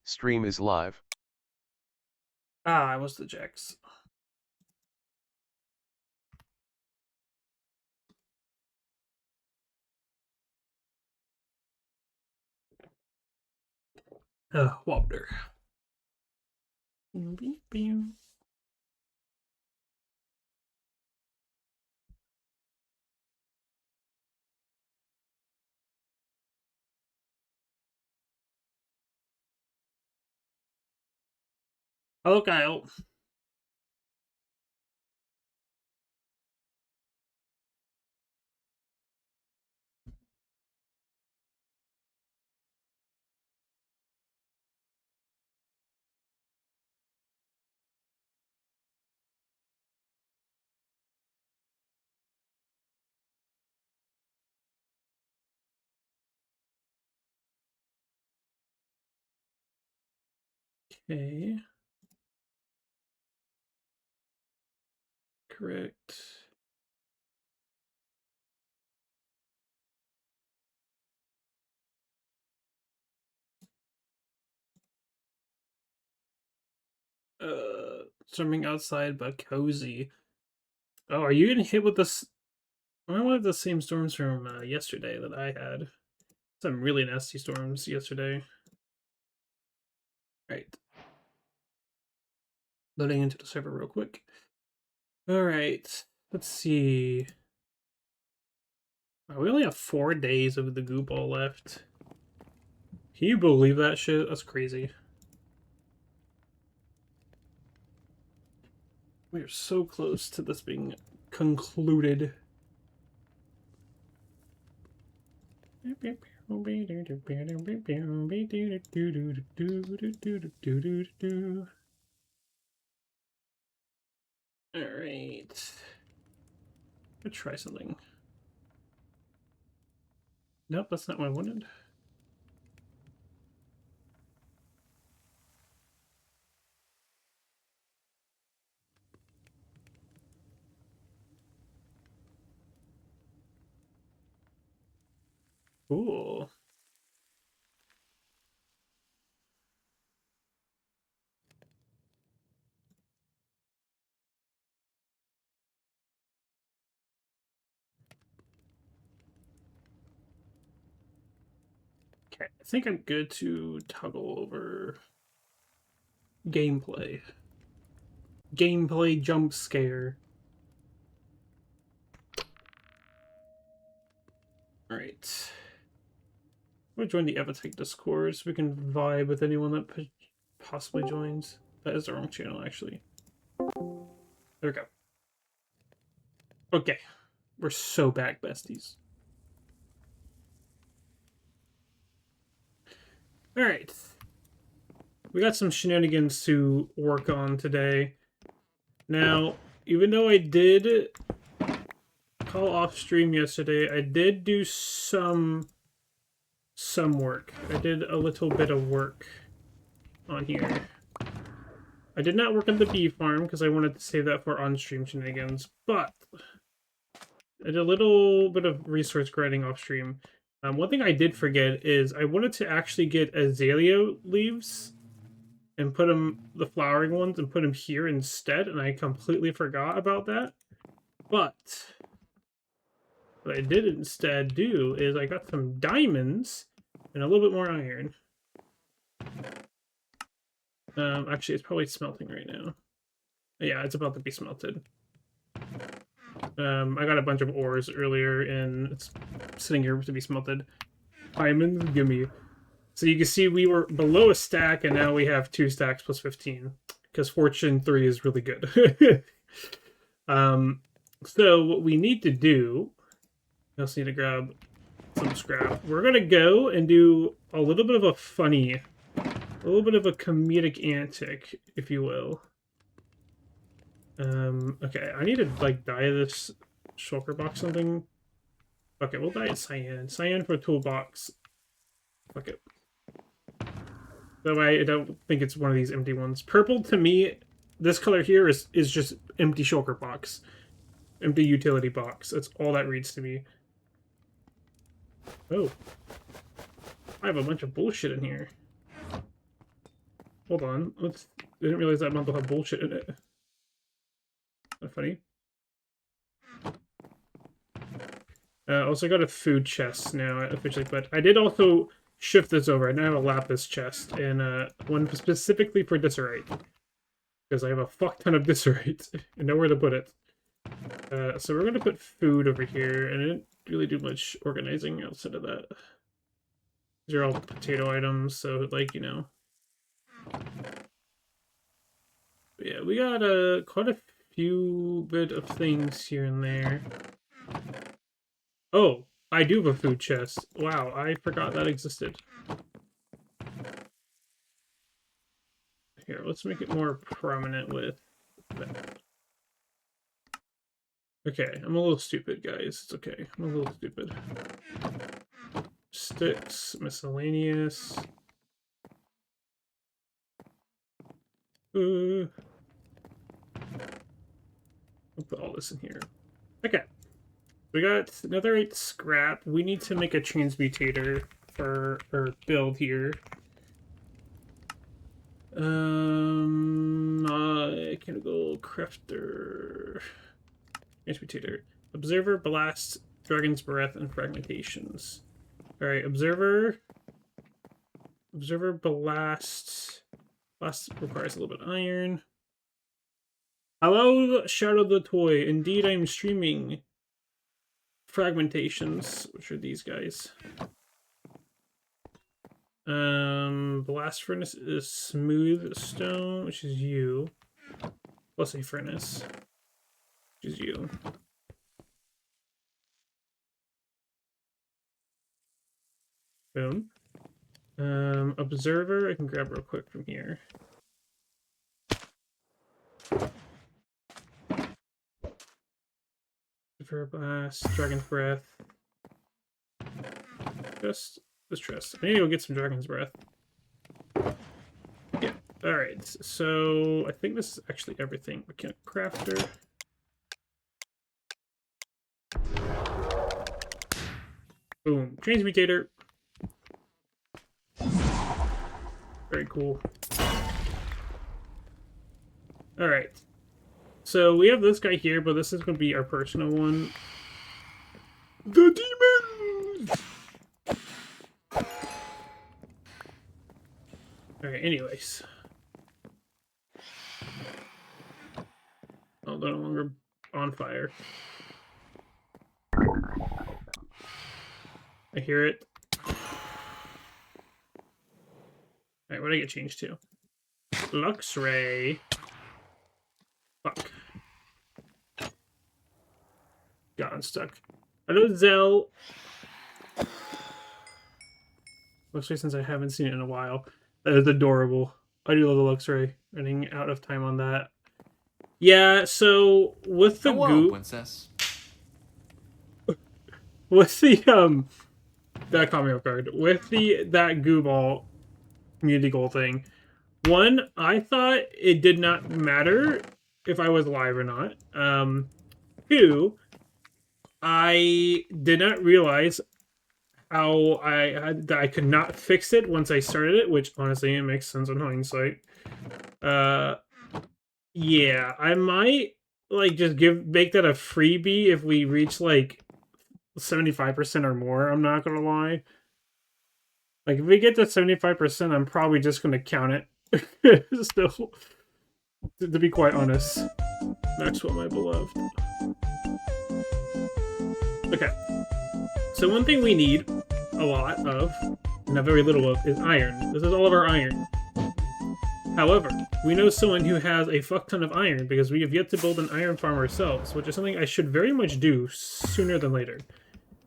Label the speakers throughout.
Speaker 1: Stream is live.
Speaker 2: Ah, I was the Jax. Wobder. Hello, Kyle. Okay. Correct. Storming outside but cozy. Oh, are you getting hit with this? I have the same storms from yesterday that I had. Some really nasty storms yesterday. Right. Loading into the server real quick. Alright. Let's see. We only have 4 days of the goo ball left. Can you believe that shit? That's crazy. We are so close to this being concluded. Alright. Let's try something. Nope, that's not what I wanted. Cool. Okay, I think I'm good to toggle over gameplay. Gameplay jump scare. Alright. I'm gonna join the EvoTech Discord so we can vibe with anyone that possibly joins. That is the wrong channel, actually. There we go. Okay. We're so back, besties. Alright. We got some shenanigans to work on today. Now, even though I did call off stream yesterday, I did do some work. I did a little bit of work on here. I did not work on the bee farm because I wanted to save that for on-stream shenanigans, but I did a little bit of resource grinding off stream. One thing I did forget is I wanted to actually get azalea leaves and put them, the flowering ones, and put them here instead, and I completely forgot about that. But what I did instead do is I got some diamonds and a little bit more iron. Actually, it's probably smelting right now. Yeah, it's about to be smelted. I got a bunch of ores earlier, and it's sitting here to be smelted. Diamonds, gimme. So you can see we were below a stack, and now we have 2 stacks plus 15. Because Fortune 3 is really good. So what we need to do... I also need to grab some scrap. We're going to go and do a little bit of a funny... A little bit of a comedic antic, if you will. Okay, I need to, like, dye this shulker box something. Okay, we'll dye it cyan. Cyan for a toolbox. Fuck it. That way I don't think it's one of these empty ones. Purple, to me, this color here is just empty shulker box. Empty utility box. That's all that reads to me. Oh. I have a bunch of bullshit in here. hold on. I didn't realize that map will have bullshit in it. Not funny. Also got a food chest now officially, but I did also shift this over. I now have a lapis chest and one specifically for disarite. Because I have a fuck ton of disarite and nowhere to put it. So we're gonna put food over here, and I didn't really do much organizing outside of that. These are all potato items, so like, you know. But yeah, we got quite a few bit of things here and there. Oh, I do have a food chest. Wow, I forgot that existed. Here, let's make it more prominent with that. Okay, I'm a little stupid, guys. It's okay. I'm a little stupid. Sticks, miscellaneous. I'll put all this in here. Okay. We got another 8 scrap. We need to make a transmutator for our build here. Chemical crafter. Transmutator. Observer, blast, dragon's breath, and fragmentations. Alright, observer. Observer, blast. Blast requires a little bit of iron. Hello, Shadow the Toy. Indeed, I'm streaming. Fragmentations, which are these guys. Blast furnace is smooth stone, which is you. Plus a furnace, which is you. Boom. Observer, I can grab real quick from here. For blast, dragon's breath. Just this chest. I need to go get some dragon's breath. Yeah. Alright, so I think this is actually everything. Mechanic crafter. Boom. Transmutator. Very cool. Alright. So we have this guy here, but this is going to be our personal one. The demons! Alright, anyways. Oh, they're no longer on fire. I hear it. Alright, what did I get changed to? Lux Ray. Fuck. Got unstuck. Hello, Zell. Luxray, since I haven't seen it in a while. That is adorable. I do love the Luxray. Running out of time on that. Yeah, so with the goo,
Speaker 1: princess.
Speaker 2: with the that caught me off guard. With that goo ball community goal thing. One, I thought it did not matter if I was live or not. Two, I did not realize how that I could not fix it once I started it, which honestly it makes sense in hindsight. Yeah, I might like just make that a freebie if we reach like 75% or more. I'm not gonna lie. Like if we get to 75%, I'm probably just gonna count it. Still, to be quite honest. Maxwell, my beloved. Okay. So one thing we need a lot of, and a very little of, is iron. This is all of our iron. However, we know someone who has a fuck ton of iron because we have yet to build an iron farm ourselves, which is something I should very much do sooner than later.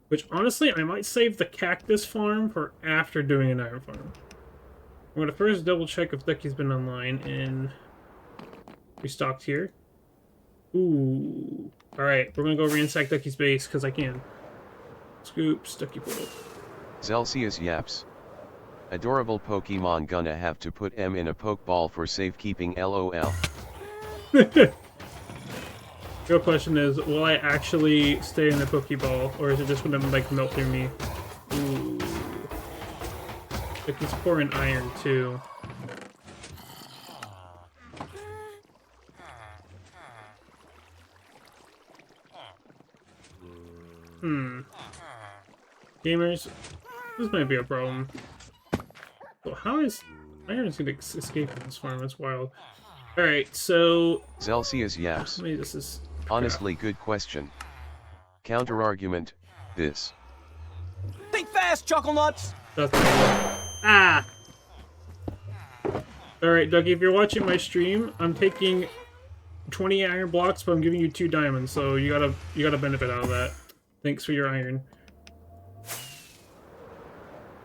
Speaker 2: Which, honestly, I might save the cactus farm for after doing an iron farm. I'm going to first double check if Ducky's been online and restocked here. Ooh. Alright, we're going to go ransack Ducky's base because I can. Scoops, Ducky portal.
Speaker 3: Celsius yaps. Adorable Pokemon gonna have to put M in a Pokeball for safekeeping LOL.
Speaker 2: Real question is, will I actually stay in the Pokeball, or is it just gonna like melt through me? Ooh. Ducky's pouring iron too. Gamers, this might be a problem. So how is Iron's gonna escape from this farm? That's wild. Alright, so...
Speaker 3: Celsius yaps.
Speaker 2: Maybe this is...
Speaker 3: Honestly, good question. Counter-argument, this.
Speaker 1: Think fast, chuckle nuts!
Speaker 2: That's ah! Alright, Dougie, if you're watching my stream, I'm taking 20 iron blocks, but I'm giving you 2 diamonds, so you gotta benefit out of that. Thanks for your iron.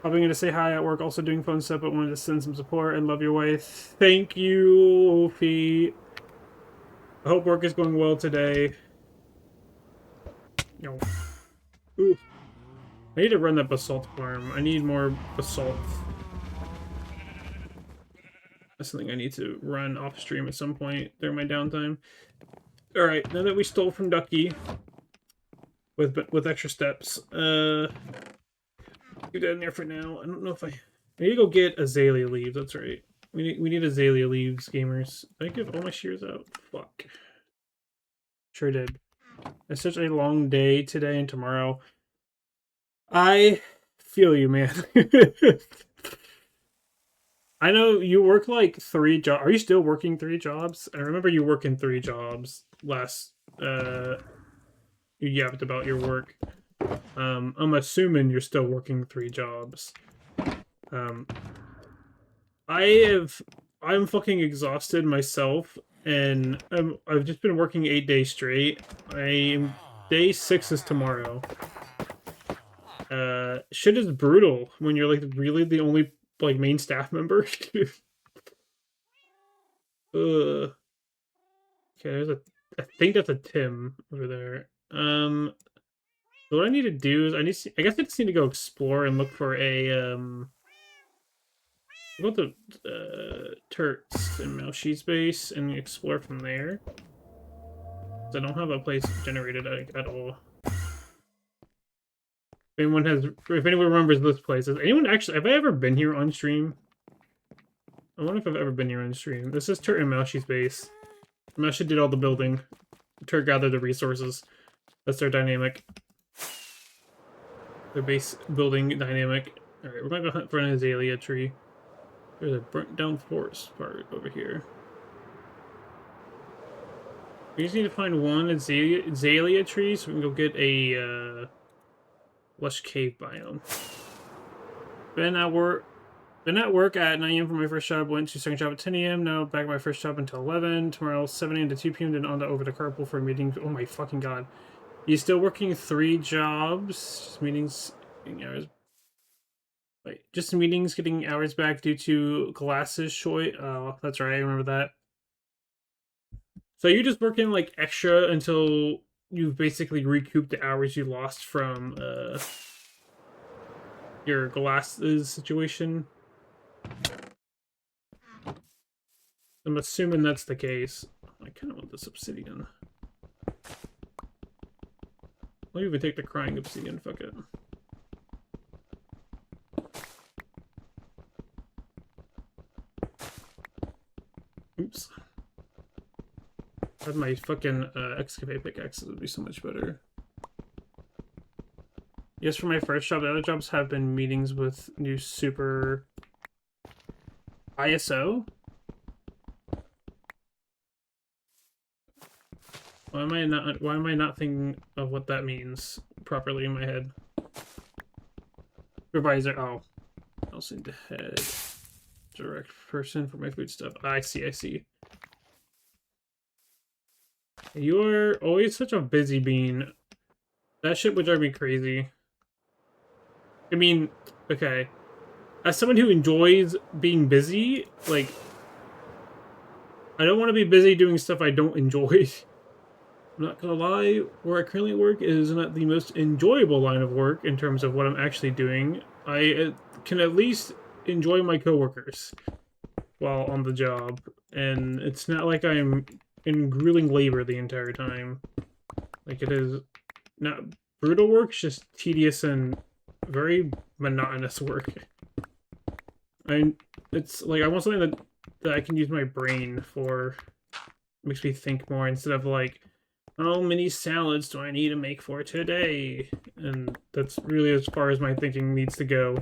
Speaker 2: I'm gonna say hi at work, also doing phone stuff, but wanted to send some support and love your wife. Thank you, Opie. I hope work is going well today. Yo. Ooh. I need to run that basalt farm. I need more basalt. That's something I need to run off stream at some point during my downtime. Alright, now that we stole from Ducky with extra steps, do that in there for now. I don't know if I need to go get azalea leaves, that's right. We need azalea leaves, gamers. Did I give all my shears out? Fuck. Sure did. It's such a long day today and tomorrow. I feel you, man. I know you work like 3 jobs. Are you still working 3 jobs? I remember you working 3 jobs last. You yapped about your work. I'm assuming you're still working 3 jobs. I'm fucking exhausted myself, and I've just been working 8 days straight. Day 6 is tomorrow. Shit is brutal when you're like really the only like main staff member. Okay, there's I think that's a Tim over there. So what I need to do is I guess I just need to go explore and look for a go to Turks and Malshi's base and explore from there. I don't have a place generated at all. If anyone remembers this place, have I ever been here on stream? I wonder if I've ever been here on stream. This is Turt and Malshi's base. Malshi did all the building. Turt gathered the resources. That's their dynamic. Their base building dynamic. Alright, we're gonna go hunt for an azalea tree. There's a burnt down forest part over here. We just need to find one azalea tree so we can go get a lush cave biome. Been at work at 9 a.m. for my first job. Went to second job at 10 a.m. Now back at my first job until 11. Tomorrow 7 a.m. to 2 p.m. Then on to over to carpool for a meeting. Oh my fucking god! He's still working 3 jobs. Just meetings, getting hours. Wait, just meetings, getting hours back due to glasses short. Oh, that's right. I remember that. So you're just working like extra until you've basically recouped the hours you lost from your glasses situation. I'm assuming that's the case. I kind of want this obsidian. I'll even take the crying obsidian, fuck it. Oops. Had my fucking excavate pickaxe, it would be so much better. Yes, for my first job. The other jobs have been meetings with new super ISO. Why am I not thinking of what that means properly in my head? Supervisor. Oh, I also need to head direct person for my food stuff. I see. You're always such a busy bean. That shit would drive me crazy. I mean, okay. As someone who enjoys being busy, like, I don't want to be busy doing stuff I don't enjoy. I'm not gonna lie, where I currently work is not the most enjoyable line of work in terms of what I'm actually doing. I can at least enjoy my coworkers while on the job, and it's not like I'm in grueling labor the entire time. Like, it is not brutal work, it's just tedious and very monotonous work. It's like I want something that I can use my brain for. Makes me think more instead of like How many salads do I need to make for today? And that's really as far as my thinking needs to go.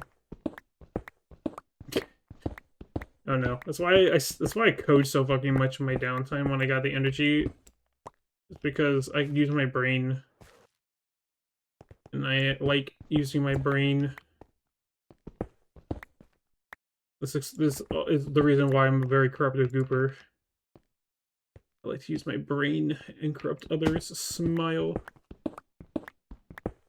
Speaker 2: Oh no, that's why I code so fucking much in my downtime when I got the energy. It's because I can use my brain, and I like using my brain. This is the reason why I'm a very corruptive gooper. I like to use my brain and corrupt others. Smile.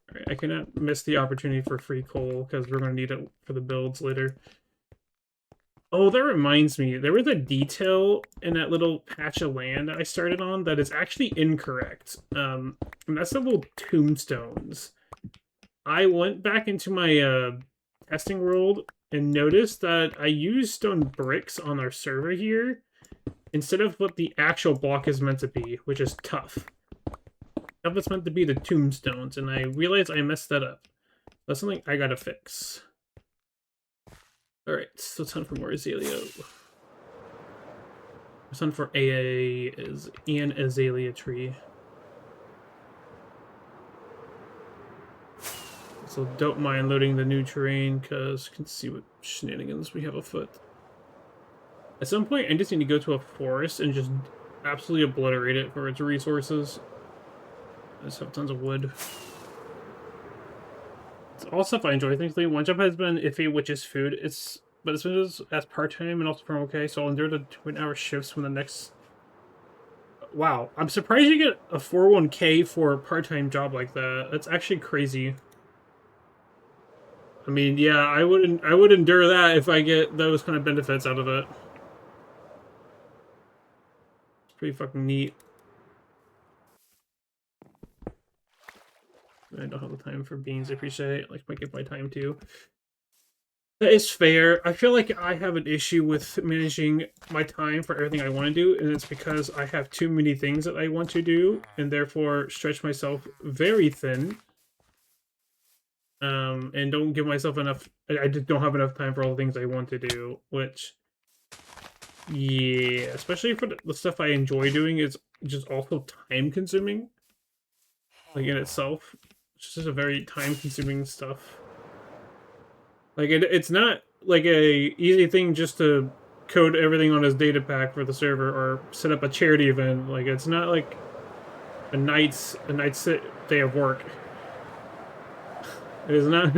Speaker 2: Alright, I cannot miss the opportunity for free coal, because we're going to need it for the builds later. Oh, that reminds me. There was a detail in that little patch of land that I started on that is actually incorrect. And that's the little tombstones. I went back into my testing world and noticed that I used stone bricks on our server here instead of what the actual block is meant to be, which is tough. Stuff it's meant to be the tombstones, and I realized I messed that up. That's something I gotta fix. Alright, so time for more azalea. It's time for AA is an azalea tree. So don't mind loading the new terrain, because you can see what shenanigans we have afoot. At some point, I just need to go to a forest and just absolutely obliterate it for its resources. I just have tons of wood. It's all stuff I enjoy. Thankfully, one job has been iffy, which is food. But it's been as part-time and also from okay, so I'll endure the 20-hour shifts from the next... Wow, I'm surprised you get a 401k for a part-time job like that. That's actually crazy. I mean, yeah, I would endure that if I get those kind of benefits out of it. It's pretty fucking neat. I don't have the time for beans, I appreciate it. Like, might get my time too. That is fair. I feel like I have an issue with managing my time for everything I want to do, and it's because I have too many things that I want to do, and therefore stretch myself very thin. And don't give myself enough... I just don't have enough time for all the things I want to do, which... Yeah, especially for the stuff I enjoy doing is just also time-consuming. Like, in itself. It's just a very time-consuming stuff. Like, it's not, like, a easy thing just to code everything on his data pack for the server or set up a charity event. Like, it's not, like, a night's day of work. It is not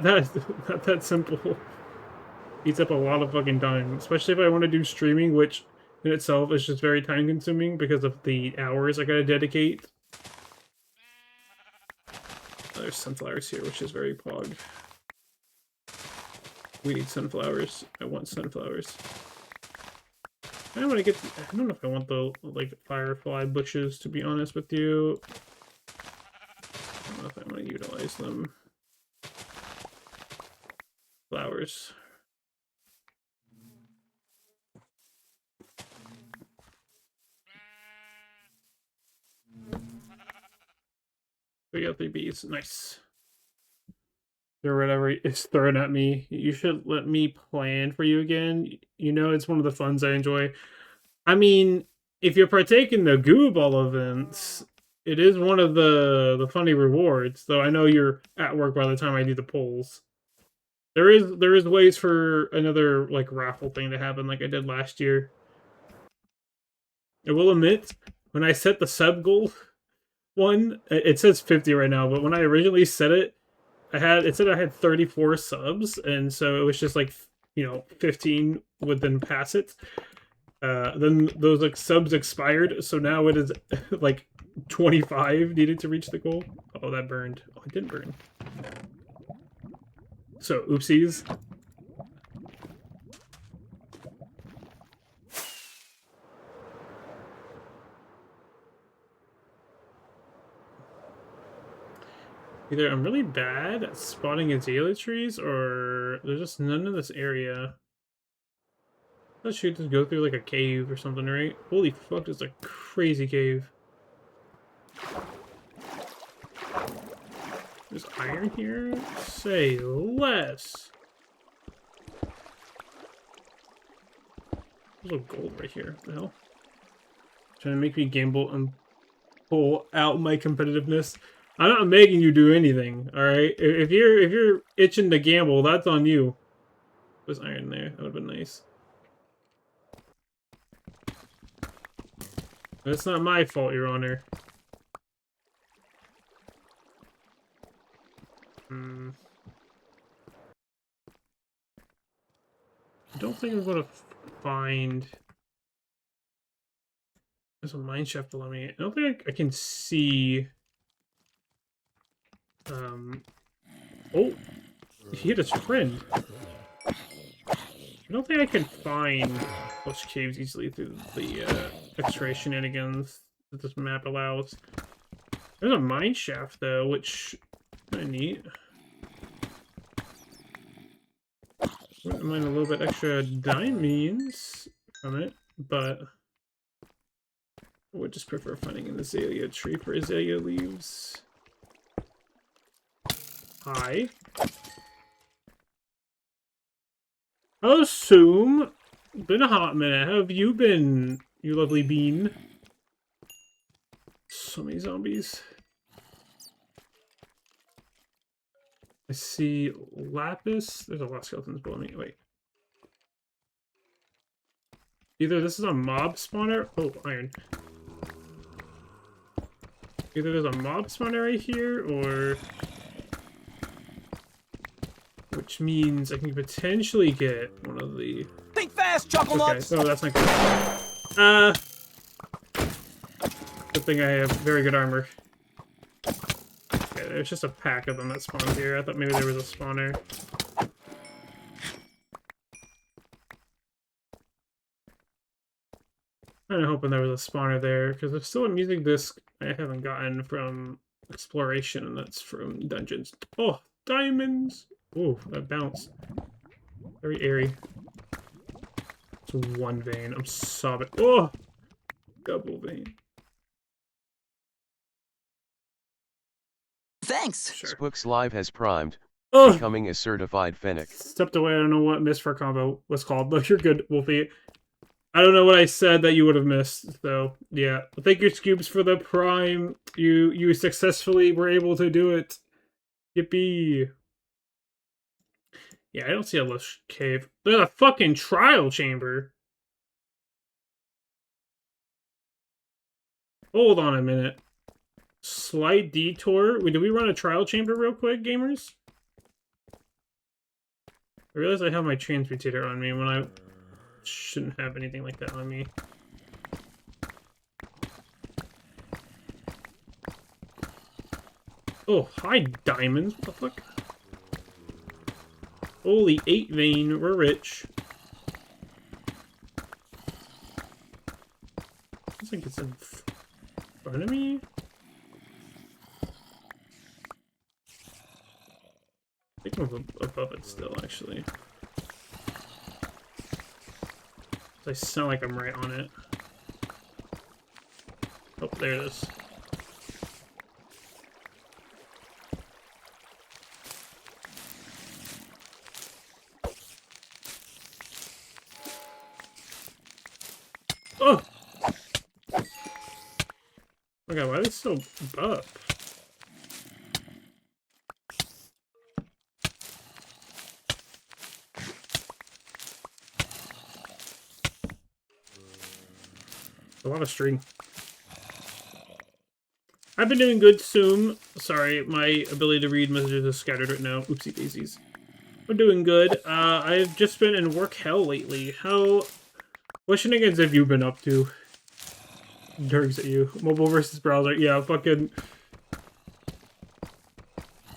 Speaker 2: that simple. Eats up a lot of fucking time, especially if I want to do streaming, which in itself is just very time consuming because of the hours I gotta dedicate. There's sunflowers here, which is very pog. We need sunflowers. I want sunflowers. I don't want to get. I don't know if I want the like firefly bushes, to be honest with you. I don't know if I want to utilize them. Flowers. We got 3 bees. Nice. Or whatever is thrown at me. You should let me plan for you again. You know, it's one of the funs I enjoy. I mean, if you partake in the Goo Ball events, it is one of the funny rewards. Though I know you're at work by the time I do the polls. There is ways for another like raffle thing to happen, like I did last year. I will admit, when I set the sub goal one, it says 50 right now, but when I originally set it, it said I had 34 subs, and so it was just like, you know, 15 would then pass it. Then those like subs expired, so now it is like 25 needed to reach the goal. Oh, that burned. Oh, it didn't burn. So, oopsies. Either I'm really bad at spotting azalea trees, or there's just none in this area. That should just go through like a cave or something, right? Holy fuck, there's a crazy cave. There's iron here? Say less. There's a gold right here. What the hell? Trying to make me gamble and pull out my competitiveness. I'm not making you do anything, alright? If you're itching to gamble, that's on you. Was iron there? That would have been nice. That's not my fault, Your Honor. I don't think I'm gonna find... There's a mine shaft below me. I don't think I can see... Oh! He hit his friend. I don't think I can find those caves easily through the X-ray shenanigans that this map allows. There's a mine shaft, though, which is kind of neat. Wouldn't mind a little bit extra diamonds from it, but I would just prefer finding an azalea tree for azalea leaves. Hi. I'll assume. Been a hot minute. How have you been, you lovely bean? So many zombies. I see lapis. There's a lot of skeletons below me. Wait. Either this is a mob spawner. Oh, iron. Either there's a mob spawner right here, or... Which means I can potentially get one of the...
Speaker 1: Think fast, Chuckle
Speaker 2: Okay,
Speaker 1: Nuts!
Speaker 2: no, that's not good. Good thing I have very good armor. Okay, there's just a pack of them that spawned here. I thought maybe there was a spawner. I'm hoping there was a spawner there, because there's still a music disc I haven't gotten from exploration, and that's from dungeons. Oh, diamonds! Ooh, that bounced. Very airy. It's one vein. I'm sobbing. Oh! Double vein.
Speaker 1: Thanks!
Speaker 2: Sure.
Speaker 3: Spooks Live has primed,
Speaker 2: Oh!
Speaker 3: becoming a certified fennec.
Speaker 2: Stepped away. I don't know what Miss for combo was called. Look, you're good, Wolfie. I don't know what I said that you would have missed, though. Yeah. Thank you, Scoops, for the prime. You successfully were able to do it. Yippee. Yeah, I don't see a lush cave. There's a fucking trial chamber. Hold on a minute. Slight detour. Wait, did we run a trial chamber real quick, gamers? I realize I have my transmutator on me when I shouldn't have anything like that on me. Oh, hi, diamonds. What the fuck? Holy 8 vein, we're rich. Looks like it's in front of me. I think I'm above it still, actually. I sound like I'm right on it. Oh, there it is. Oh! Oh god, why are they so up? A lot of string. I've been doing good, Soom. Sorry, my ability to read messages is scattered right now. Oopsie daisies. I'm doing good. I've just been in work hell lately. What shenanigans have you been up to? Durgs at you. Mobile versus browser. Yeah, fucking...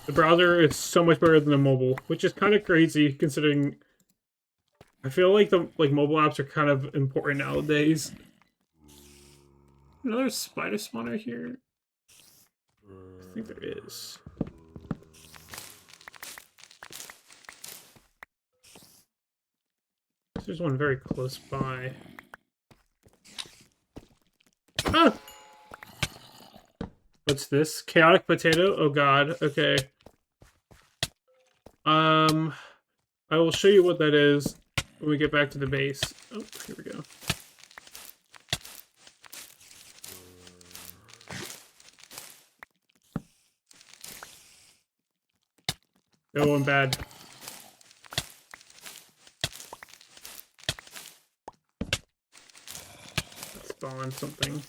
Speaker 2: The browser is so much better than the mobile, which is kind of crazy considering... I feel like the mobile apps are kind of important nowadays. Another spider spawner here? I think there is. There's one very close by. Ah! What's this? Chaotic potato? Oh god, okay. I will show you what that is when we get back to the base. Oh, here we go. Oh, I'm bad. Let's spawn something.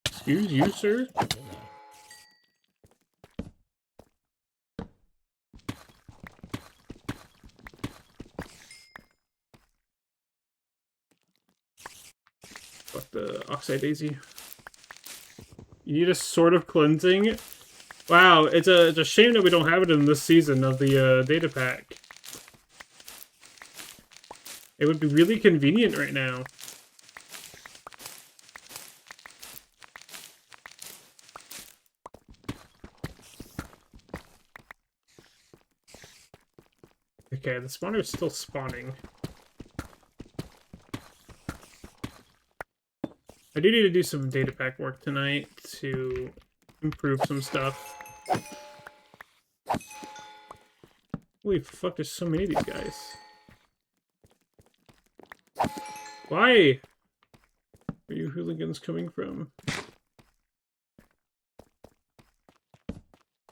Speaker 2: Excuse you, sir? Fuck the Oxide Daisy. You need a sort of cleansing. Wow, it's a shame that we don't have it in this season of the data pack. It would be really convenient right now. Okay, the spawner is still spawning. I do need to do some data pack work tonight to improve some stuff. Holy fuck, there's so many of these guys. Why? Where are you hooligans coming from?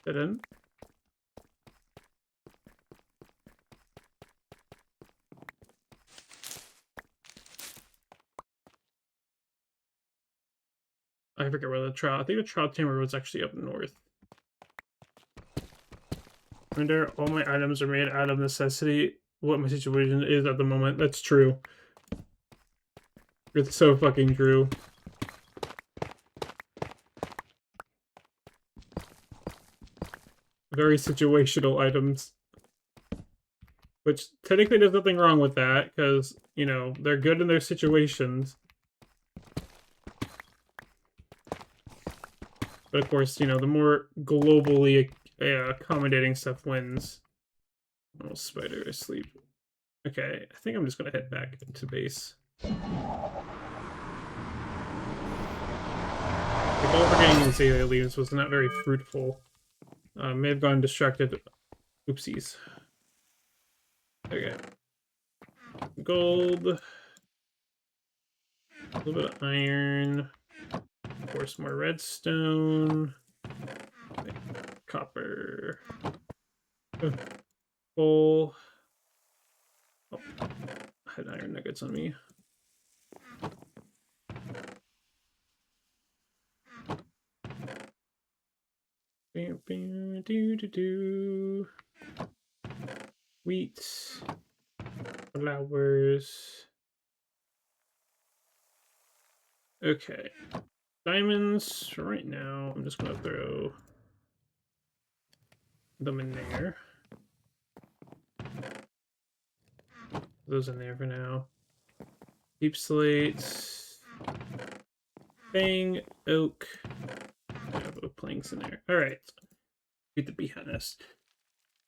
Speaker 2: Dead end? I forget where the trial. I think the trial chamber was actually up north. Render, all my items are made out of necessity. What my situation is at the moment. That's true. It's so fucking true. Very situational items. Which, technically there's nothing wrong with that, because, you know, they're good in their situations. But of course, you know, the more globally accommodating stuff wins. Oh, spider asleep. Okay, I think I'm just gonna head back to base. The goal for getting these Azalea leaves was not very fruitful. May have gone distracted. Oopsies. Okay. Gold. A little bit of iron. Of course, more redstone. Copper. Coal. Oh, I had iron nuggets on me. Wheat. Flowers. Okay. Diamonds, right now, I'm just gonna throw them in there. Those in there for now. Deep slate. Bang. Oak. I have oak planks in there. Alright. Beat the beehive nest.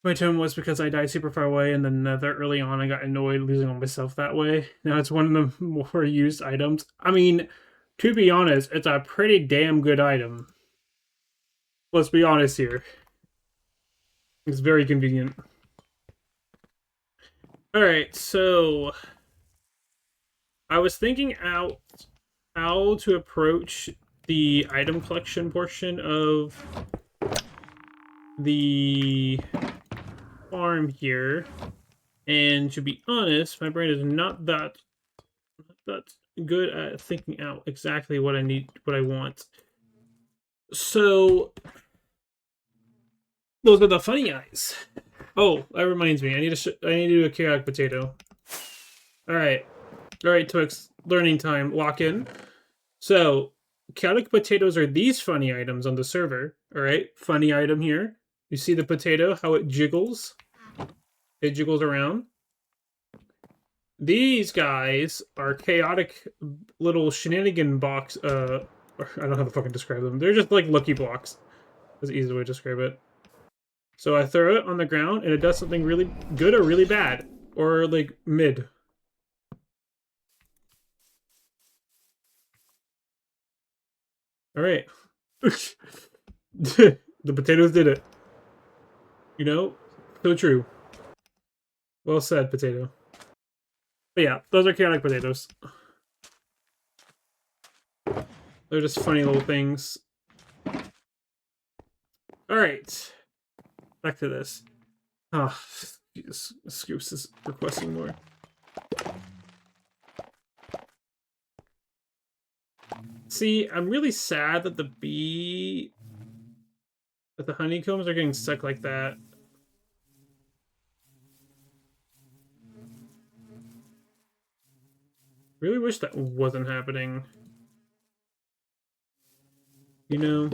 Speaker 2: My tone was because I died super far away, and then that early on I got annoyed losing on myself that way. Now it's one of the more used items. I mean, to be honest, it's a pretty damn good item. Let's be honest here. It's very convenient. Alright, so I was thinking out how to approach the item collection portion of the farm here, and to be honest, my brain is not that good at thinking out exactly what I need, what I want. So those are the funny eyes. Oh, that reminds me. I need to do a chaotic potato. All right, Twix. Learning time. Lock in. So chaotic potatoes are these funny items on the server. All right, funny item here. You see the potato, how it jiggles? It jiggles around. These guys are chaotic little shenanigan box. I don't know how to fucking describe them. They're just like lucky blocks. That's the easiest way to describe it. So I throw it on the ground, and it does something really good or really bad. Or, like, mid. Alright. The potatoes did it. You know? So true. Well said, potato. But yeah, those are chaotic potatoes. They're just funny little things. Alright. Back to this. Oh, Jesus. Scoops is requesting more. See, I'm really sad that the honeycombs are getting stuck like that. Really wish that wasn't happening. You know?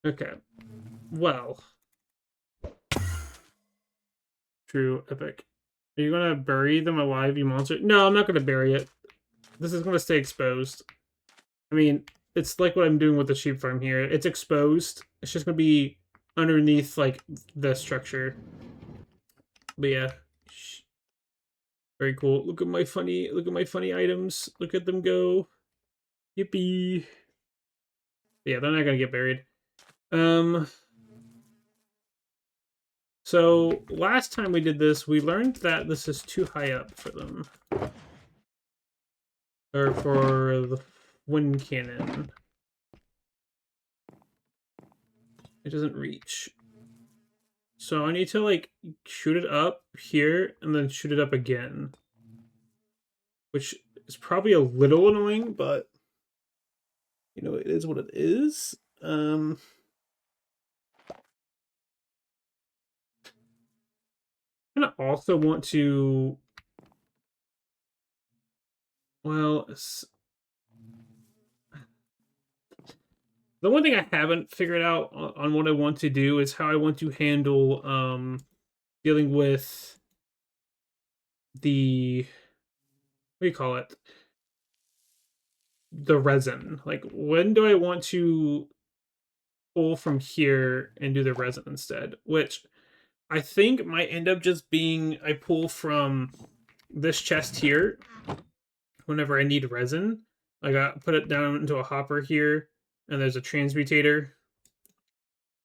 Speaker 2: Okay. Well. True, epic. Are you gonna bury them alive, you monster? No, I'm not gonna bury it. This is gonna stay exposed. I mean, it's like what I'm doing with the sheep farm here. It's exposed. It's just gonna be underneath, like, the structure. But yeah. Very cool. Look at my funny items. Look at them go. Yippee. Yeah, they're not gonna get buried. So last time we did this, we learned that this is too high up for them. Or for the wind cannon. It doesn't reach. So I need to, like, shoot it up here and then shoot it up again. Which is probably a little annoying, but you know, it is what it is. I also want to, well, the one thing I haven't figured out on what I want to do is how I want to handle dealing with the, what do you call it? The resin. Like, when do I want to pull from here and do the resin instead? Which I think might end up just being I pull from this chest here whenever I need resin. Like, I put it down into a hopper here, and there's a transmutator,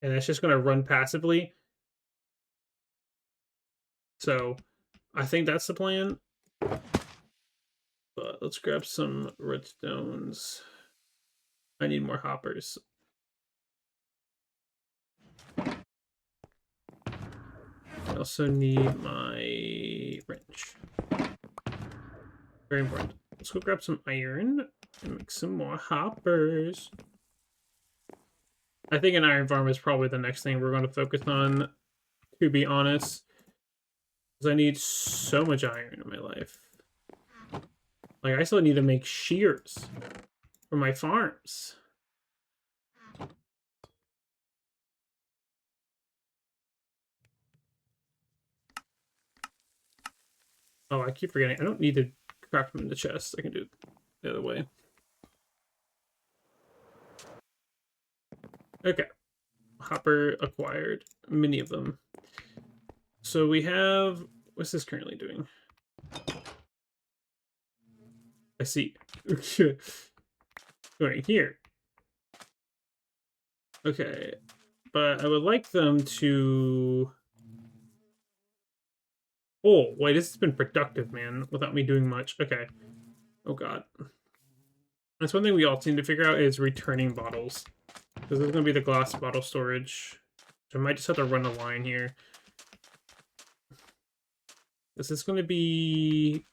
Speaker 2: and it's just going to run passively. So I think that's the plan. But let's grab some redstones. I need more hoppers. I also need my wrench. Very important. Let's go grab some iron and make some more hoppers. I think an iron farm is probably the next thing we're going to focus on, to be honest. Because I need so much iron in my life. Like, I still need to make shears for my farms. Oh, I keep forgetting. I don't need to craft them in the chest. I can do it the other way. Okay. Hopper acquired. Many of them. So we have... What's this currently doing? I see. Going here. Okay. But I would like them to... Oh, wait, this has been productive, man, without me doing much. Okay. Oh, God. That's one thing we all seem to figure out is returning bottles. This is going to be the glass bottle storage. So I might just have to run a line here. This is going to be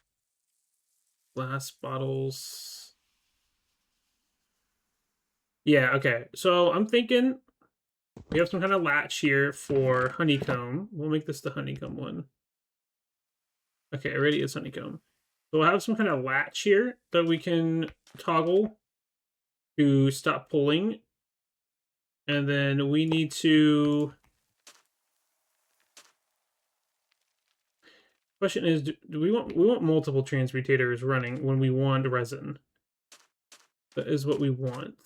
Speaker 2: glass bottles. Yeah, okay. So I'm thinking we have some kind of latch here for honeycomb. We'll make this the honeycomb one. Okay, already is honeycomb. So we'll have some kind of latch here that we can toggle to stop pulling. And then we need to... Question is, do we want multiple transmutators running when we want resin? That is what we want.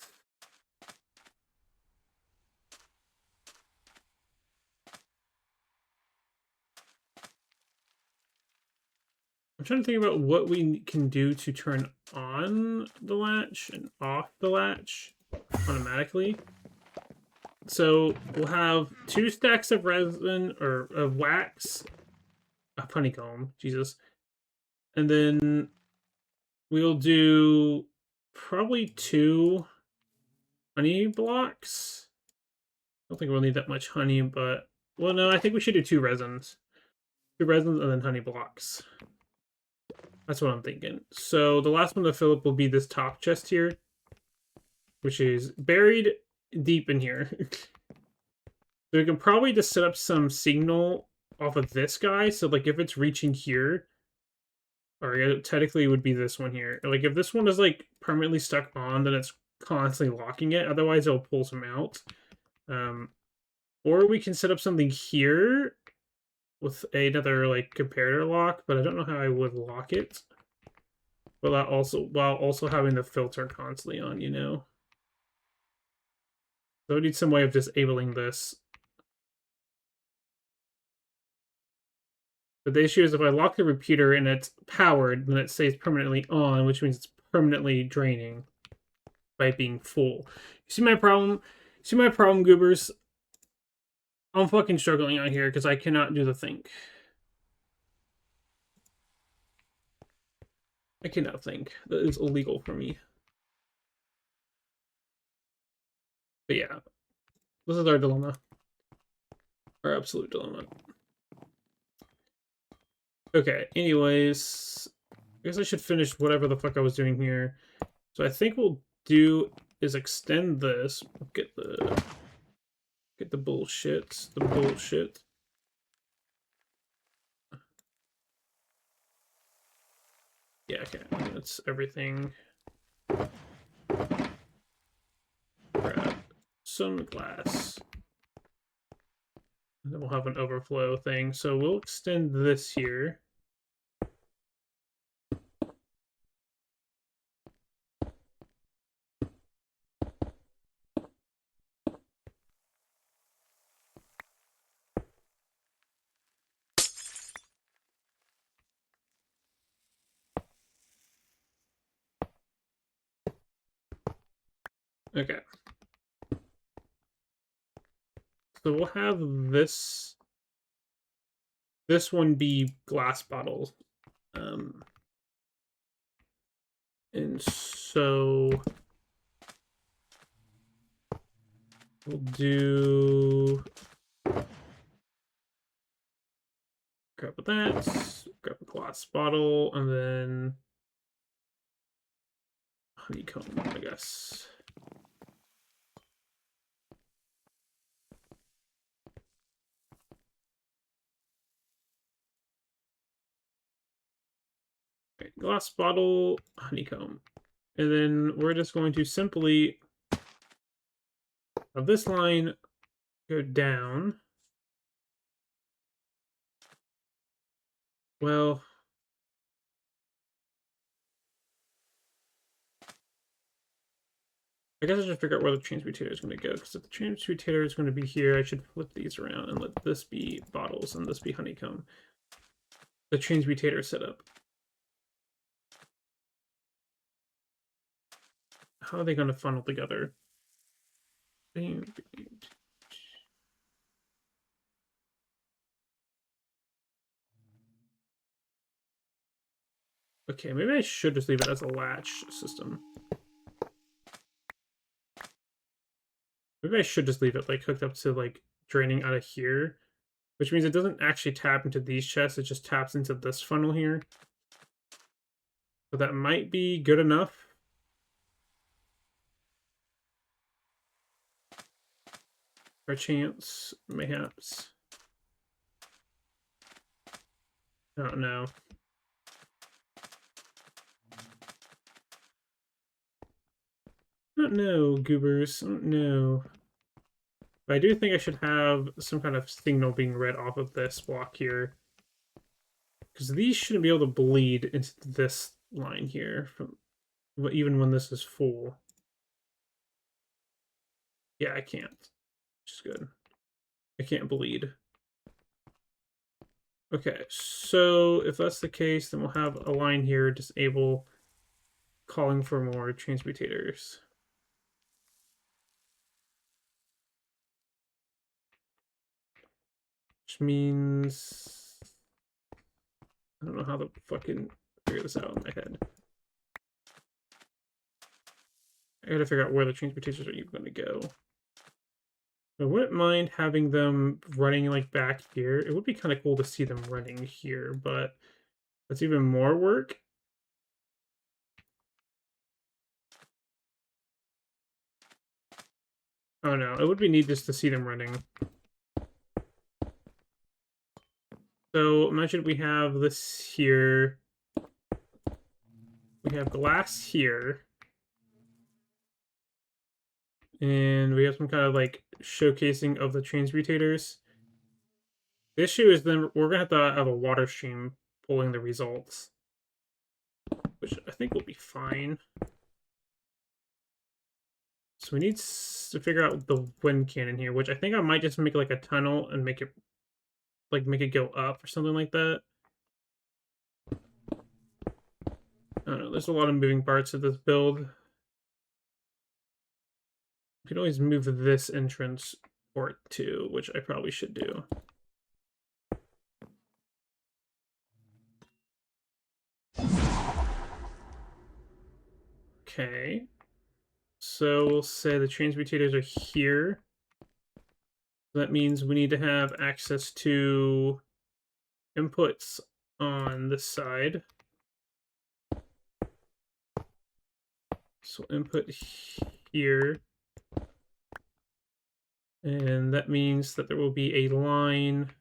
Speaker 2: I'm trying to think about what we can do to turn on the latch and off the latch automatically. So we'll have 2 stacks of resin, or of wax, honeycomb, Jesus. And then we'll do probably 2 honey blocks. I don't think we'll need that much honey, but... Well, no, I think we should do 2 resins. 2 resins and then honey blocks. That's what I'm thinking. So the last one to fill up will be this top chest here, which is buried deep in here. So we can probably just set up some signal off of this guy. So like if it's reaching here, or technically it would be this one here. Like if this one is like permanently stuck on, then it's constantly locking it. Otherwise it'll pull some out. Or we can set up something here with another like comparator lock, but I don't know how I would lock it. But while also having the filter constantly on, you know. So we need some way of disabling this. But the issue is if I lock the repeater and it's powered, then it stays permanently on, which means it's permanently draining by being full. You see my problem? See my problem, goobers? I'm fucking struggling out here because I cannot do the think. I cannot think. That is illegal for me. But yeah, this is our dilemma. Our absolute dilemma. Okay, anyways, I guess I should finish whatever the fuck I was doing here. So I think we'll do is extend this. Get the bullshit. The bullshit. Yeah, okay. That's everything. Grab some glass. And then we'll have an overflow thing. So we'll extend this here. Okay. So we'll have this one be glass bottles. And so we'll do grab that, grab a glass bottle, and then honeycomb, I guess. Okay, glass bottle, honeycomb. And then we're just going to simply have this line go down. Well, I guess I should figure out where the transmutator is going to go, because if the transmutator is going to be here, I should flip these around and let this be bottles and this be honeycomb. The transmutator setup. How are they going to funnel together? Okay, maybe I should just leave it as a latch system. Maybe I should just leave it like hooked up to like draining out of here, which means it doesn't actually tap into these chests, it just taps into this funnel here. But that might be good enough. For a chance, mayhaps. I don't know. I don't know, goobers. I don't know. But I do think I should have some kind of signal being read off of this block here. Because these shouldn't be able to bleed into this line here, from even when this is full. Yeah, I can't. Which is good. I can't bleed. Okay, so if that's the case, then we'll have a line here, disable, calling for more transmutators. Which means... I don't know how to fucking figure this out in my head. I gotta figure out where the transportations are even going to go. I wouldn't mind having them running like back here. It would be kind of cool to see them running here, but that's even more work. Oh no, it would be neat just to see them running. So imagine we have this here. We have glass here. And we have some kind of like showcasing of the transmutators. The issue is then we're gonna have to have a water stream pulling the results, which I think will be fine. So we need to figure out the wind cannon here, which I think I might just make like a tunnel and make it go up or something like that. I don't know. There's a lot of moving parts of this build. We can always move this entrance port too, which I probably should do. Okay. So we'll say the transmutators are here. That means we need to have access to inputs on this side. So input here. And that means that there will be a line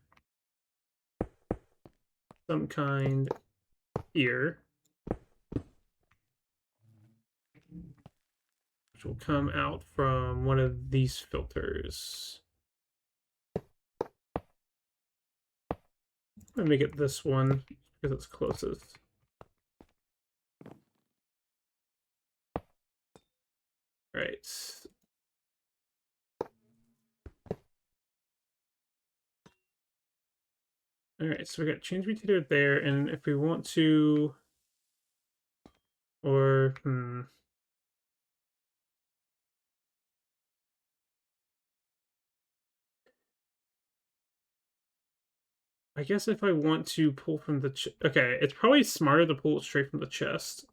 Speaker 2: some kind here, which will come out from one of these filters. I'm gonna make it this one because it's closest. Right. Alright, so we got change mutator there, and if we want to, or, I guess if I want to pull from the okay, it's probably smarter to pull it straight from the chest.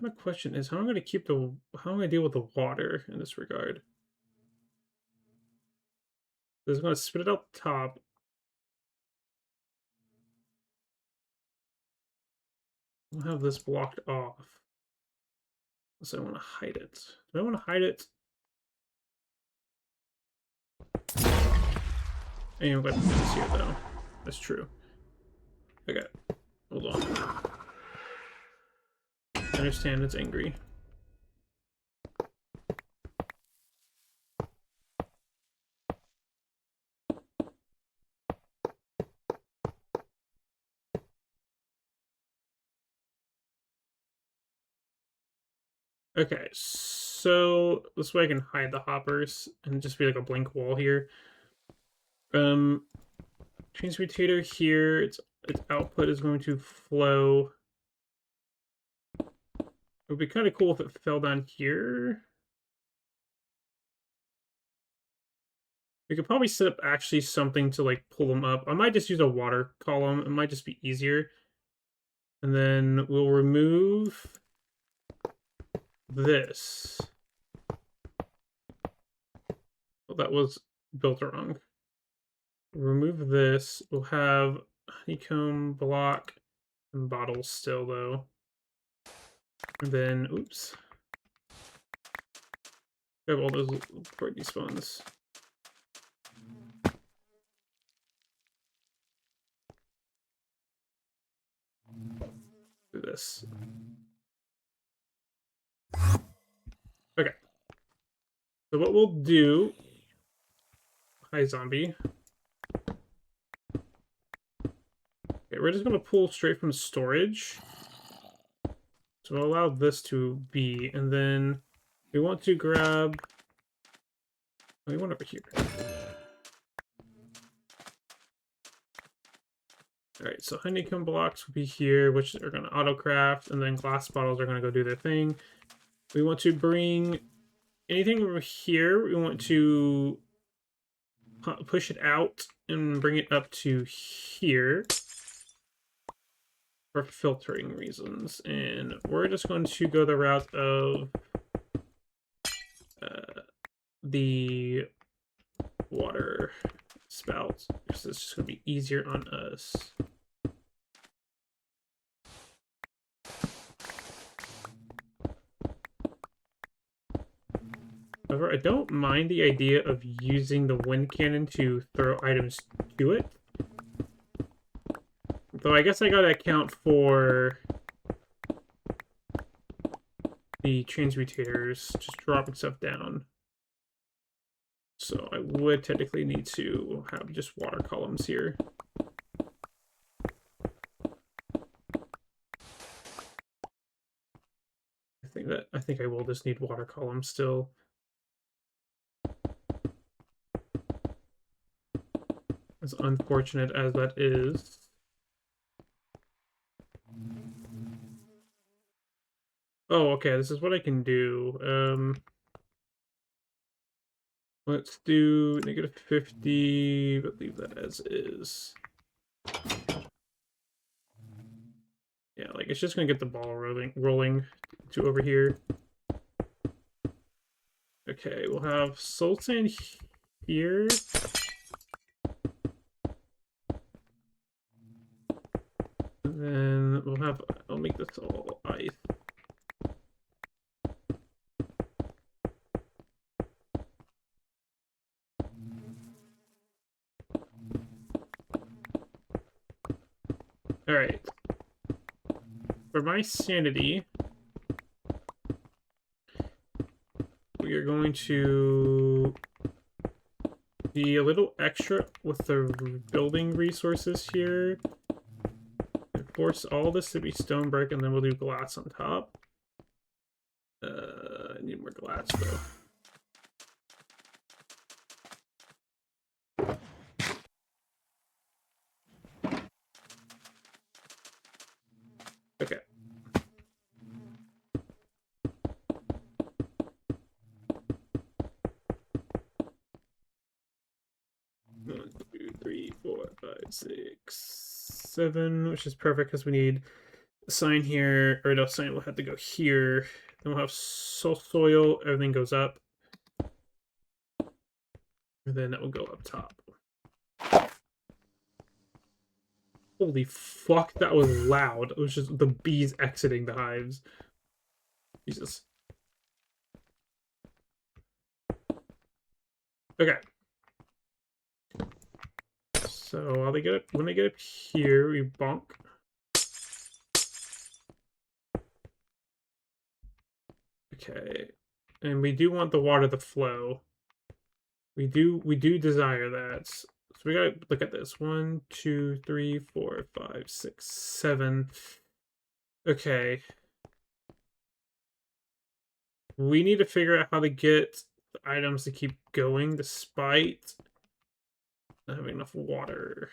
Speaker 2: The question is, how am I going to deal with the water in this regard? This is going to spit it out the top. I'll have this blocked off. So I want to hide it. Do I want to hide it? I am going to put this here, though. That's true. Okay. Hold on. I understand it's angry. Okay, so this way I can hide the hoppers and just be like a blank wall here. Transmutator here, its output is going to flow. It would be kind of cool if it fell down here. We could probably set up actually something to like pull them up. I might just use a water column. It might just be easier. And then we'll remove this. Well, that was built wrong. Remove this. We'll have honeycomb block and bottles still though. And then, oops. We have all those port despawns. Do this. Okay. So what we'll do... Hi, zombie. Okay, we're just going to pull straight from storage. So we'll allow this to be, and then we want to grab... We want over here. Alright, so honeycomb blocks will be here, which are going to auto-craft, and then glass bottles are going to go do their thing. We want to bring anything over here, we want to push it out and bring it up to here. for filtering reasons, and we're just going to go the route of the water spout, because it's just going to be easier on us. However, I don't mind the idea of using the wind cannon to throw items to it. Though I guess I gotta account for the transmutators just dropping stuff down. So I would technically need to have just water columns here. I think I will just need water columns still. As unfortunate as that is. Oh, okay, this is what I can do. Let's do -50, but leave that as is. Yeah, like, it's just gonna get the ball rolling to over here. Okay, we'll have soul sand here. And then I'll make this all ice. Alright. For my sanity, we are going to be a little extra with the building resources here. And force all this to be stone brick, and then we'll do glass on top. I need more glass, though. Okay. One, two, three, four, five, six, seven, which is perfect because we need a sign here, or no, sign will have to go here. Then we'll have soil, everything goes up. And then that will go up top. Holy fuck, that was loud. It was just the bees exiting the hives. Jesus. Okay. So while they get up, when they get up here, we bonk. Okay. And we do want the water to flow. We do desire that. So we gotta look at this. 1, 2, 3, 4, 5, 6, 7. Okay. We need to figure out how to get the items to keep going despite not having enough water.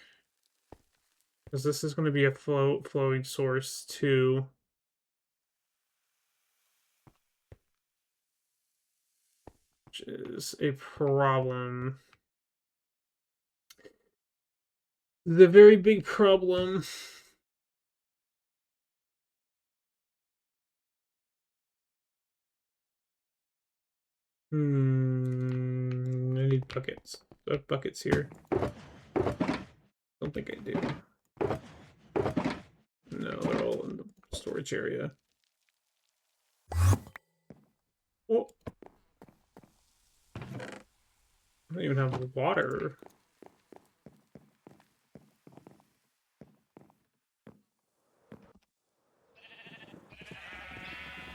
Speaker 2: Because this is going to be a flowing source too. Which is a problem. The very big problem. I need buckets. Do I have buckets here? Don't think I do. No, they're all in the storage area. Oh. I don't even have water.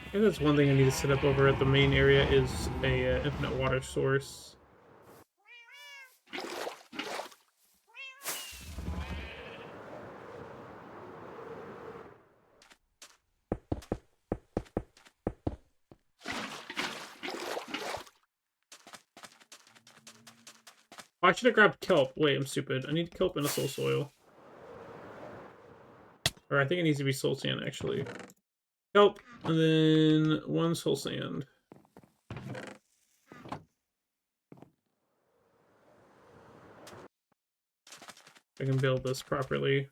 Speaker 2: I think that's one thing I need to set up over at the main area is a infinite water source. Oh, I should have grabbed kelp. Wait, I'm stupid. I need kelp and a soul soil. Or I think it needs to be soul sand, actually. Kelp, and then 1 soul sand. I can build this properly.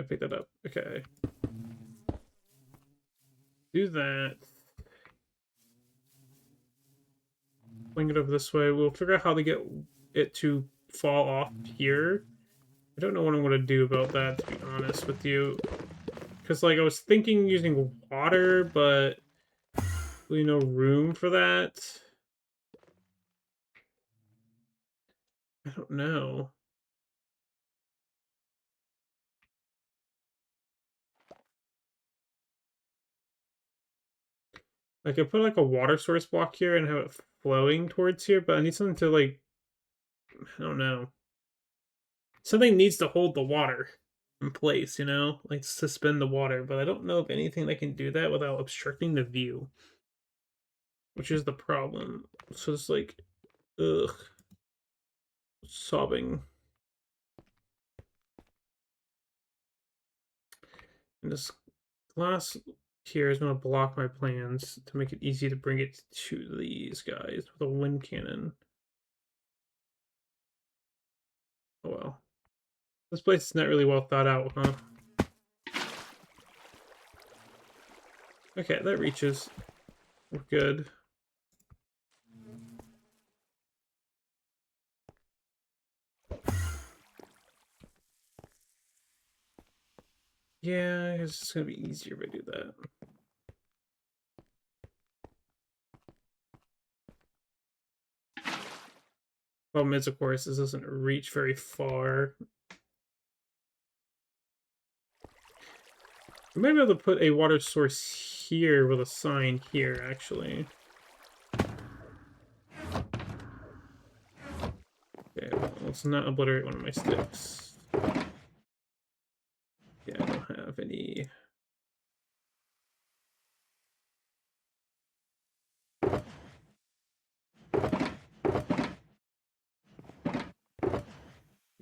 Speaker 2: pick that up. Okay. Do that. Swing it over this way. We'll figure out how to get it to fall off here. I don't know what I'm going to do about that, to be honest with you. Because, like, I was thinking using water, but really no room for that. I don't know. I could put, like, a water source block here and have it flowing towards here, but I need something to, like, I don't know. Something needs to hold the water in place, you know? Like, suspend the water, but I don't know of anything that can do that without obstructing the view. Which is the problem. So it's like, ugh. Sobbing. And this glass here is going to block my plans to make it easy to bring it to these guys with a wind cannon. Oh well. This place is not really well thought out, huh? Okay, that reaches. We're good. Yeah, it's going to be easier if I do that. Problem is, of course, this doesn't reach very far. We might be able to put a water source here with a sign here, actually. Okay, well, let's not obliterate one of my sticks. Yeah, I don't have any...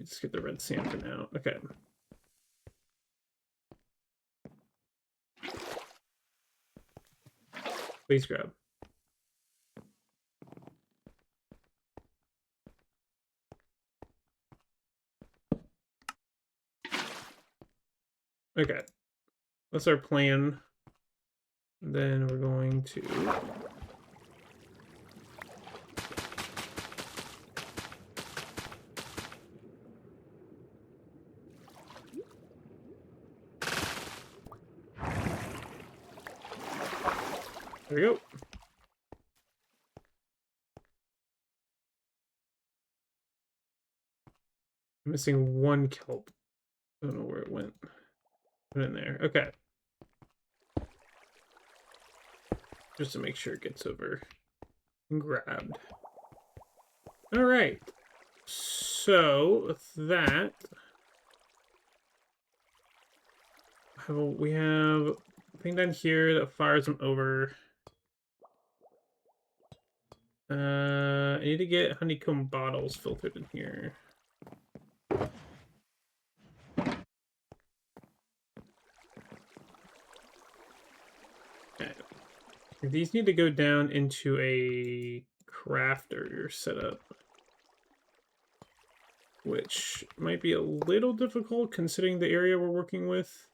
Speaker 2: Just get the red sand for now. Okay. Please grab. Okay. That's our plan. Then we're going to... There we go. I'm missing one kelp. I don't know where it went. Put it in there. Okay. Just to make sure it gets over and grabbed. Alright. So, with that... we have a thing down here that fires them over. I need to get honeycomb bottles filtered in here. Okay. These need to go down into a crafter setup, which might be a little difficult considering the area we're working with.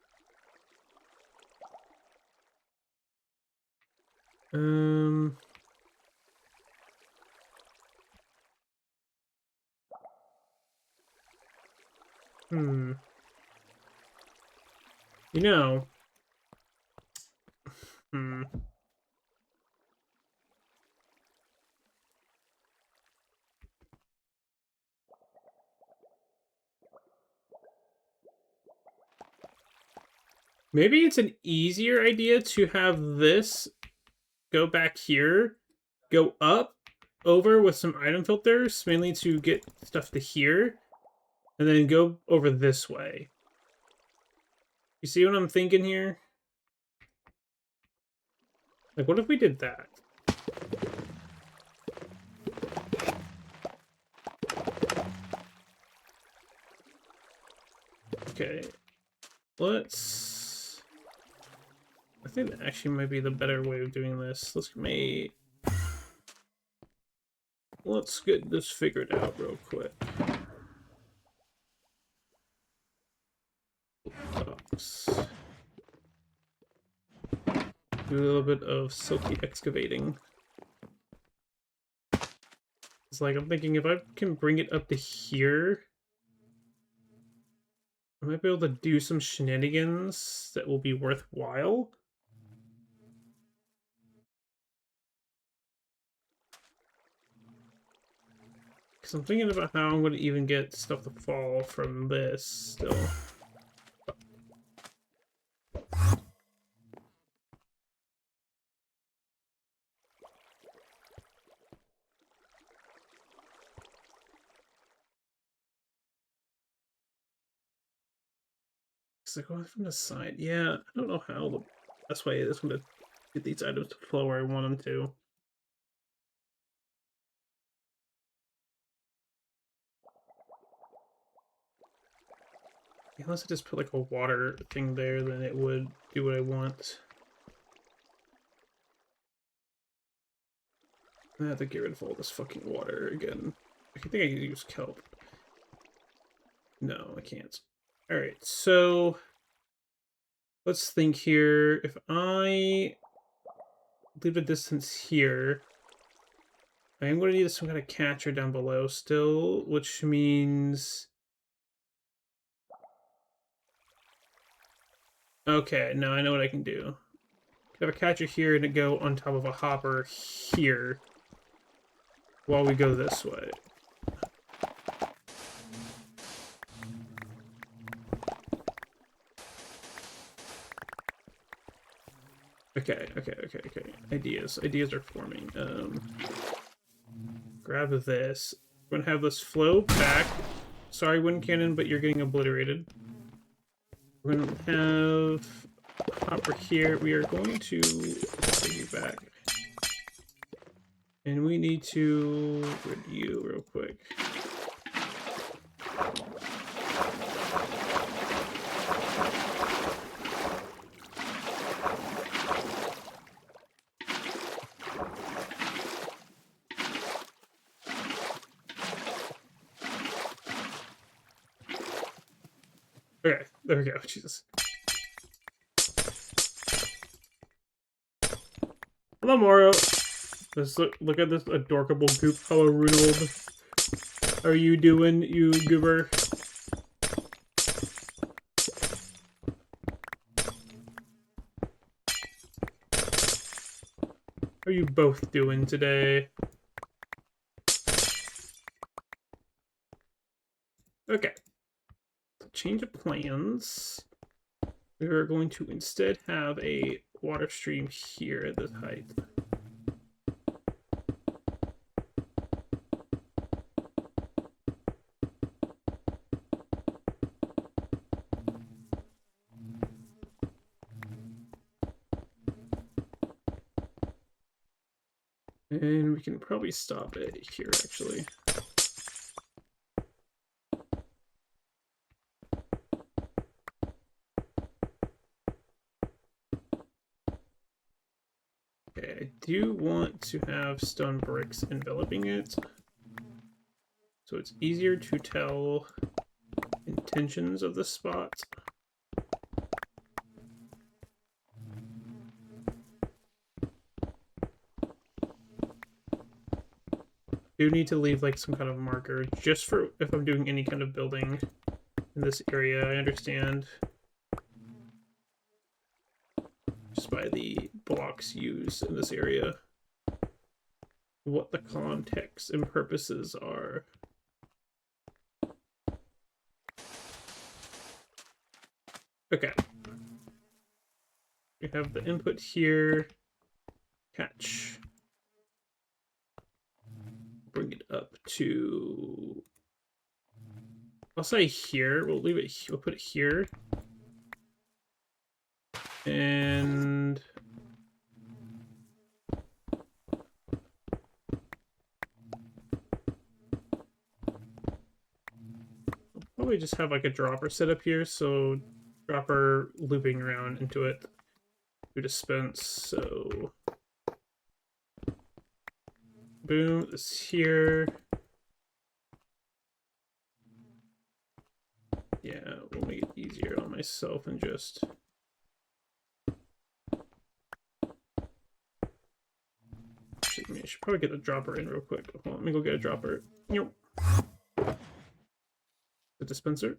Speaker 2: You know. Maybe it's an easier idea to have this go back here, go up, over with some item filters, mainly to get stuff to here, and then go over this way. You see what I'm thinking here? Like, what if we did that? Okay. Let's... I think that actually might be the better way of doing this. Let's get this figured out real quick. blocks. Do a little bit of silky excavating. It's like, I'm thinking if I can bring it up to here, I might be able to do some shenanigans that will be worthwhile. Because I'm thinking about how I'm going to even get stuff to fall from this still. It's like, going from the side. Yeah, I don't know how the best way is going to get these items to flow where I want them to. Unless I just put like a water thing there, then it would do what I want. I have to get rid of all this fucking water again. I think I can use kelp. No, I can't. Alright, so let's think here. If I leave a distance here, I am going to need some kind of catcher down below still, which means... Okay, now I know what I can do. I can have a catcher here and it go on top of a hopper here while we go this way. Okay. Ideas are forming. Grab this. We're gonna have this flow back. Sorry, wind cannon, but you're getting obliterated. We're gonna have hopper here. We are going to bring you back. And we need to rid you real quick. Okay, there we go. Jesus. Hello, Mario. Let's look at this adorable goop. Hello, Ronald. How are you doing, you goober? How are you both doing today? Okay. Change of plans. We are going to instead have a water stream here at this height. And we can probably stop it here, actually. Okay, I do want to have stone bricks enveloping it, so it's easier to tell intentions of the spot. Do need to leave like some kind of marker just for if I'm doing any kind of building in this area. I understand just by the blocks used in this area what the context and purposes are. Okay, we have the input here. Catch. Bring it up to, I'll say here. We'll leave it. We'll put it here, and I'll probably just have like a dropper set up here, so dropper looping around into it to dispense. So boom, this here. Yeah, we'll make it easier on myself and just... Shit, I should probably get a dropper in real quick. Hold on, let me go get a dropper. Nope. The dispenser.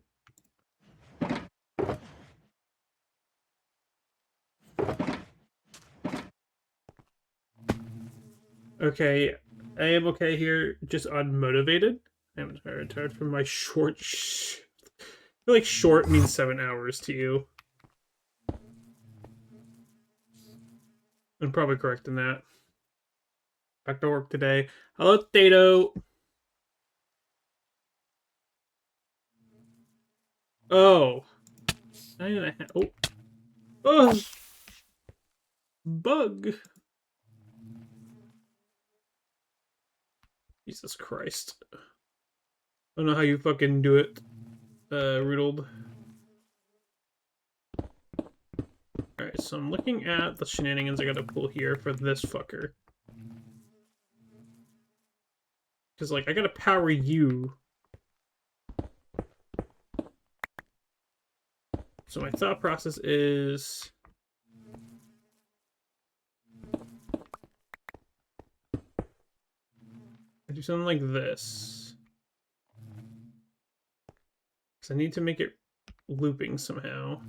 Speaker 2: Okay, I am okay here, just unmotivated. I'm tired from my short I feel like short means 7 hours to you. I'm probably correct in that. Back to work today. Hello, Tato. Oh. 9.5. Oh. Oh. Bug. Jesus Christ. I don't know how you fucking do it, Riddled. Alright, so I'm looking at the shenanigans I gotta pull here for this fucker. Because, like, I gotta power you. So my thought process is... I do something like this. Because I need to make it looping somehow.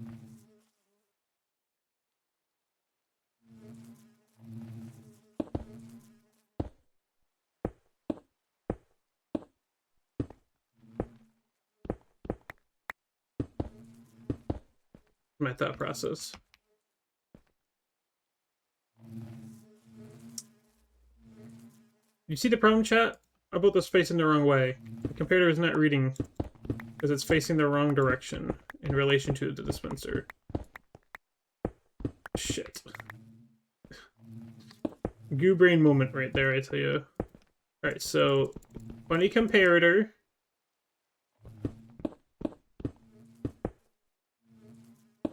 Speaker 2: My thought process. You see the problem, chat? I built this facing the wrong way. The computer is not reading because it's facing the wrong direction in relation to the dispenser. Shit. Goo brain moment right there, I tell you. Alright, so funny comparator.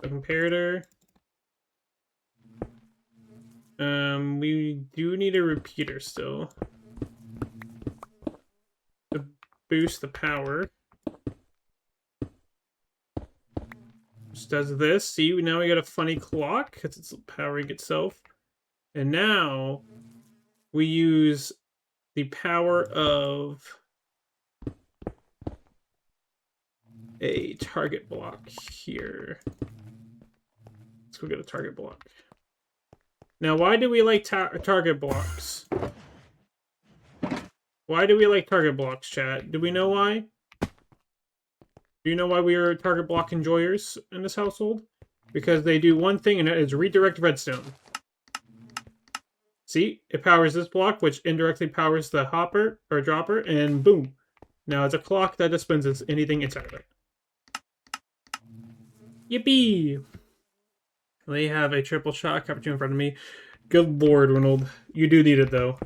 Speaker 2: A comparator. We do need a repeater still to boost the power. Just does this. See, now we got a funny clock because it's powering itself. And now we use the power of a target block here. Let's go get a target block. Now, why do we like target blocks? Why do we like target blocks, chat? Do we know why? Do you know why we are target block enjoyers in this household? Because they do one thing, and that is redirect redstone. See? It powers this block, which indirectly powers the hopper, or dropper, and boom. Now it's a clock that dispenses anything inside of it. Yippee! They have a triple shot cappuccino in front of me. Good lord, Ronald. You do need it, though.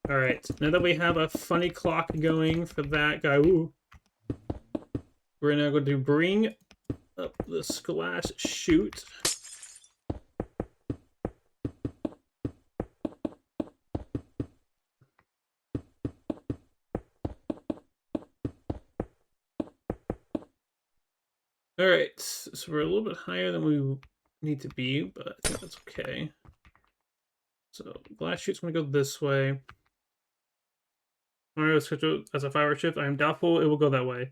Speaker 2: Alright, now that we have a funny clock going for that guy, ooh, we're now going to bring up this glass chute. Alright, so we're a little bit higher than we need to be, but I think that's okay. So, glass chute's going to go this way. Mario scheduled as a 5-hour shift. I am doubtful it will go that way.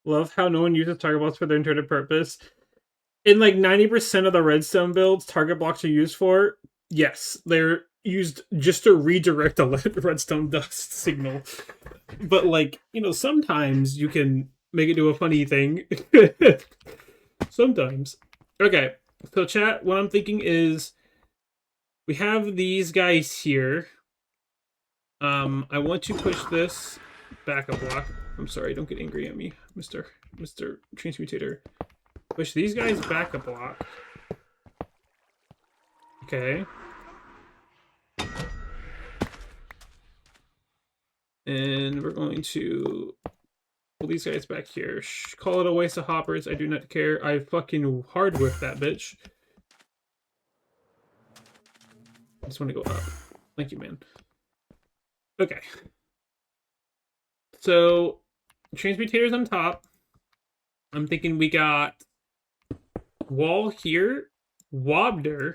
Speaker 2: Love how no one uses target blocks for their intended purpose. In like 90% of the redstone builds, target blocks are used for. Yes, they're used just to redirect a redstone dust signal. But like, you know, sometimes you can make it do a funny thing. Sometimes. Okay, so chat, what I'm thinking is we have these guys here. I want to push this back a block. I'm sorry, don't get angry at me, Mr. Transmutator. Push these guys back a block. Okay. And we're going to pull these guys back here. Call it a waste of hoppers. I do not care. I fucking hard whip that bitch. I just want to go up. Thank you, man. Okay. So, transmutators on top. I'm thinking we got wall here, Wobder,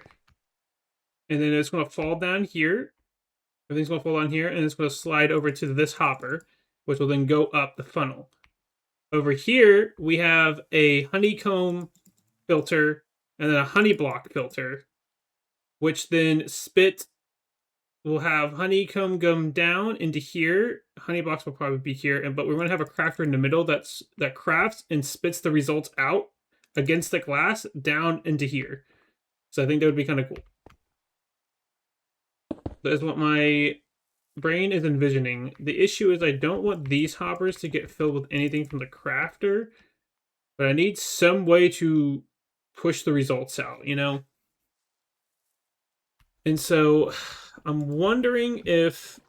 Speaker 2: and then it's going to fall down here. Everything's going to fall down here, and it's going to slide over to this hopper, which will then go up the funnel. Over here, we have a honeycomb filter and then a honey block filter, which then will have honeycomb gum down into here. Honey blocks will probably be here, but we're going to have a crafter in the middle that crafts and spits the results out against the glass down into here. So I think that would be kind of cool. That is what my brain is envisioning. The issue is I don't want these hoppers to get filled with anything from the crafter, but I need some way to push the results out, you know? And so I'm wondering if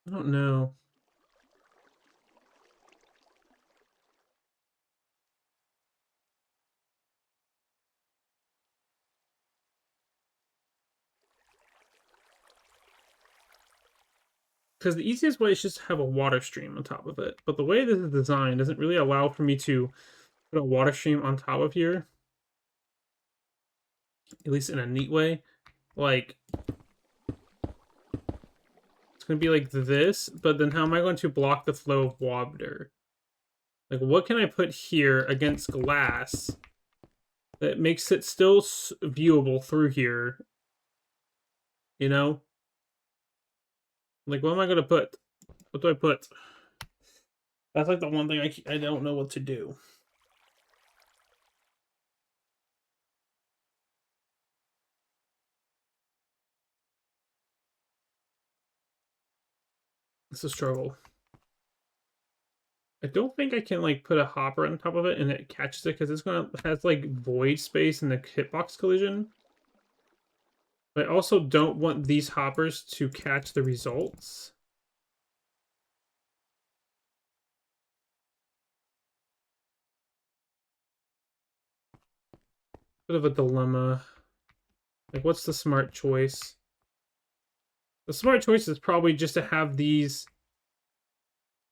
Speaker 2: I don't know. Because the easiest way is just to have a water stream on top of it. But the way this is designed doesn't really allow for me to put a water stream on top of here. At least in a neat way. Like, it's going to be like this, but then how am I going to block the flow of water? Like, what can I put here against glass that makes it still viewable through here? You know? Like, what am I going to put? What do I put? That's like the one thing I don't know what to do. It's a struggle. I don't think I can like put a hopper on top of it and it catches it because it has like void space in the hitbox collision. But I also don't want these hoppers to catch the results. Bit of a dilemma. Like, what's the smart choice? The smart choice is probably just to have these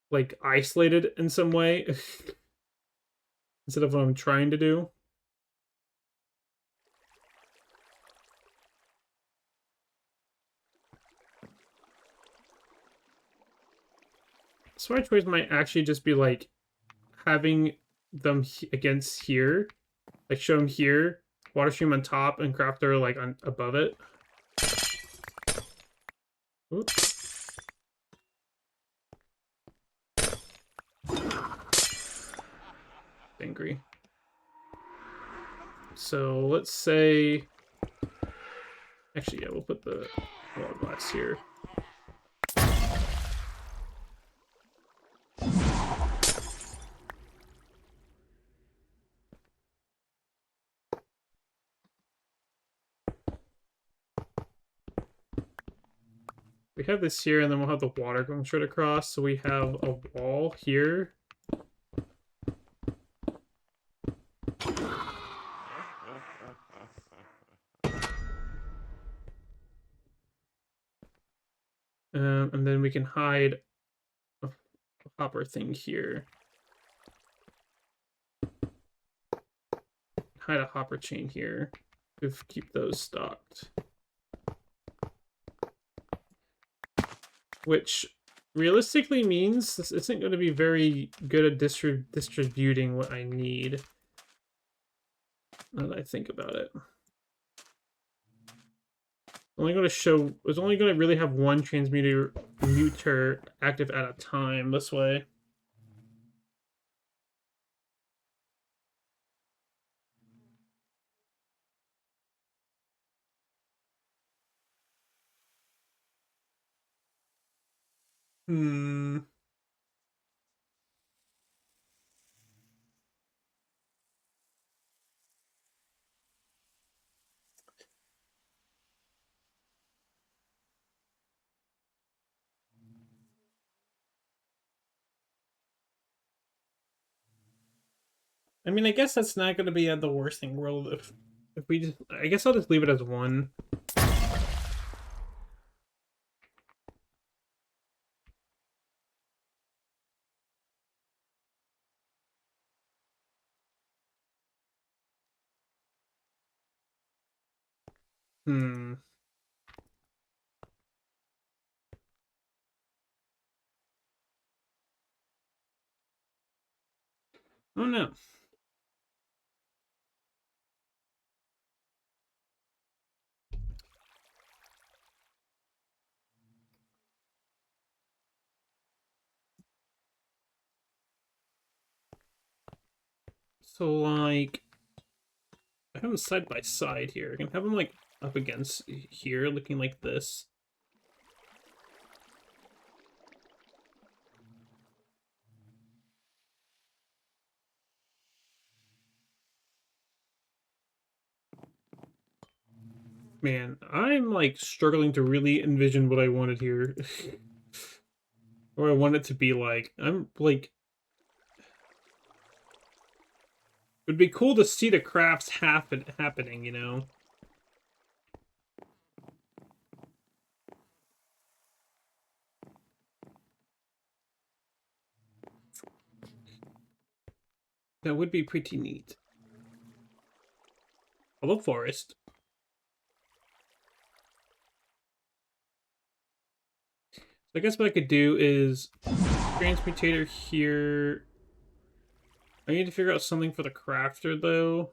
Speaker 2: like isolated in some way instead of what I'm trying to do. Smart choice might actually just be like having them against here, like show them here, water stream on top, and crafter like on above it. Oops. Angry. So let's say, actually, yeah, we'll put the wall glass here. We have this here, and then we'll have the water going straight across. So we have a wall here. And then we can hide a hopper thing here. Hide a hopper chain here to keep those stocked. Which realistically means this isn't going to be very good at distributing what I need. Now that I think about it. Only going to show, it's only going to really have one transmuter active at a time this way. I mean, I guess that's not going to be the worst thing in the world if we just... I guess I'll just leave it as one. Hmm. Oh no. So, like, I have them side by side here. I can have them, like, up against here, looking like this. Man, I'm, like, struggling to really envision what I wanted here. Or I want it to be like. I'm, like... It would be cool to see the crafts happening, you know? That would be pretty neat. Hello, forest. So I guess what I could do is transmutator here. I need to figure out something for the crafter, though.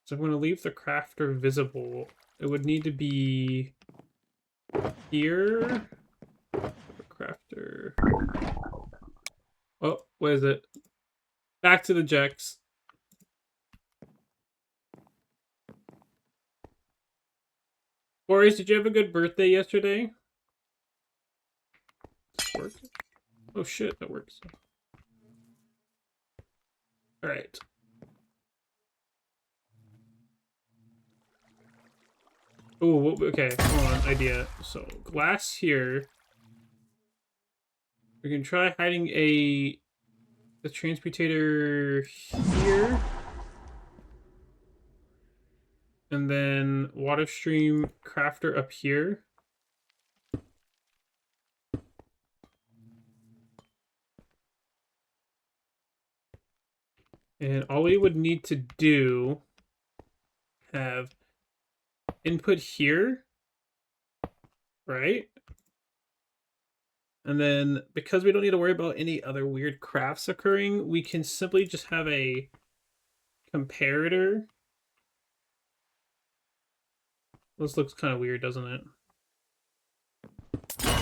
Speaker 2: So I'm going to leave the crafter visible. It would need to be here. Crafter. Oh, what is it? Back to the Jex. Boris, did you have a good birthday yesterday? Work? Oh shit, that works. Alright. Oh, okay, hold on, idea. So, glass here. We can try hiding the transmutator here. And then water stream crafter up here. And all we would need to do, have input here, right? And then, because we don't need to worry about any other weird crafts occurring, we can simply just have a comparator. This looks kind of weird, doesn't it?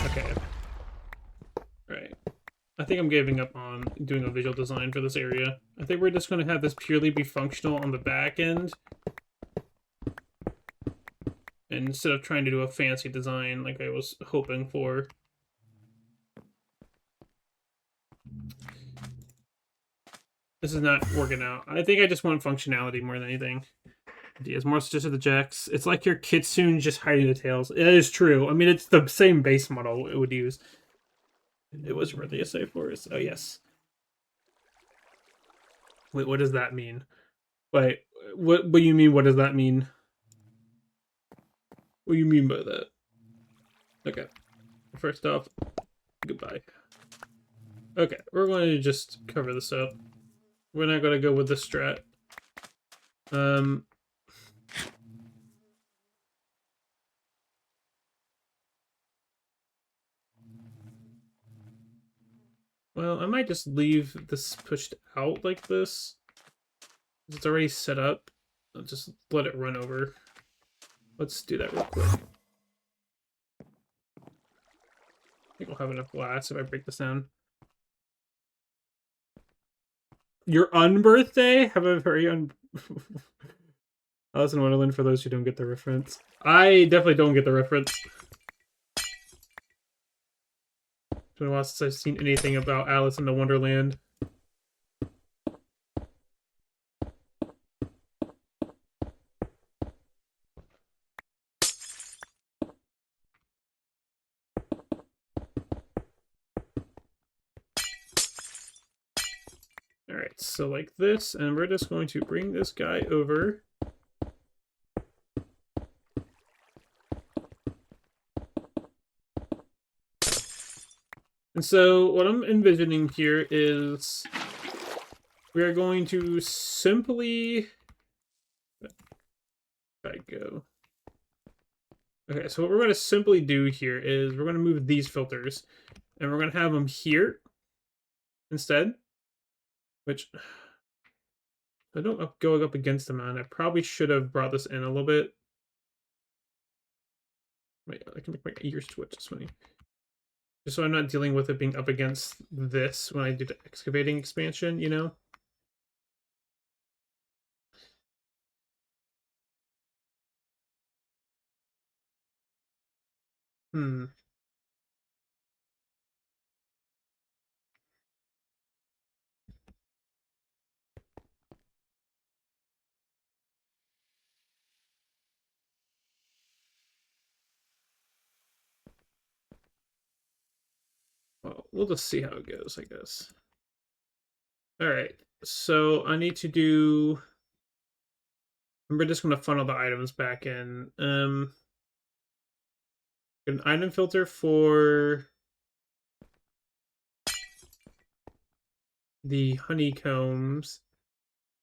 Speaker 2: Okay. Right. I think I'm giving up on doing a visual design for this area. I think we're just going to have this purely be functional on the back end. Instead of trying to do a fancy design like I was hoping for. This is not working out. I think I just want functionality more than anything. Ideas more just of the Jex. It's like your Kitsune just hiding the tails. It is true. I mean, it's the same base model it would use. It was worthy of save for us. Oh, yes. Wait, what does that mean? Wait, what do you mean, what does that mean? What do you mean by that? Okay. First off, goodbye. Okay, we're going to just cover this up. We're not going to go with the strat. Well, I might just leave this pushed out like this. It's already set up. I'll just let it run over. Let's do that real quick. I think I'll have enough glass if I break this down. Your unbirthday? Have a very Alice in Wonderland, for those who don't get the reference. I definitely don't get the reference. It's been a while since I've seen anything about Alice in the Wonderland. Alright, so like this, and we're just going to bring this guy over. And so what I'm envisioning here is we are going to simply I go. Okay, so what we're going to simply do here is we're going to move these filters, and we're going to have them here instead, which I don't going up against the mountain. I probably should have brought this in a little bit. Wait, I can make my ears twitch. It's funny. Just so I'm not dealing with it being up against this when I do the excavating expansion, you know? Hmm. Well, we'll just see how it goes, I guess. All right. So I need to do... We're just going to funnel the items back in. An item filter for the honeycombs.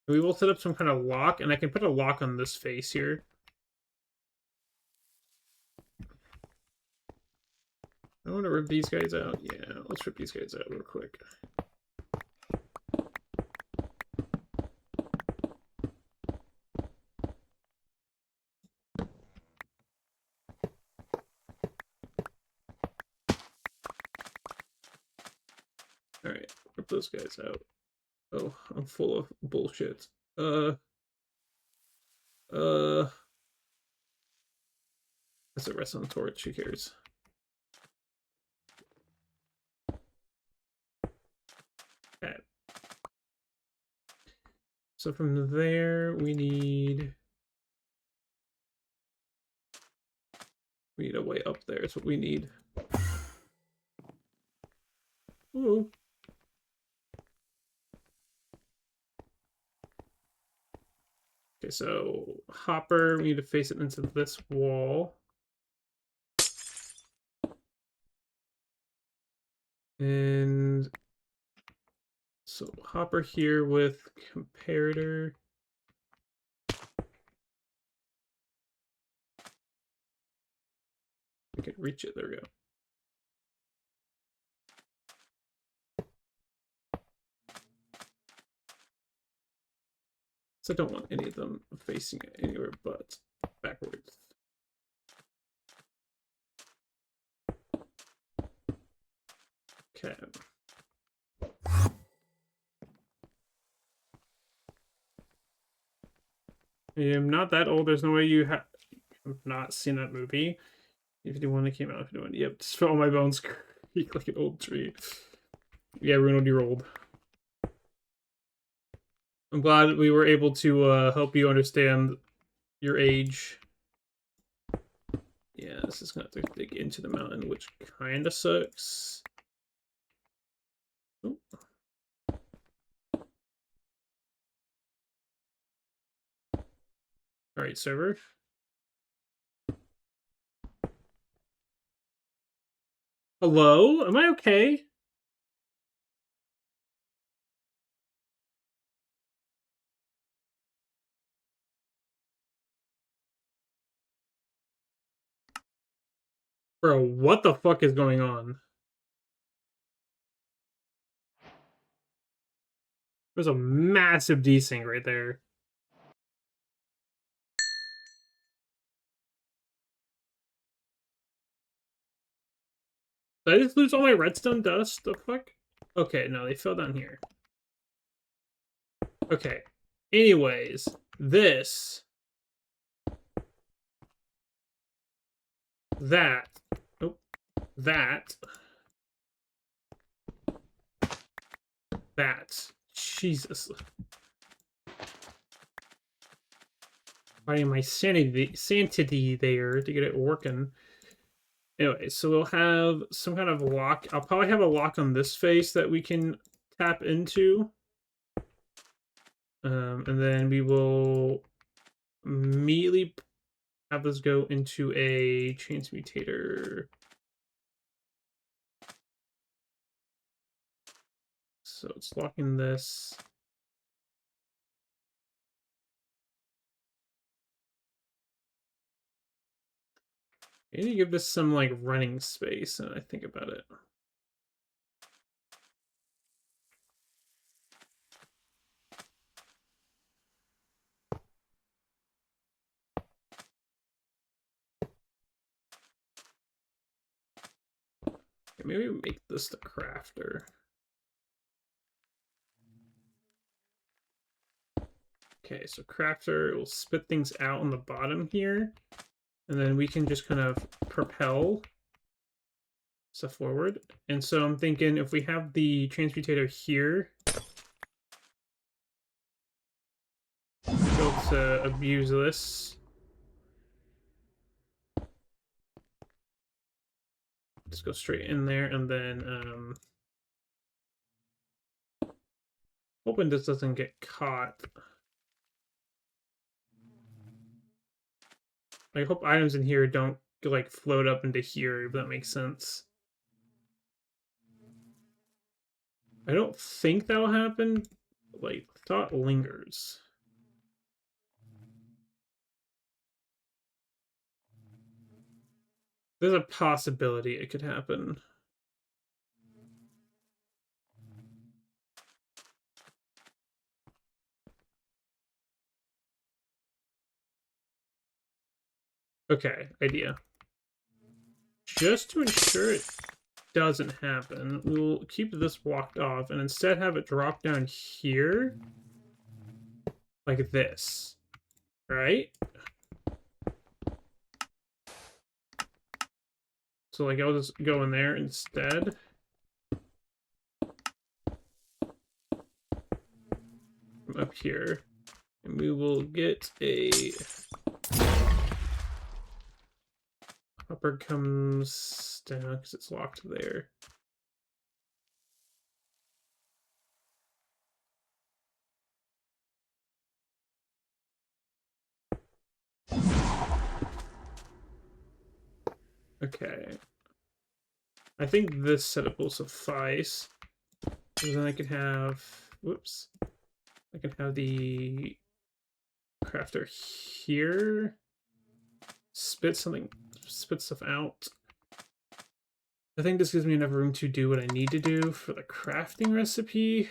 Speaker 2: We will set up some kind of lock, and I can put a lock on this face here. I want to rip these guys out. Yeah, let's rip these guys out real quick. Alright, rip those guys out. Oh, I'm full of bullshit. That's a redstone torch, who cares? Okay. So from there, we need a way up there. It's what we need. Ooh. Okay, so hopper, we need to face it into this wall. And so hopper here with comparator. We can reach it. There we go. So I don't want any of them facing it anywhere but backwards. Okay. I'm not that old. There's no way you have not seen that movie. If you want, it came out. If you want, yep, just felt my bones creak like an old tree. Yeah, Ronald, you're old. I'm glad we were able to help you understand your age. Yeah, this is gonna have to dig into the mountain, which kind of sucks. Oh. All right, server. Hello? Am I okay? Bro, what the fuck is going on? There's a massive desync right there. Did I just lose all my redstone dust? The fuck? Okay, no, they fell down here. Okay. Anyways, this... That... Oh. That... That... Jesus. Finding my sanity there to get it working. Anyway, so we'll have some kind of lock. I'll probably have a lock on this face that we can tap into. And then we will immediately have this go into a transmutator. So it's locking this. I need to give this some, like, running space, and I think about it. Okay, maybe make this the crafter. Okay, so crafter will spit things out on the bottom here, and then we can just kind of propel stuff forward. And so I'm thinking if we have the transmutator here, we'll be able to abuse this. Just go straight in there, and then hoping this doesn't get caught. I hope items in here don't like float up into here, if that makes sense. I don't think that'll happen. Like, thought lingers. There's a possibility it could happen. Okay, idea. Just to ensure it doesn't happen, we'll keep this blocked off and instead have it drop down here. Like this. Right? So, like, I'll just go in there instead. From up here. And we will get a... Hopper comes down because it's locked there. Okay. I think this setup will suffice. Because then I can have... Whoops. I can have the crafter here. Spit stuff out. I think this gives me enough room to do what I need to do for the crafting recipe.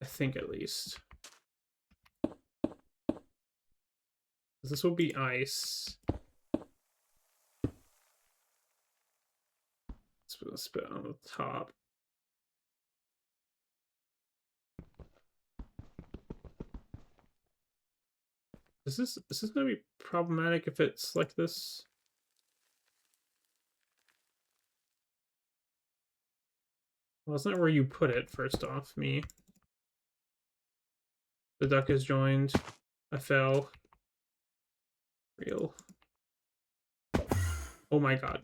Speaker 2: I think at least. This will be ice. Spit on the top. Is this gonna be problematic if it's like this? Well, it's not where you put it, first off, me. The duck is joined. I fell. Real. Oh my god.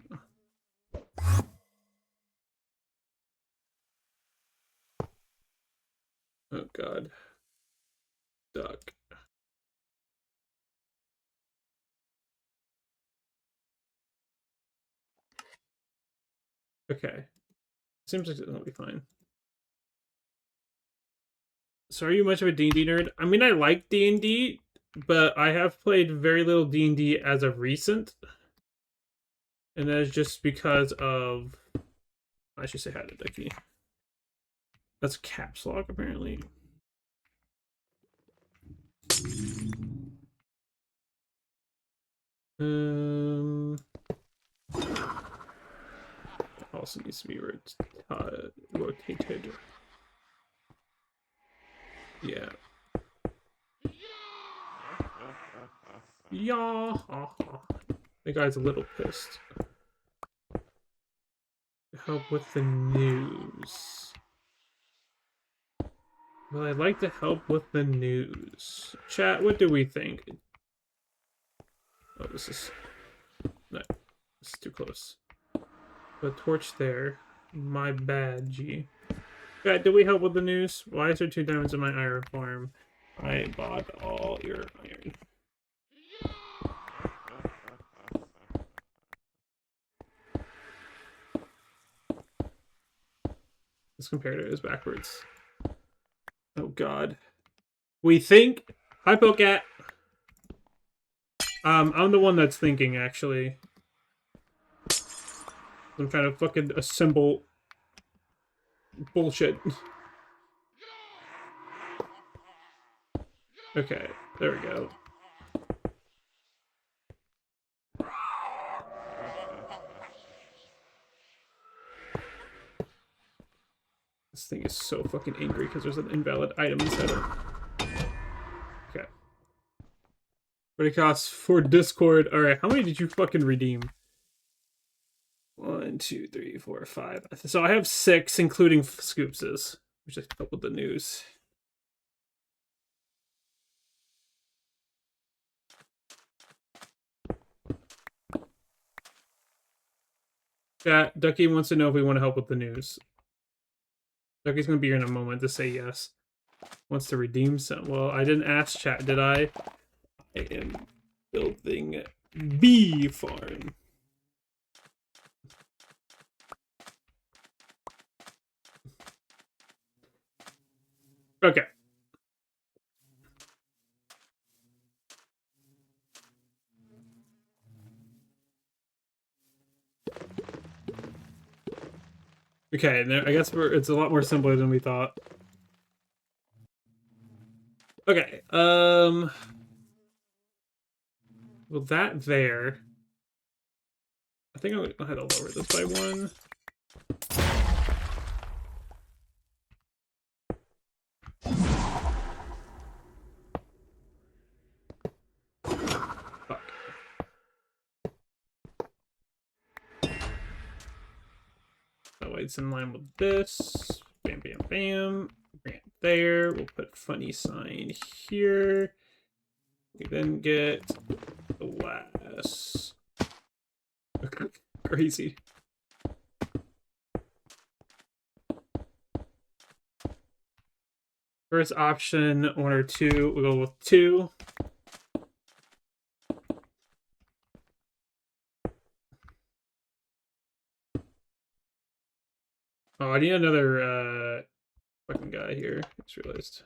Speaker 2: Oh god. Duck. Okay. Seems like it'll be fine. So are you much of a D&D nerd? I mean, I like D&D, but I have played very little D&D as of recent. And that is just because of... I should say hi to Ducky. That's caps lock, apparently. Also needs to be rotated. Yeah. Yeah. The guy's a little pissed. Help with the news. Well, I'd like to help with the news. Chat, what do we think? Oh, this is... No, this is too close. A torch there. My bad, G. Chat, do we help with the news? Why is there 2 diamonds in my iron farm? I bought all your iron. This comparator is backwards. Oh god. We think... Hi, Polecat! I'm the one that's thinking, actually. I'm trying to fucking assemble bullshit. Okay, there we go. This thing is so fucking angry because there's an invalid item inside it. Okay. What it costs for Discord. Alright, how many did you fucking redeem? 1, 2, 3, 4, 5. So I have 6, including Scoopses, which I up with the news. Yeah, Ducky wants to know if we want to help with the news. Ducky's gonna be here in a moment to say yes. Wants to redeem some. Well, I didn't ask chat, did I? I am building bee farm. Okay. Okay, I guess it's a lot more simpler than we thought. Okay, well, that there. I think I had to lower this by 1. Fuck. That way it's in line with this. Bam, bam, bam. Right there. We'll put funny sign here. We then get glass. Crazy. First option, 1 or 2. We'll go with 2. Oh, I need another fucking guy here. I just realized.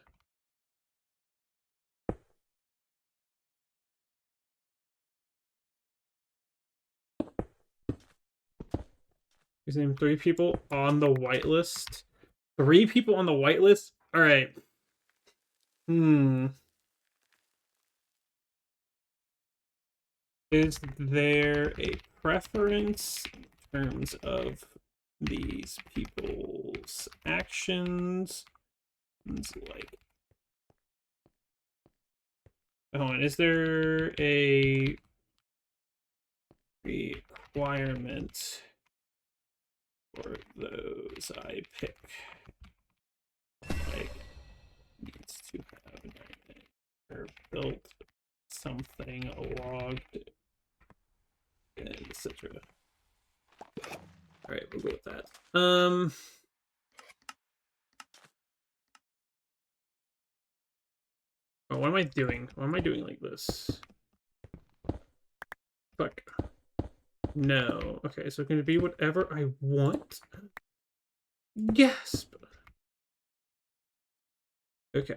Speaker 2: He's named 3 people on the whitelist. 3 people on the whitelist? Alright. Is there a preference in terms of these people's actions? It's like, hold on, is there a requirement for those I pick? Like, needs to have or built something logged, etc. All right, we'll go with that. Oh, what am I doing? Why am I doing like this? Fuck. No. Okay, so can it be whatever I want? Gasp. Okay.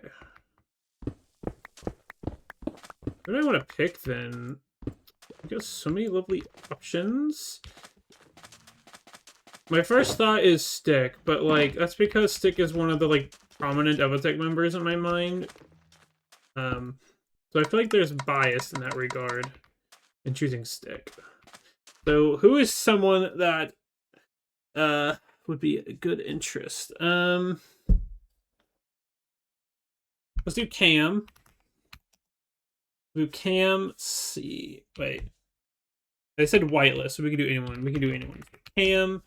Speaker 2: What do I want to pick then? I got so many lovely options. My first thought is Stick, but like that's because Stick is one of the like prominent EvoTech members in my mind. So I feel like there's bias in that regard in choosing Stick. So who is someone that would be a good interest? Let's do Cam. Do Cam. Let's see. Wait. I said whitelist, so we can do anyone. We can do anyone. Cam.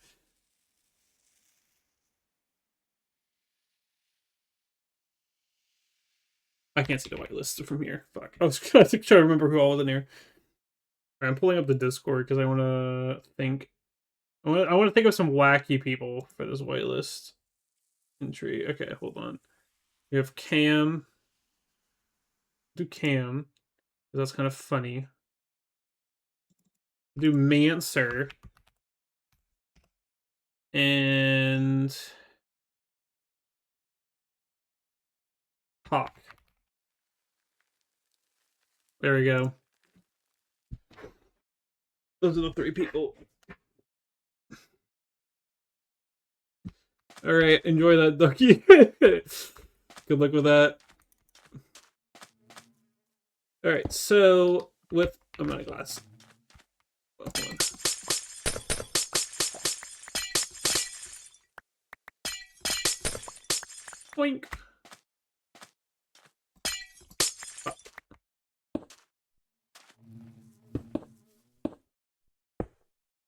Speaker 2: I can't see the whitelist from here. Fuck. I was trying to remember who all was in here. Right, I'm pulling up the Discord because I want to think. I want to think of some wacky people for this whitelist entry. Okay, hold on. We have Cam. Do Cam. That's kind of funny. Do Mancer. And Hawk. There we go. Those are the 3 people. Alright, enjoy that, Ducky. Good luck with that. Alright, so with... I'm out of glass. Oh, hold on. Boink.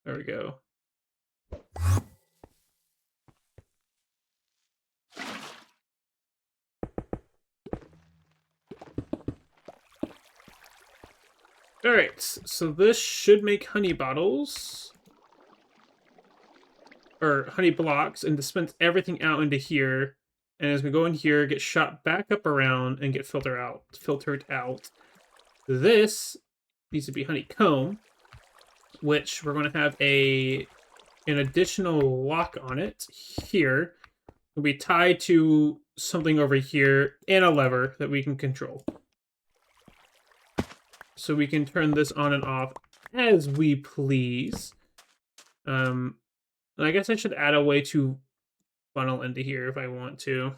Speaker 2: There we go. Alright, so this should make honey bottles. Or honey blocks, and dispense everything out into here. And as we go in here, get shot back up around and get filtered out. This needs to be honeycomb, which we're going to have an additional lock on it here. It'll be tied to something over here and a lever that we can control. So we can turn this on and off as we please. And I guess I should add a way to funnel into here if I want to.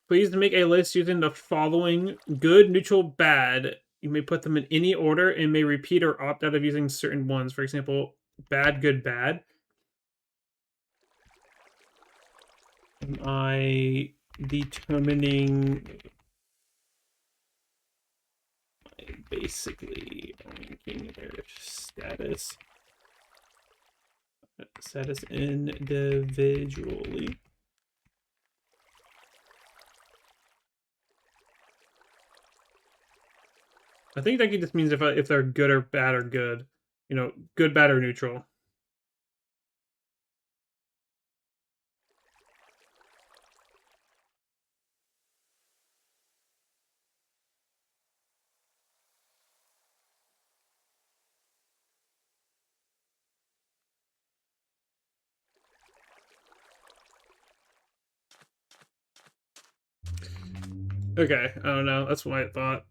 Speaker 2: Please make a list using the following: good, neutral, bad. You may put them in any order and may repeat or opt out of using certain ones. For example, bad, good, bad. Am I determining... basically ranking their status individually. I think that just means if they're good or bad or good. You know, good, bad, or neutral. Okay, I don't know. That's what I thought.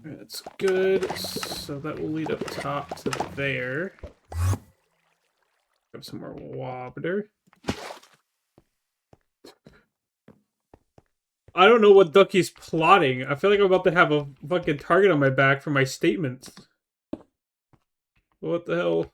Speaker 2: That's good. So that will lead up top to there. Grab some more water. I don't know what Ducky's plotting. I feel like I'm about to have a fucking target on my back for my statements. What the hell?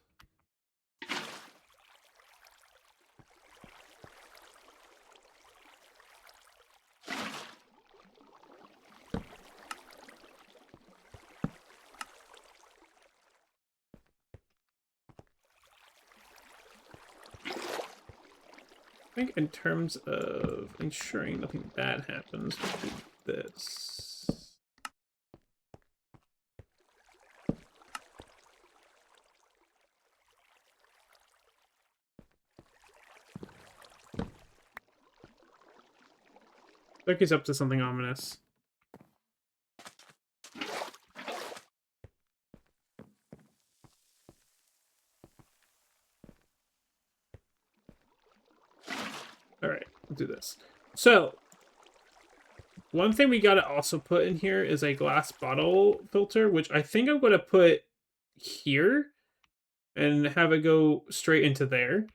Speaker 2: I think in terms of ensuring nothing bad happens, we'll do this. Look, up to something ominous. Alright, we'll do this. So, one thing we gotta also put in here is a glass bottle filter, which I think I'm gonna put here and have it go straight into there.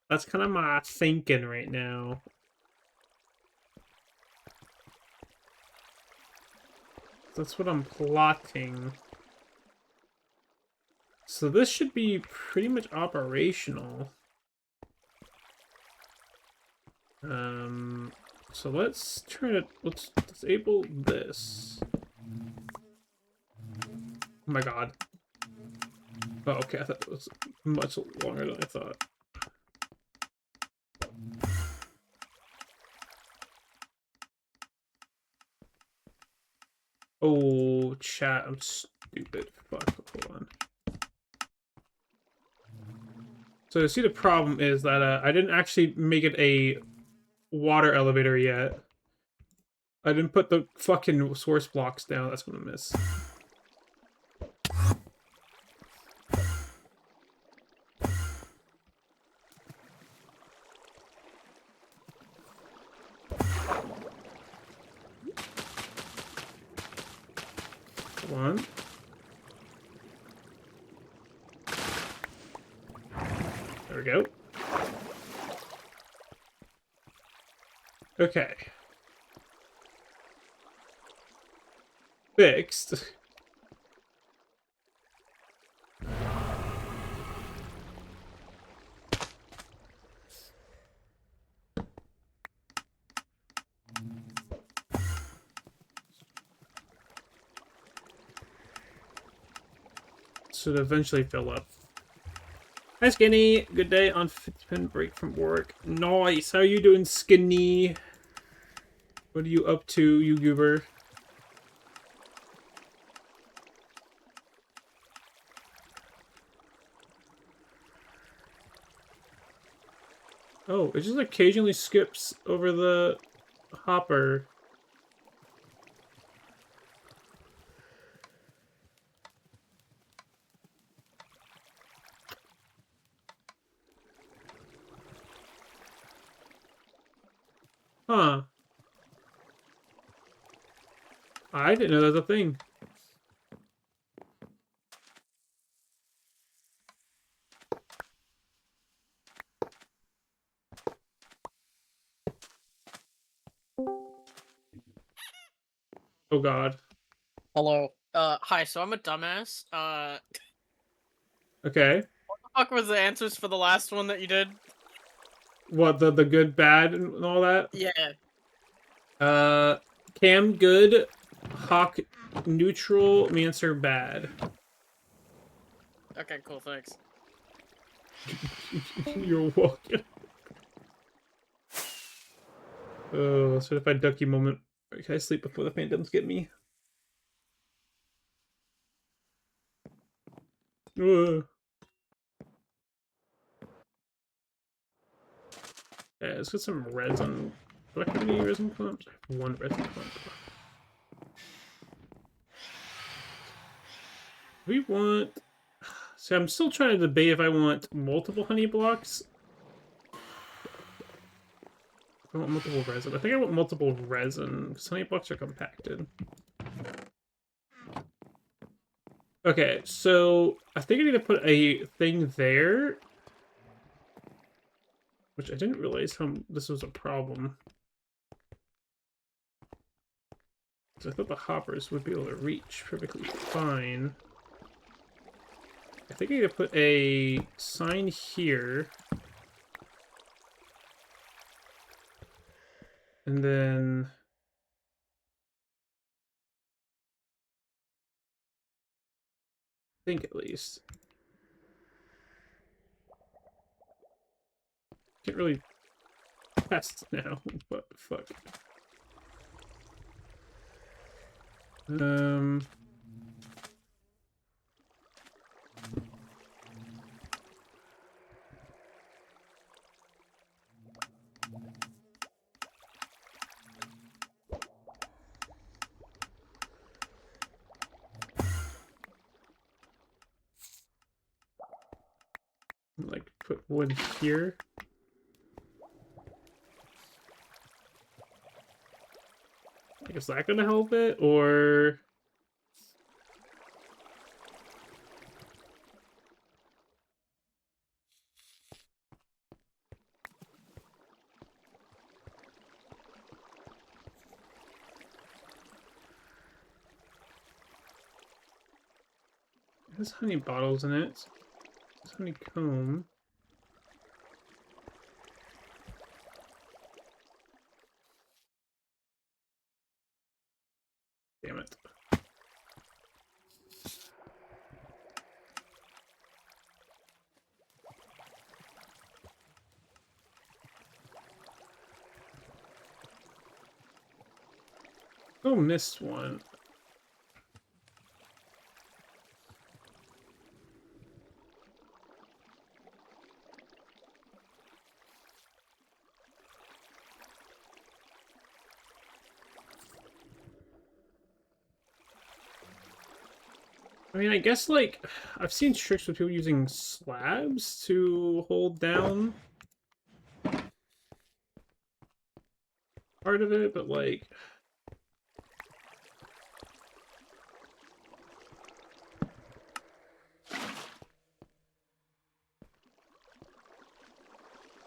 Speaker 2: That's kind of my thinking right now. That's what I'm plotting. So this should be pretty much operational. So let's turn it, let's disable this. Oh my god. Oh, okay, I thought it was much longer than I thought. Oh, chat, I'm stupid. Fuck, hold on. So see, the problem is that I didn't actually make it a water elevator yet. I didn't put the fucking source blocks down. That's what I miss. Come on. There we go. Okay. Fixed. Should eventually fill up. Hi, Skinny. Good day on 50-pin break from work. Nice. How are you doing, Skinny? What are you up to, you goober? Oh, it just occasionally skips over the hopper. Huh. I didn't know that was a thing. Oh god.
Speaker 4: Hello. Hi, so I'm a dumbass.
Speaker 2: Okay.
Speaker 4: What the fuck was the answers for the last one that you did?
Speaker 2: What, the good, bad, and all that?
Speaker 4: Yeah.
Speaker 2: Cam good, Hawk neutral, Mancer bad.
Speaker 4: Okay, cool, thanks.
Speaker 2: You're welcome. Oh, certified ducky moment. Can I sleep before the phantoms get me? Ugh. Yeah, let's get some resin. Do I have any resin clumps? I have one resin clump. We want... So I'm still trying to debate if I want multiple honey blocks. I want multiple resin. I think I want multiple resin, because honey blocks are compacted. Okay, so I think I need to put a thing there. Which I didn't realize how this was a problem. I thought the hoppers would be able to reach perfectly fine. I think I need to put a sign here. And then... I think at least. Can't really test now, but fuck. Like, put one here. Like, is that gonna help it, or... It has honey bottles in it. It's honeycomb. Damn it. Oh, missed one. I mean, I guess, like, I've seen tricks with people using slabs to hold down part of it, but, like...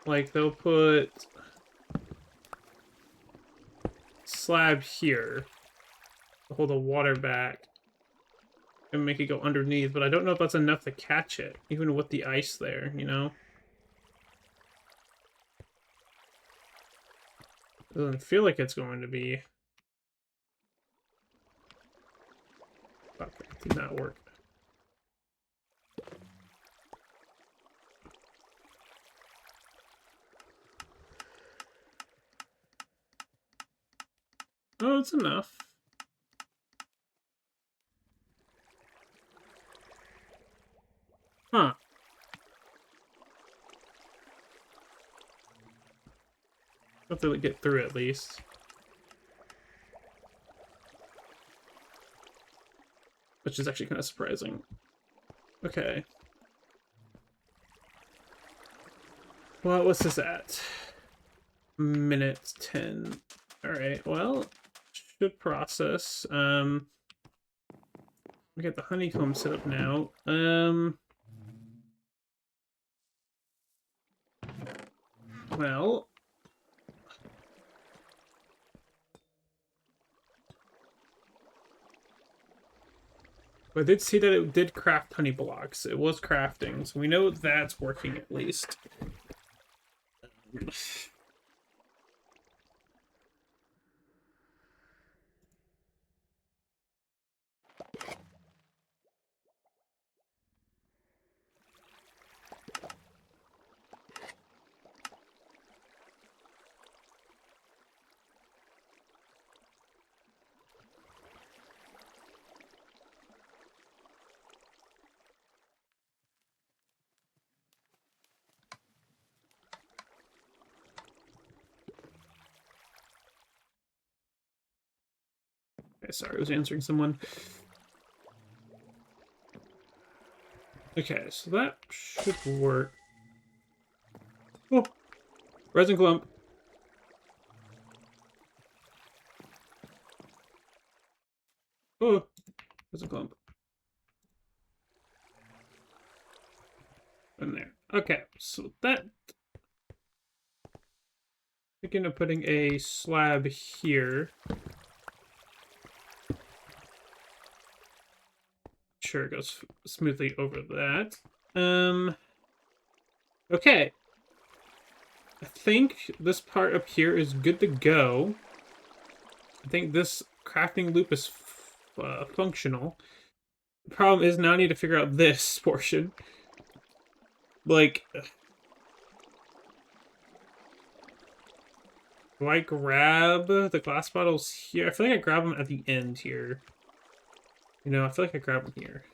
Speaker 2: Like, they'll put slab here to hold the water back and make it go underneath, but I don't know if that's enough to catch it, even with the ice there, you know? Doesn't feel like it's going to be. Fuck, it did not work. Oh, it's enough. Huh. Hopefully get through at least. Which is actually kind of surprising. Okay. Well, what's this at? Minute 10. Alright, well, should process. We got the honeycomb set up now. Well, I did see that it did craft honey blocks. It was crafting, so we know that's working at least. Okay, sorry, I was answering someone. Okay, so that should work. Oh, resin clump. Oh, resin clump. In there. Okay, so that. Thinking of putting a slab here. Sure, it goes smoothly over that. Okay. I think this part up here is good to go. I think this crafting loop is functional. The problem is now I need to figure out this portion. Like, do I grab the glass bottles here? I feel like I grab them at the end here. You know, I feel like I grab them here.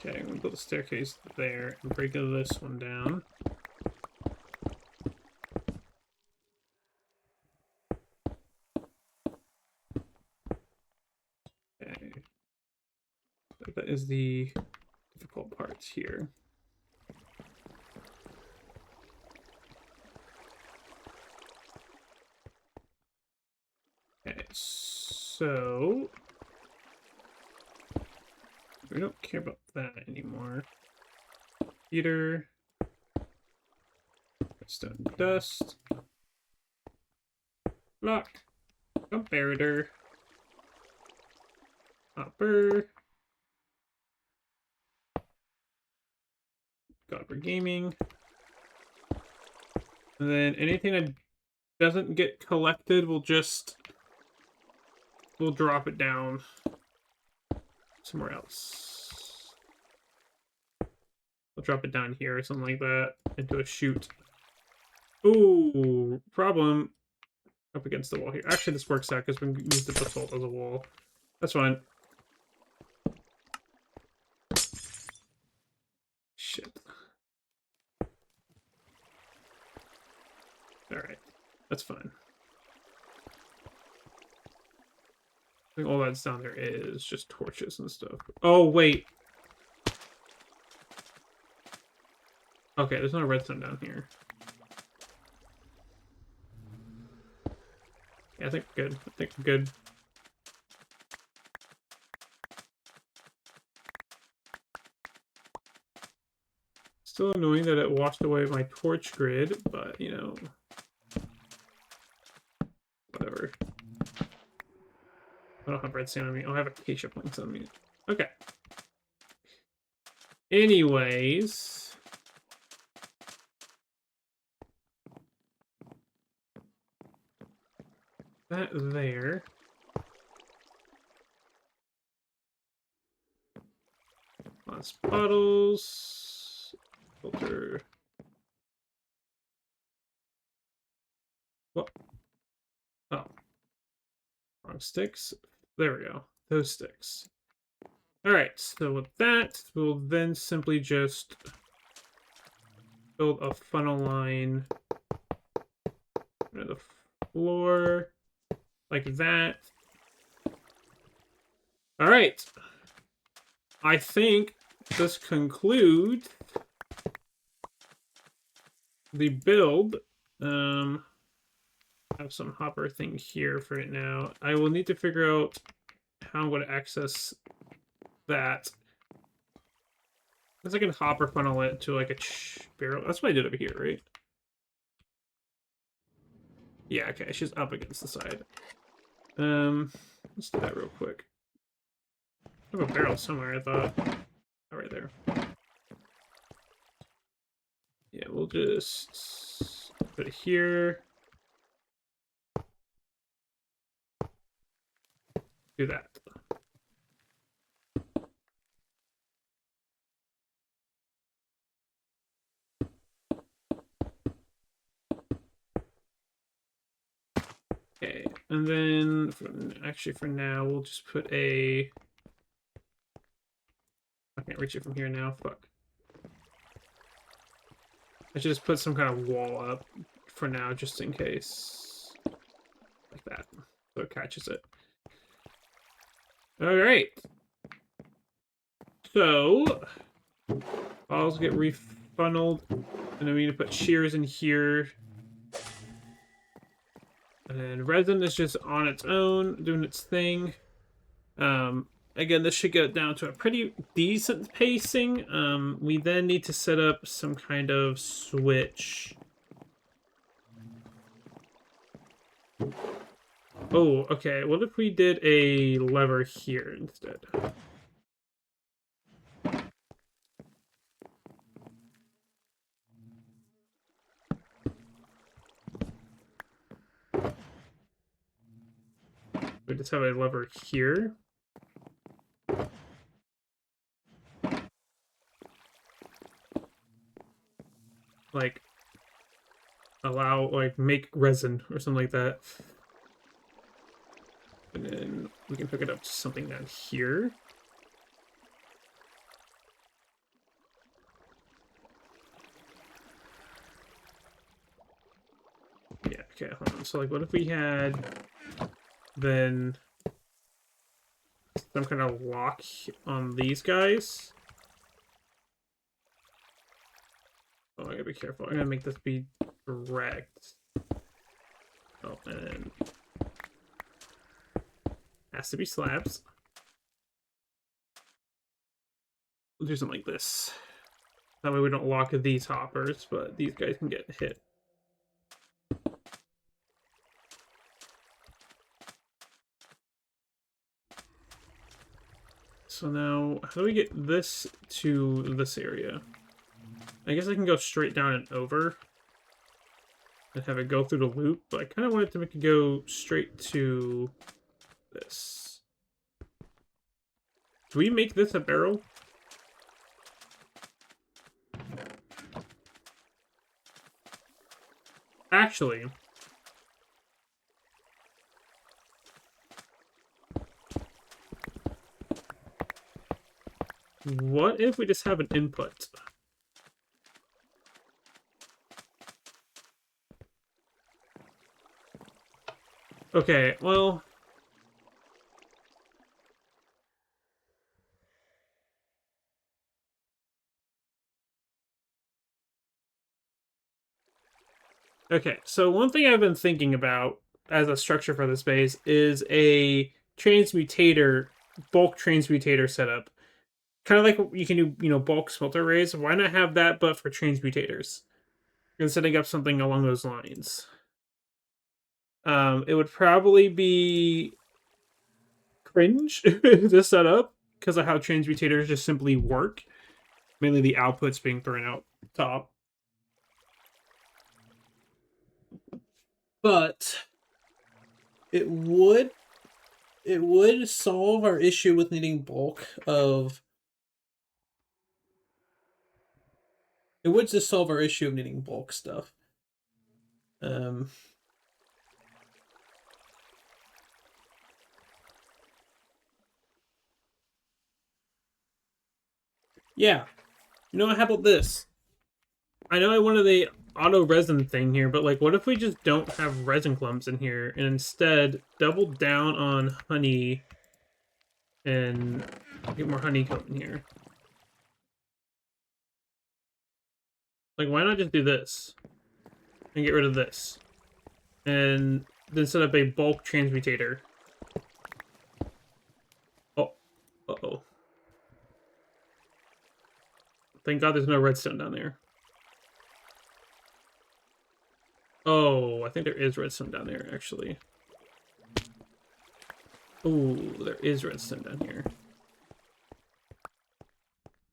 Speaker 2: Okay, I'm gonna build a staircase there and break this one down. Okay. That is the difficult parts here. Okay, so we don't care about that anymore. Heater, stone dust, block, comparator, hopper, Godber Gaming, and then anything that doesn't get collected we'll drop it down somewhere else. We'll drop it down here or something like that into a chute. Ooh, problem. Up against the wall here. Actually, this works out because we can use the basalt as a wall. That's fine. Shit. That's fine. I think all that's down there is just torches and stuff. Oh, wait. Okay, there's no redstone down here. Yeah, I think we're good. I think we're good. Still annoying that it washed away my torch grid, but, you know... whatever. I don't have redstone on me. I'll have acacia planks on me. Okay. Anyways... that there. Lots of bottles. Filter. What? Oh. Wrong sticks. There we go. Those sticks. Alright, so with that, we'll then simply just build a funnel line under the floor. Like that. Alright. I think this concludes the build. I have some hopper thing here for it now. I will need to figure out how I'm going to access that. Because I can hopper funnel it to like a barrel. That's what I did over here, right? Yeah, okay, she's up against the side. Let's do that real quick. I have a barrel somewhere, I thought. Oh, right there. Yeah, we'll just put it here. Do that. Okay, and then actually for now we'll just put a... I can't reach it from here now. Fuck. I should just put some kind of wall up for now, just in case. Like that. So it catches it. Alright. So, bottles get refunneled. And then we need to put shears in here. And resin is just on its own, doing its thing. Again, this should get down to a pretty decent pacing. We then need to set up some kind of switch. Oh, okay. What if we did a lever here instead? We just have a lever here. Like, allow, like, make resin or something like that. And then we can hook it up to something down here. Yeah, okay, hold on. So, like, what if we had then some kind of lock on these guys? Oh, I gotta be careful. I'm gonna make this be direct. Oh, and then has to be slabs. We'll do something like this. That way we don't lock these hoppers, but these guys can get hit. So now, how do we get this to this area? I guess I can go straight down and over and have it go through the loop, but I kind of wanted to make it go straight to this. Do we make this a barrel? Actually, what if we just have an input? Okay, well... Okay, so one thing I've been thinking about as a structure for this base is a transmutator, bulk transmutator setup. Kind of like what you can do, you know, bulk smelter arrays. Why not have that, but for transmutators? And setting up something along those lines. It would probably be cringe to set up because of how transmutators just simply work. Mainly the outputs being thrown out top. But it would solve our issue with needing bulk of... It would just solve our issue of needing bulk stuff. Yeah. You know what, how about this? I know I wanted the auto resin thing here, but like, what if we just don't have resin clumps in here and instead double down on honey and get more honeycomb in here? Like, why not just do this and get rid of this and then set up a bulk transmutator? Oh, uh-oh. Thank God there's no redstone down there. Oh, I think there is redstone down there, actually. Oh, there is redstone down here.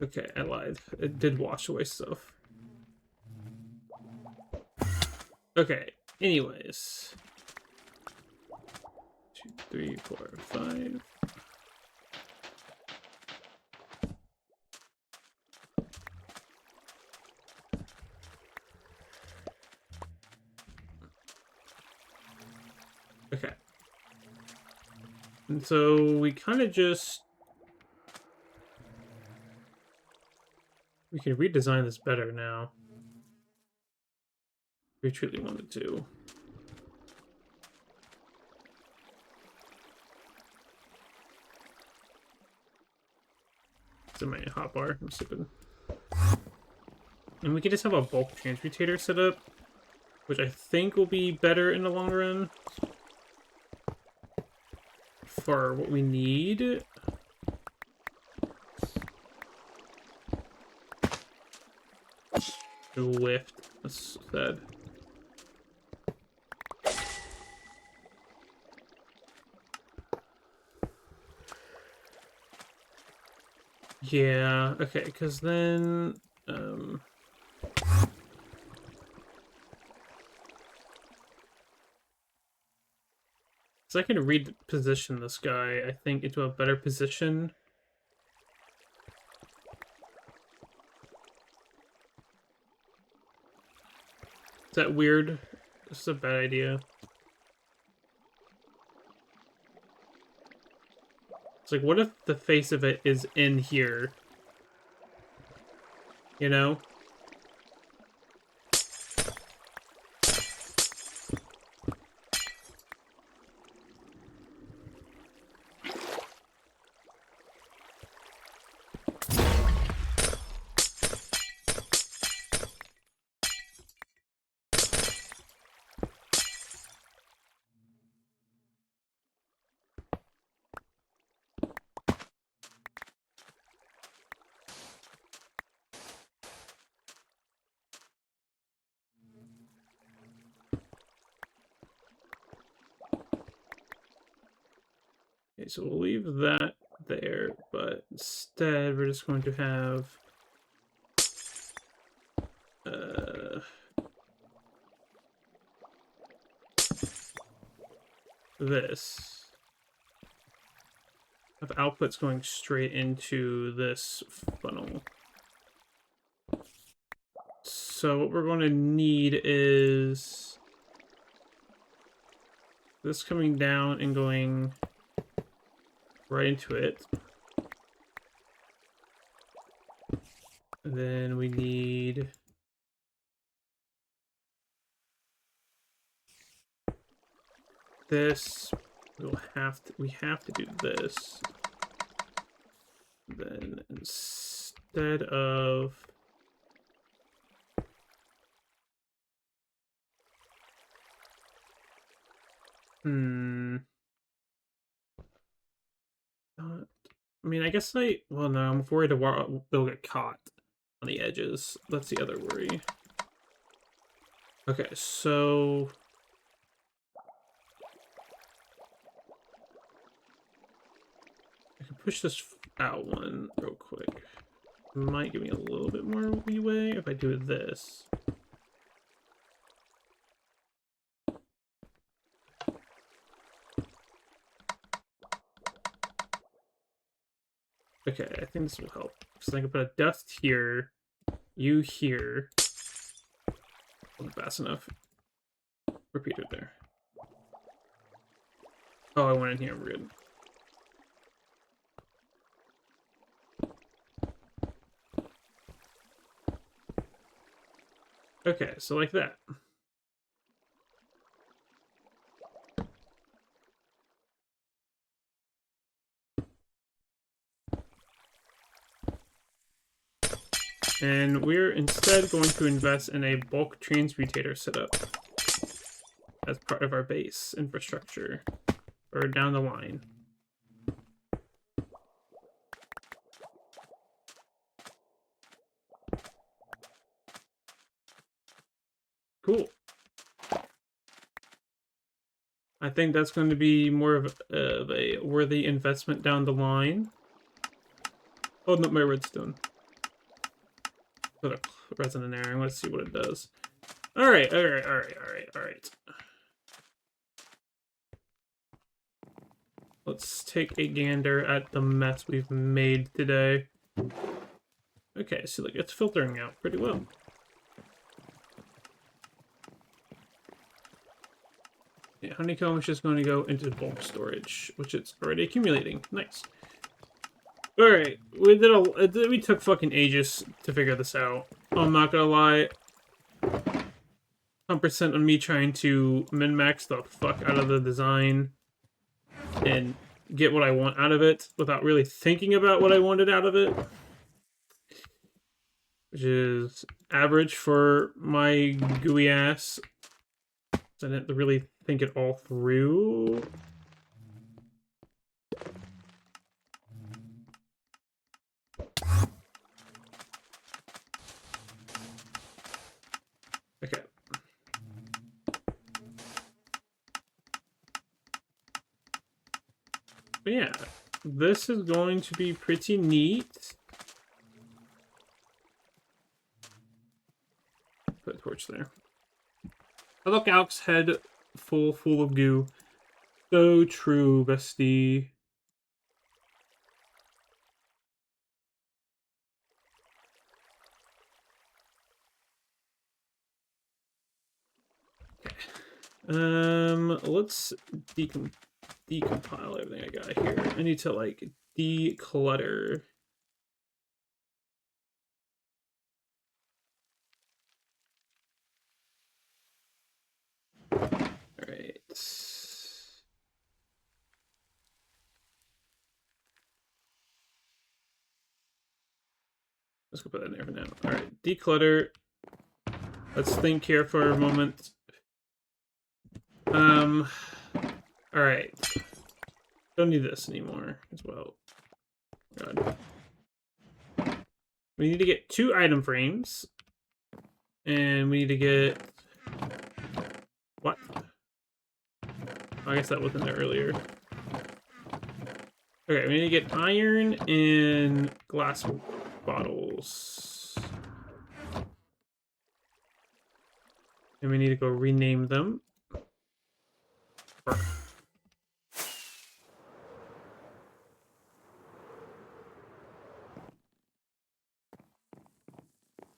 Speaker 2: Okay, I lied. It did wash away stuff. Okay, anyways. 2, 3, 4, 5. Okay. And so we kind of just... We can redesign this better now. If we truly wanted to. It's in my hotbar. I'm sipping. And we can just have a bulk transmutator set up, which I think will be better in the long run for what we need. Lift, that's sad. Yeah, okay, because then, so I can reposition this guy, I think, into a better position. Is that weird? This is a bad idea. It's like, what if the face of it is in here? You know? Okay, so we'll leave that there, but instead we're just going to have this. Have outputs going straight into this funnel. So what we're going to need is this coming down and going right into it. And then we need this. We have to do this. Then instead of I mean, I guess well, no, I'm worried they'll get caught on the edges. That's the other worry. Okay, so I can push this out one real quick. It might give me a little bit more leeway if I do this. Okay, I think this will help. So I can put a dust here, you here. Wasn't fast enough. Repeat it there. Oh, I went in here. We're good. Okay, so like that. And we're instead going to invest in a bulk transmutator setup as part of our base infrastructure, or down the line. Cool. I think that's going to be more of a worthy investment down the line. Oh, not my redstone. Put a resin in there and let's see what it does. Alright. Let's take a gander at the mess we've made today. Okay, so like it's filtering out pretty well. Yeah, honeycomb is just going to go into bulk storage, which it's already accumulating. Nice. Alright, we took fucking ages to figure this out. I'm not gonna lie. 100% on me trying to min-max the fuck out of the design and get what I want out of it without really thinking about what I wanted out of it. Which is average for my gooey ass. I didn't really think it all through. Okay. But yeah, this is going to be pretty neat. Put a torch there. Oh, look, Alex head full of goo. So true, bestie. Let's decompile everything I got here. I need to like declutter. Alright. Let's go put that in there for now. Alright, declutter. Let's think here for a moment. Alright. Don't need this anymore as well. God. We need to get 2 item frames. And we need to get... What? I guess that wasn't there earlier. Okay, we need to get iron and glass bottles. And we need to go rename them.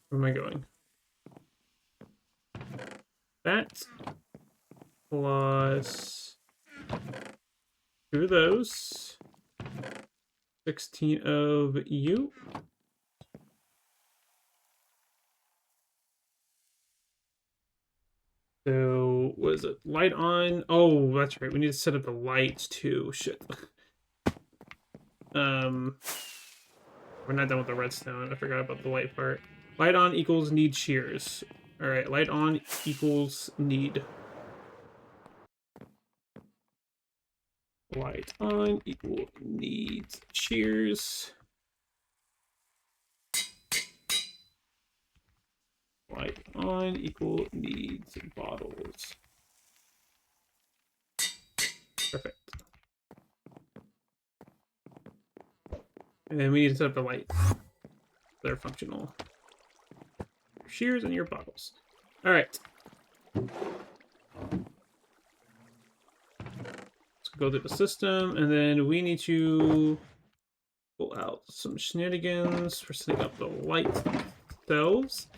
Speaker 2: Where am I going? That plus 2 of those. 16 of you. So, what is it? Light on. Oh, that's right. We need to set up the lights too. Shit. We're not done with the redstone. I forgot about the light part. Light on equals need shears. All right, light on equals need. Light on equal needs shears. Light on equal needs bottles. Perfect. And then we need to set up the lights. They're functional. Your shears and your bottles. All right. Let's go through the system, and then we need to pull out some shenanigans for setting up the lights themselves.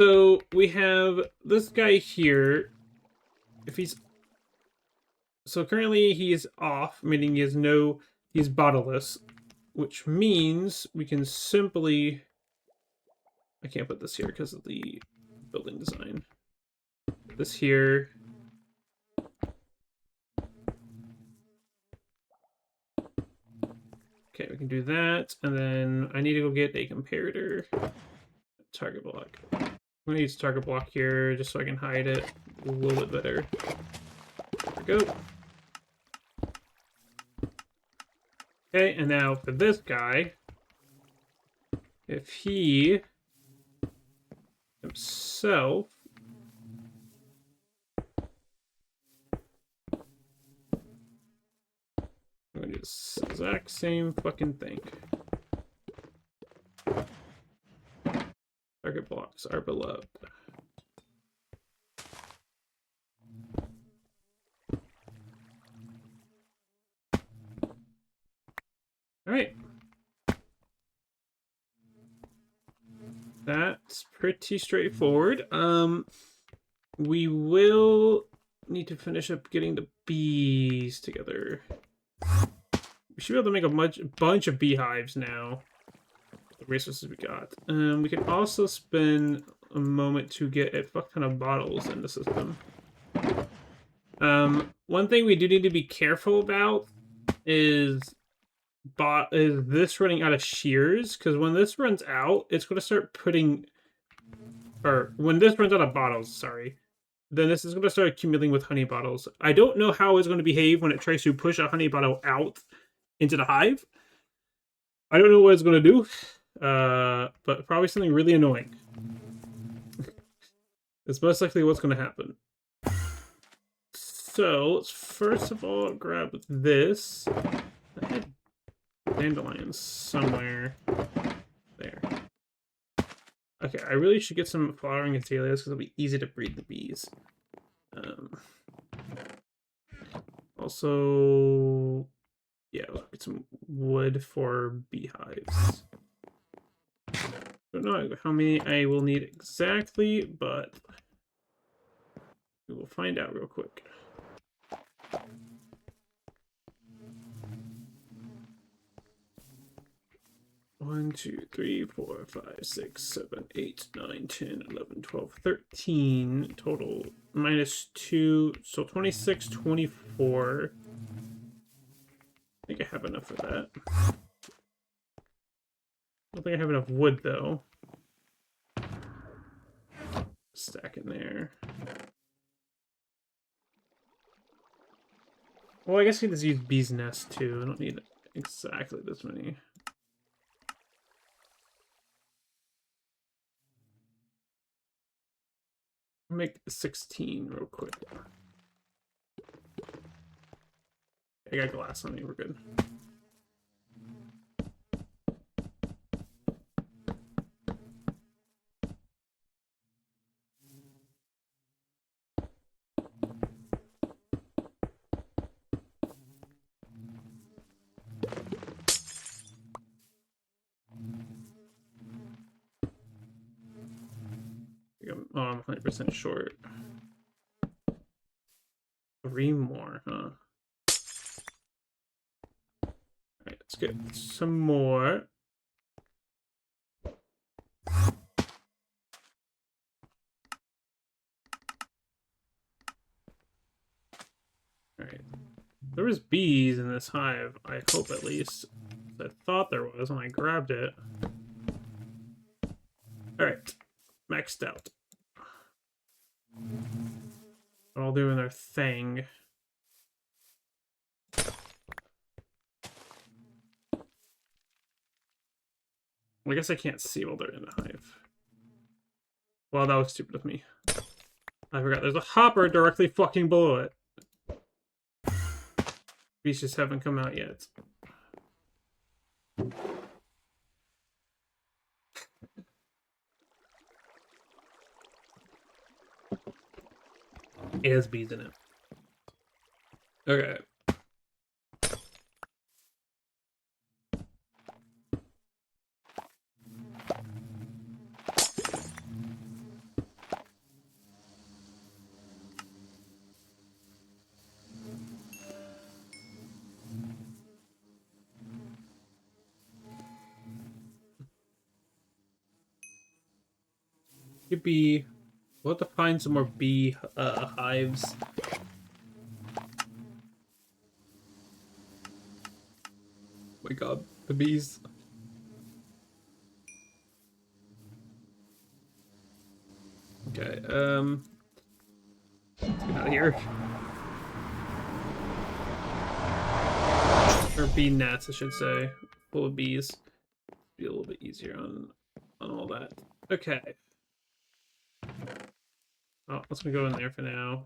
Speaker 2: So we have this guy here. If he's currently he's off, meaning he's bottleless, which means we can simply. I can't put this here because of the building design. This here. Okay, we can do that, and then I need to go get a comparator target block. I'm gonna use target block here just so I can hide it a little bit better. There we go. Okay, and now for this guy, if he himself I'm gonna do this exact same fucking thing. Target blocks are beloved. Alright. That's pretty straightforward. We will need to finish up getting the bees together. We should be able to make a bunch of beehives now. The resources we got. We can also spend a moment to get a fuck ton of bottles in the system. One thing we do need to be careful about is this running out of shears, because when this runs out, it's going to start putting, or when this runs out of bottles, sorry, then this is going to start accumulating with honey bottles. I don't know how it's going to behave when it tries to push a honey bottle out into the hive. I don't know what it's going to do, but probably something really annoying. It's most likely what's going to happen. So let's first of all grab this. I had dandelions somewhere there. Okay, I really should get some flowering azaleas because it'll be easy to breed the bees. Also, yeah, let's get some wood for beehives. Don't know how many I will need exactly, but we will find out real quick. 1, 2, 3, 4, 5, 6, 7, 8, 9, 10, 11, 12, 13 total. Minus 2, so 26, 24. I think I have enough for that. I don't think I have enough wood, though. Stack in there. Well, I guess I can just use bee's nest, too. I don't need exactly this many. I'll make 16 real quick. I got glass on me, we're good. Oh, I'm 100% short. 3 more, huh? Alright, let's get some more. There was bees in this hive, I hope at least. I thought there was when I grabbed it. Alright. Maxed out. They're all doing their thing. I guess I can't see while they're in the hive. Well, that was stupid of me. I forgot there's a hopper directly fucking below it. Bees just haven't come out yet. It has bees in it. Okay. Bee. We'll have to find some more bee hives. Oh my god, the bees. Okay, let's get out of here. Or bee nets, I should say. Full of bees. Be a little bit easier on all that. Okay. Oh, let's go in there for now.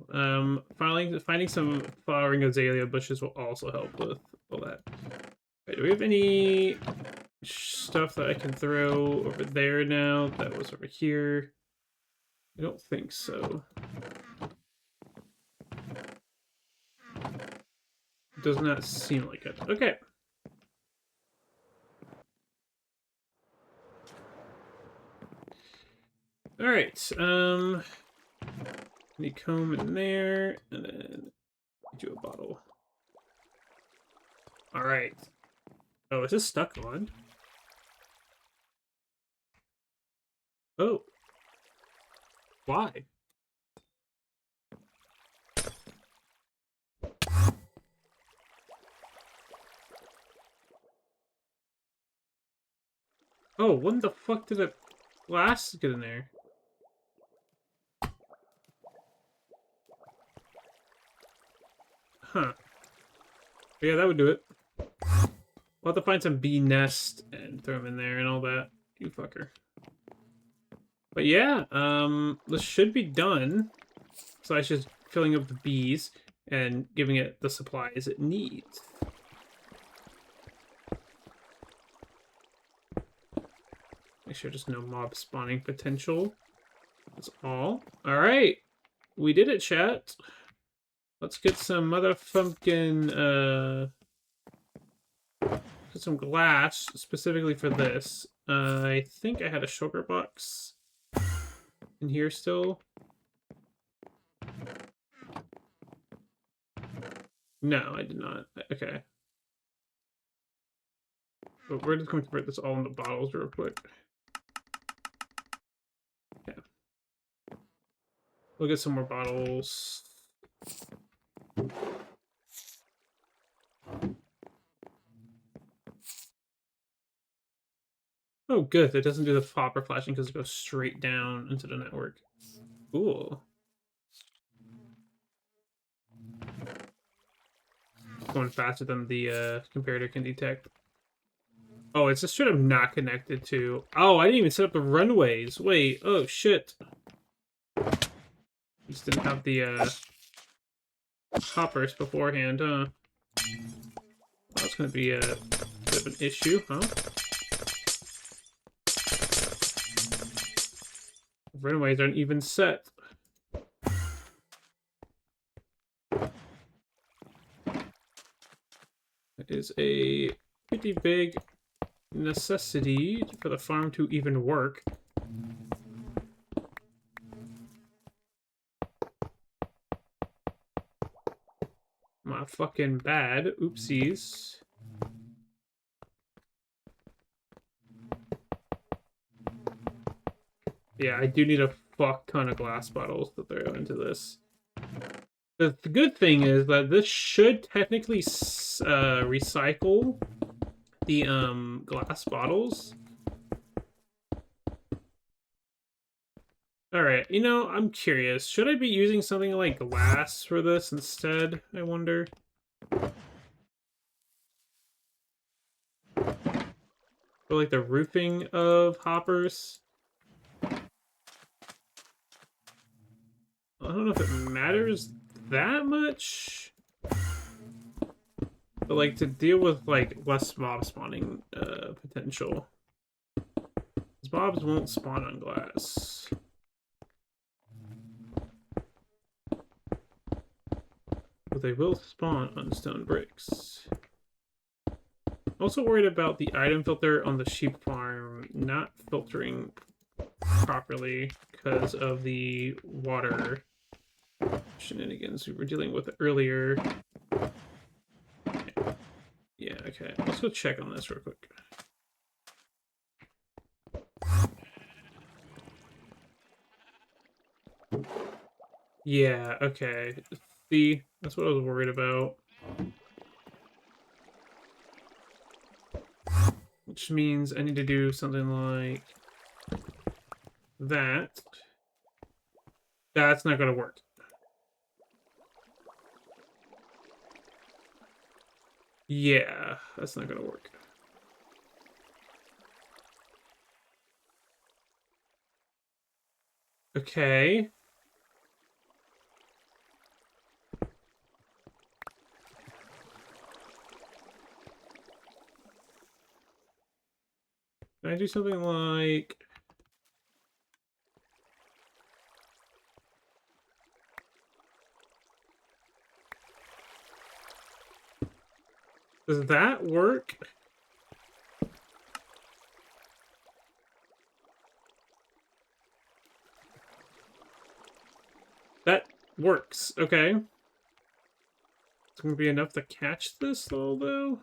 Speaker 2: Finding some flowering azalea bushes will also help with all that. Okay, do we have any stuff that I can throw over there now? That was over here. I don't think so. Does not seem like it. Okay. All right. Any comb in there, and then do a bottle. All right. Oh, is this stuck on? Oh. Why? Oh, when the fuck did it glass get in there? Huh. Yeah, that would do it. We'll have to find some bee nest and throw them in there and all that. You fucker. But yeah, this should be done. So I should filling up the bees and giving it the supplies it needs. Make sure there's no mob spawning potential. That's all. Alright. We did it, chat. Let's get some motherfucking, get some glass specifically for this. I think I had a sugar box in here still. No, I did not. Okay. But we're just going to convert this all into bottles real quick. Okay. We'll get some more bottles. Oh, good. It doesn't do the popper flashing because it goes straight down into the network. Cool. Going faster than the comparator can detect. Oh, it's just straight up not connected to... Oh, I didn't even set up the runways. Wait, oh shit. Just didn't have the hoppers beforehand, huh? Oh, that's gonna be a bit of an issue, huh? Runways aren't even set. It is a pretty big necessity for the farm to even work. My fucking bad. Oopsies. Yeah, I do need a fuck ton of glass bottles to throw into this. The good thing is that this should technically recycle the glass bottles. Alright, you know, I'm curious. Should I be using something like glass for this instead, I wonder? For like the roofing of hoppers? I don't know if it matters that much. But like to deal with like less mob spawning potential. These mobs won't spawn on glass. But they will spawn on stone bricks. Also worried about the item filter on the sheep farm not filtering properly because of the water shenanigans we were dealing with earlier. Yeah, okay. Let's go check on this real quick. Yeah, okay. See, that's what I was worried about. Which means I need to do something like that. That's not going to work. Yeah, that's not going to work. Okay. Can I do something like... Does that work? That works, okay. It's going to be enough to catch this, though?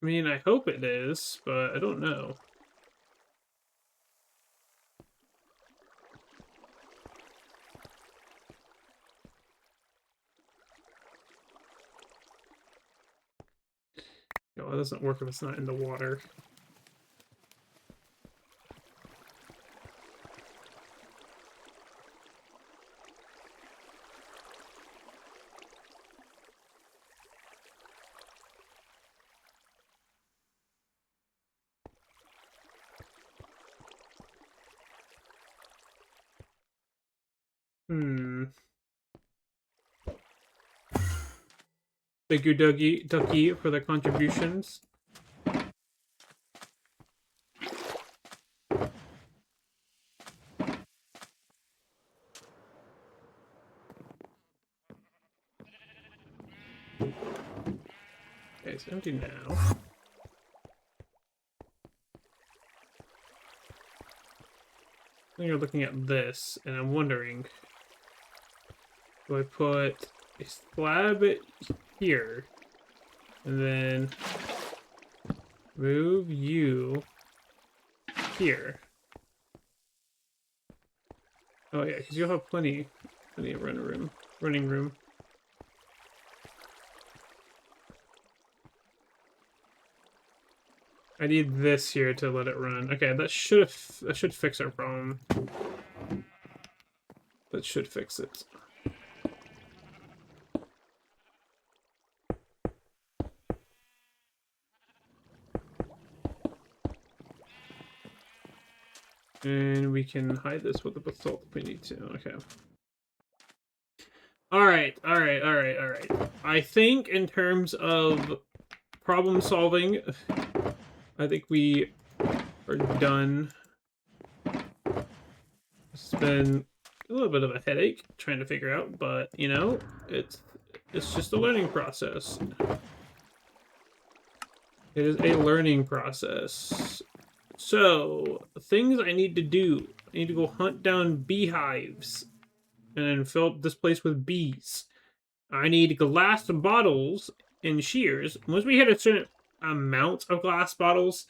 Speaker 2: I mean, I hope it is, but I don't know. No, it doesn't work if it's not in the water. Thank you, Ducky, for the contributions. Okay, it's empty now. Then you're looking at this, and I'm wondering, do I put a slab here, and then move you here? Oh yeah, because you'll have plenty of running room. I need this here to let it run. Okay, that should fix our problem. That should fix it. And we can hide this with the basalt if we need to. Okay. Alright. I think in terms of problem solving, I think we are done. It's been a little bit of a headache trying to figure out, but you know, it's just a learning process. It is a learning process. So, things I need to do. I need to go hunt down beehives and then fill up this place with bees. I need glass bottles in shears, once we hit a certain amount of glass bottles,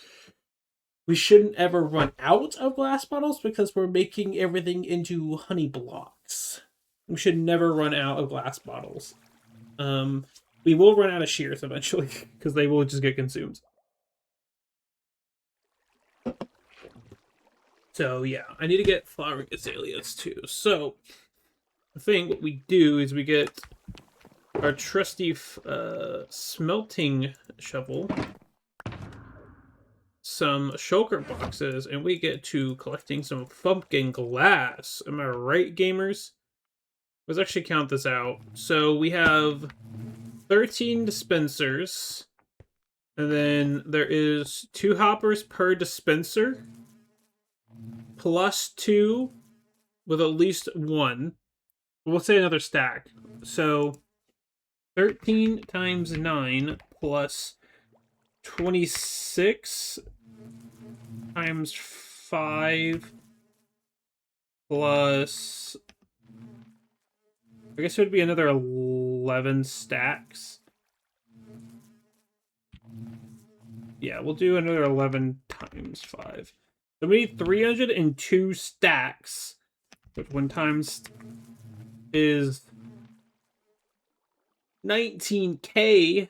Speaker 2: we shouldn't ever run out of glass bottles because we're making everything into honey blocks. We should never run out of glass bottles. We will run out of shears eventually because they will just get consumed. So yeah, I need to get flowering azaleas too. So I think what we do is we get our trusty smelting shovel, some shulker boxes, and we get to collecting some pumpkin glass. Am I right, gamers? Let's actually count this out. So we have 13 dispensers, and then there is 2 hoppers per dispenser, plus 2 with at least 1. We'll say another stack. So 13 times 9 plus 26 times 5 plus... I guess it would be another 11 stacks. Yeah, we'll do another 11 times 5. So we need 302 stacks, which 1 times is 19K.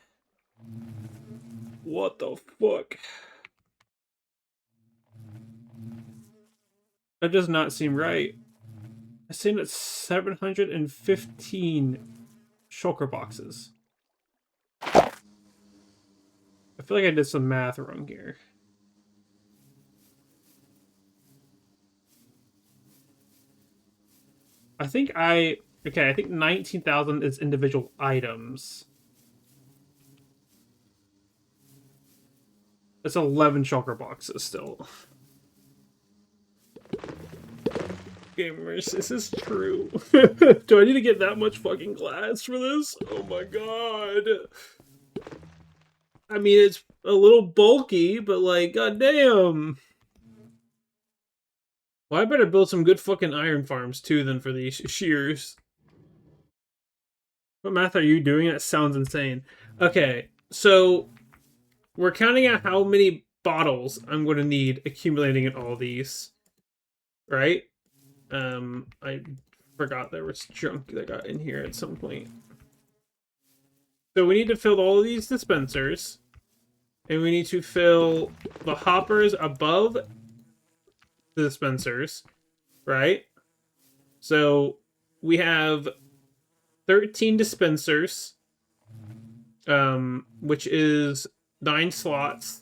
Speaker 2: What the fuck? That does not seem right. I seen it's 715 shulker boxes. I feel like I did some math wrong here. I think 19,000 is individual items. That's 11 shulker boxes still. Gamers, this is true. Do I need to get that much fucking glass for this? Oh my god. I mean, it's a little bulky, but like, goddamn. Well, I better build some good fucking iron farms too than for these shears. What math are you doing? That sounds insane. Okay, so we're counting out how many bottles I'm going to need accumulating in all these, right? I forgot there was junk that got in here at some point. So we need to fill all of these dispensers, and we need to fill the hoppers above the dispensers, right? So we have 13 dispensers, which is 9 slots.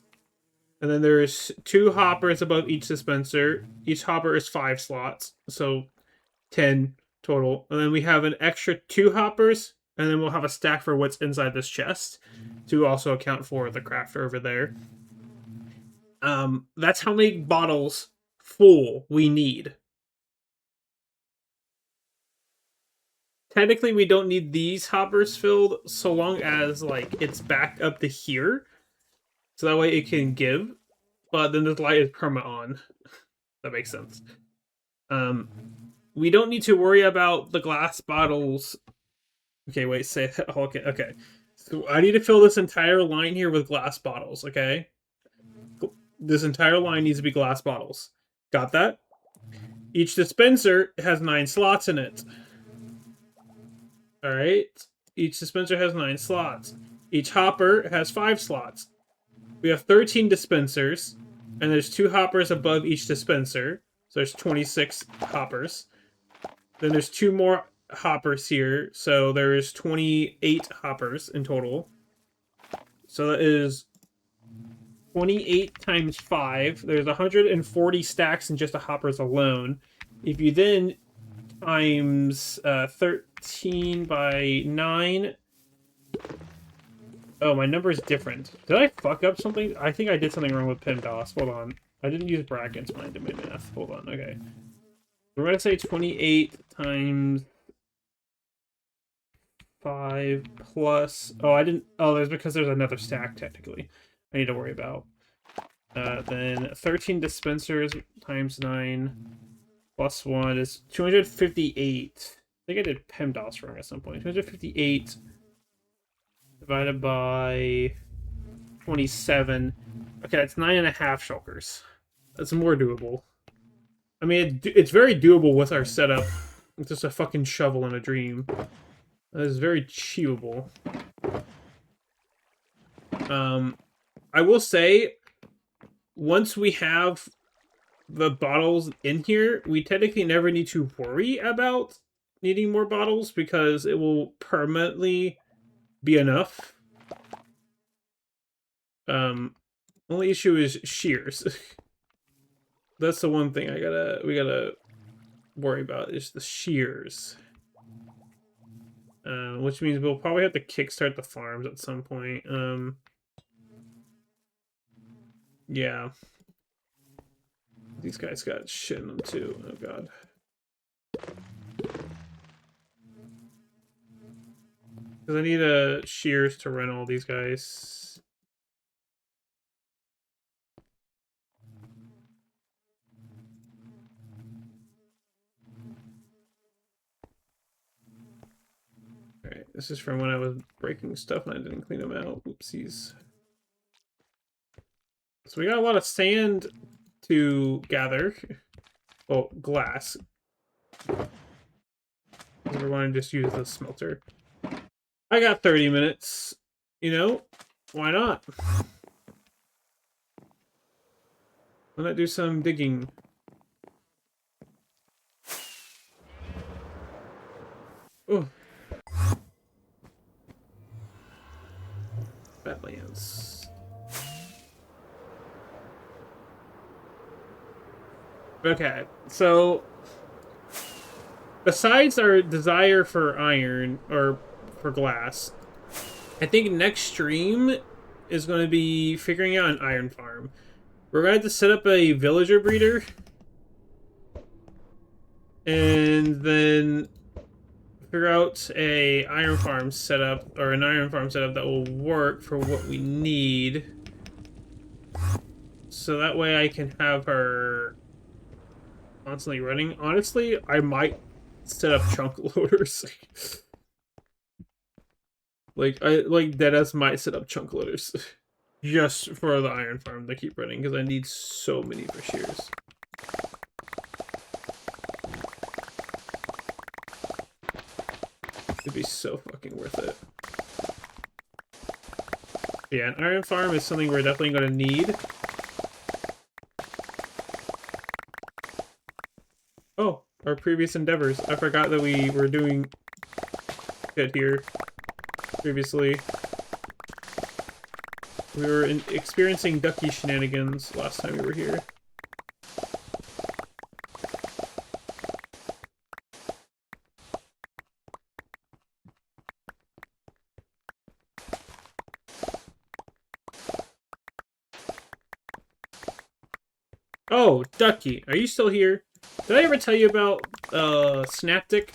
Speaker 2: And then there's 2 hoppers above each dispenser. Each hopper is 5 slots, so 10 total. And then we have an extra 2 hoppers, and then we'll have a stack for what's inside this chest to also account for the crafter over there. That's how many bottles full we need. Technically, we don't need these hoppers filled so long as like it's back up to here. So that way it can give, but then this light is perma on. That makes sense. We don't need to worry about the glass bottles. Okay, wait, say that. Okay, okay. So I need to fill this entire line here with glass bottles, okay? This entire line needs to be glass bottles. Got that? Each dispenser has 9 slots in it. Alright? Each dispenser has 9 slots. Each hopper has 5 slots. We have 13 dispensers, and there's 2 hoppers above each dispenser. So there's 26 hoppers. Then there's 2 more hoppers here, so there's 28 hoppers in total. So that is 28 times 5. There's 140 stacks in just the hoppers alone. If you then times 13 by 9... Oh, my number is different. Did I fuck up something? I think I did something wrong with PIMDOS. Hold on. I didn't use brackets when I did my math. Hold on, okay. We're going to say 28 times 5 plus... Oh, I didn't... Oh, there's because there's another stack, technically. I need to worry about. Then 13 dispensers times 9 plus 1 is 258. I think I did PIMDOS wrong at some point. 258... divided by 27. Okay, that's 9.5 shulkers. That's more doable. I mean, it's very doable with our setup. It's just a fucking shovel and a dream. That is very achievable. I will say, once we have the bottles in here, we technically never need to worry about needing more bottles because it will permanently be enough. Only issue is shears. That's the one thing we gotta worry about is the shears. Which means we'll probably have to kickstart the farms at some point. Yeah. These guys got shit in them too. Oh god. Because I need shears to run all these guys. Alright, this is from when I was breaking stuff and I didn't clean them out. Oopsies. So we got a lot of sand to gather. Well, glass. Because we're going to just use the smelter. I got 30 minutes. You know, why not? Why not do some digging? Oh. Badlands. Okay, so besides our desire for iron, or for glass, I think next stream is going to be figuring out an iron farm. We're going to have to set up a villager breeder, and then figure out a iron farm setup, or an iron farm setup that will work for what we need. So that way I can have her constantly running. Honestly, I might set up chunk loaders. like Deadass might set up chunk loaders. Just for the iron farm to keep running, because I need so many for shears. It'd be so fucking worth it. Yeah, an iron farm is something we're definitely going to need. Oh, our previous endeavors. I forgot that we were doing shit here previously. We were experiencing ducky shenanigans last time we were here. Oh, Ducky, are you still here? Did I ever tell you about Snaptic?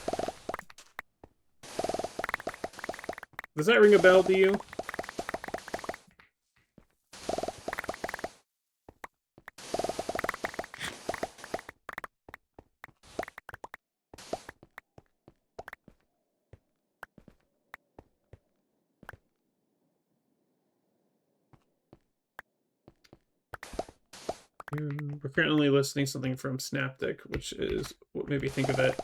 Speaker 2: Does that ring a bell to you? We're currently listening to something from Snaptic, which is what made me think of it.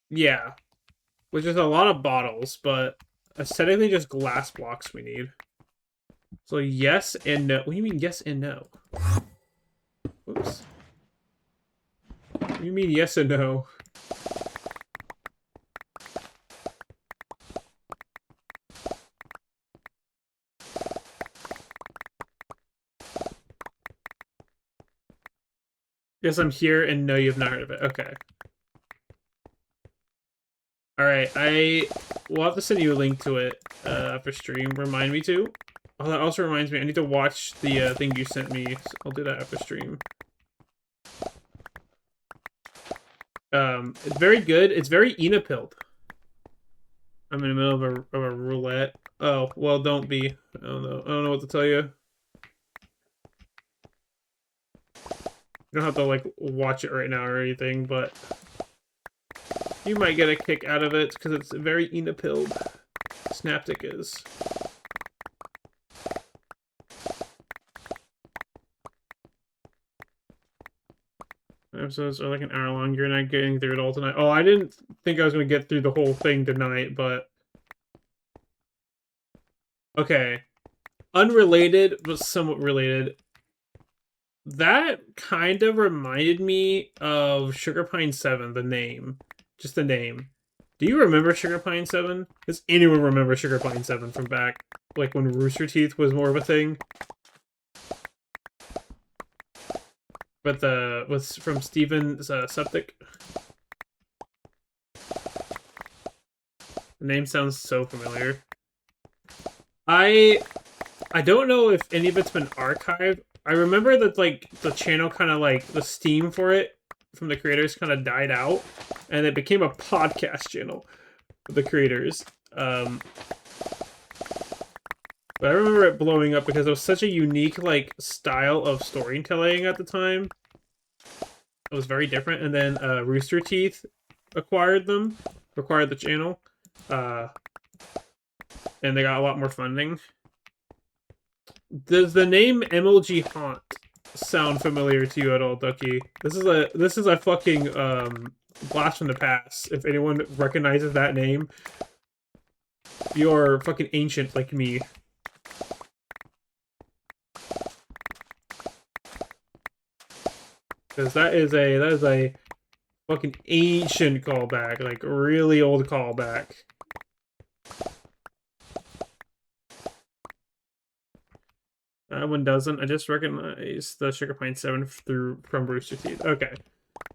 Speaker 2: Yeah, which is a lot of bottles, but aesthetically just glass blocks we need. So yes and no. What do you mean yes and no? Whoops. What do you mean yes and no? Yes, I'm here and no, you've not heard of it. Okay. Alright, I will have to send you a link to it after stream. Remind me to. Oh, that also reminds me, I need to watch the thing you sent me. So I'll do that after stream. It's very good. It's very Enapilled. I'm in the middle of a roulette. Oh, well, don't be. I don't know. I don't know what to tell you. You don't have to, like, watch it right now or anything, but you might get a kick out of it because it's very enapilled. Snaptic is. Episodes are like an hour long. You're not getting through it all tonight. Oh, I didn't think I was going to get through the whole thing tonight, but... Okay. Unrelated, but somewhat related. That kind of reminded me of Sugar Pine 7, the name. Just the name. Do you remember Sugar Pine 7? Does anyone remember Sugar Pine 7 from back, like, when Rooster Teeth was more of a thing? But was from Steven Septic. The name sounds so familiar. I don't know if any of it's been archived. I remember that, like, the channel kind of, like, the steam for it from the creators kind of died out, and it became a podcast channel for the creators. But I remember it blowing up because it was such a unique, like, style of storytelling at the time. It was very different, and then Rooster Teeth acquired the channel, and they got a lot more funding. Does the name MLG Haunt sound familiar to you at all, Ducky? This is a fucking blast from the past. If anyone recognizes that name, you're fucking ancient like me. Because that is a fucking ancient callback, like really old callback. That one doesn't. I just recognize the Sugar Pine 7 from Rooster Teeth. Okay.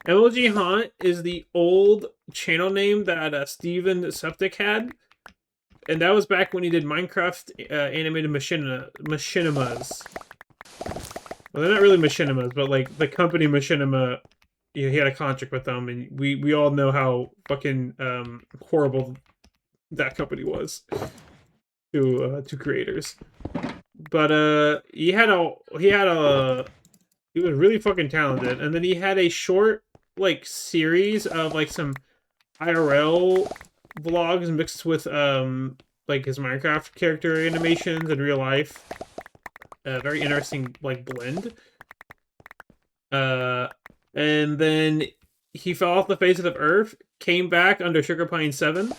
Speaker 2: MLG Haunt is the old channel name that Steven Septic had. And that was back when he did Minecraft animated machinimas. Well, they're not really machinimas, but like the company Machinima, you know, he had a contract with them, and we all know how fucking horrible that company was to creators. But he was really fucking talented, and then he had a short like series of like some IRL vlogs mixed with like his Minecraft character animations in real life. A very interesting like blend. And then he fell off the face of the earth, came back under Sugar Pine 7.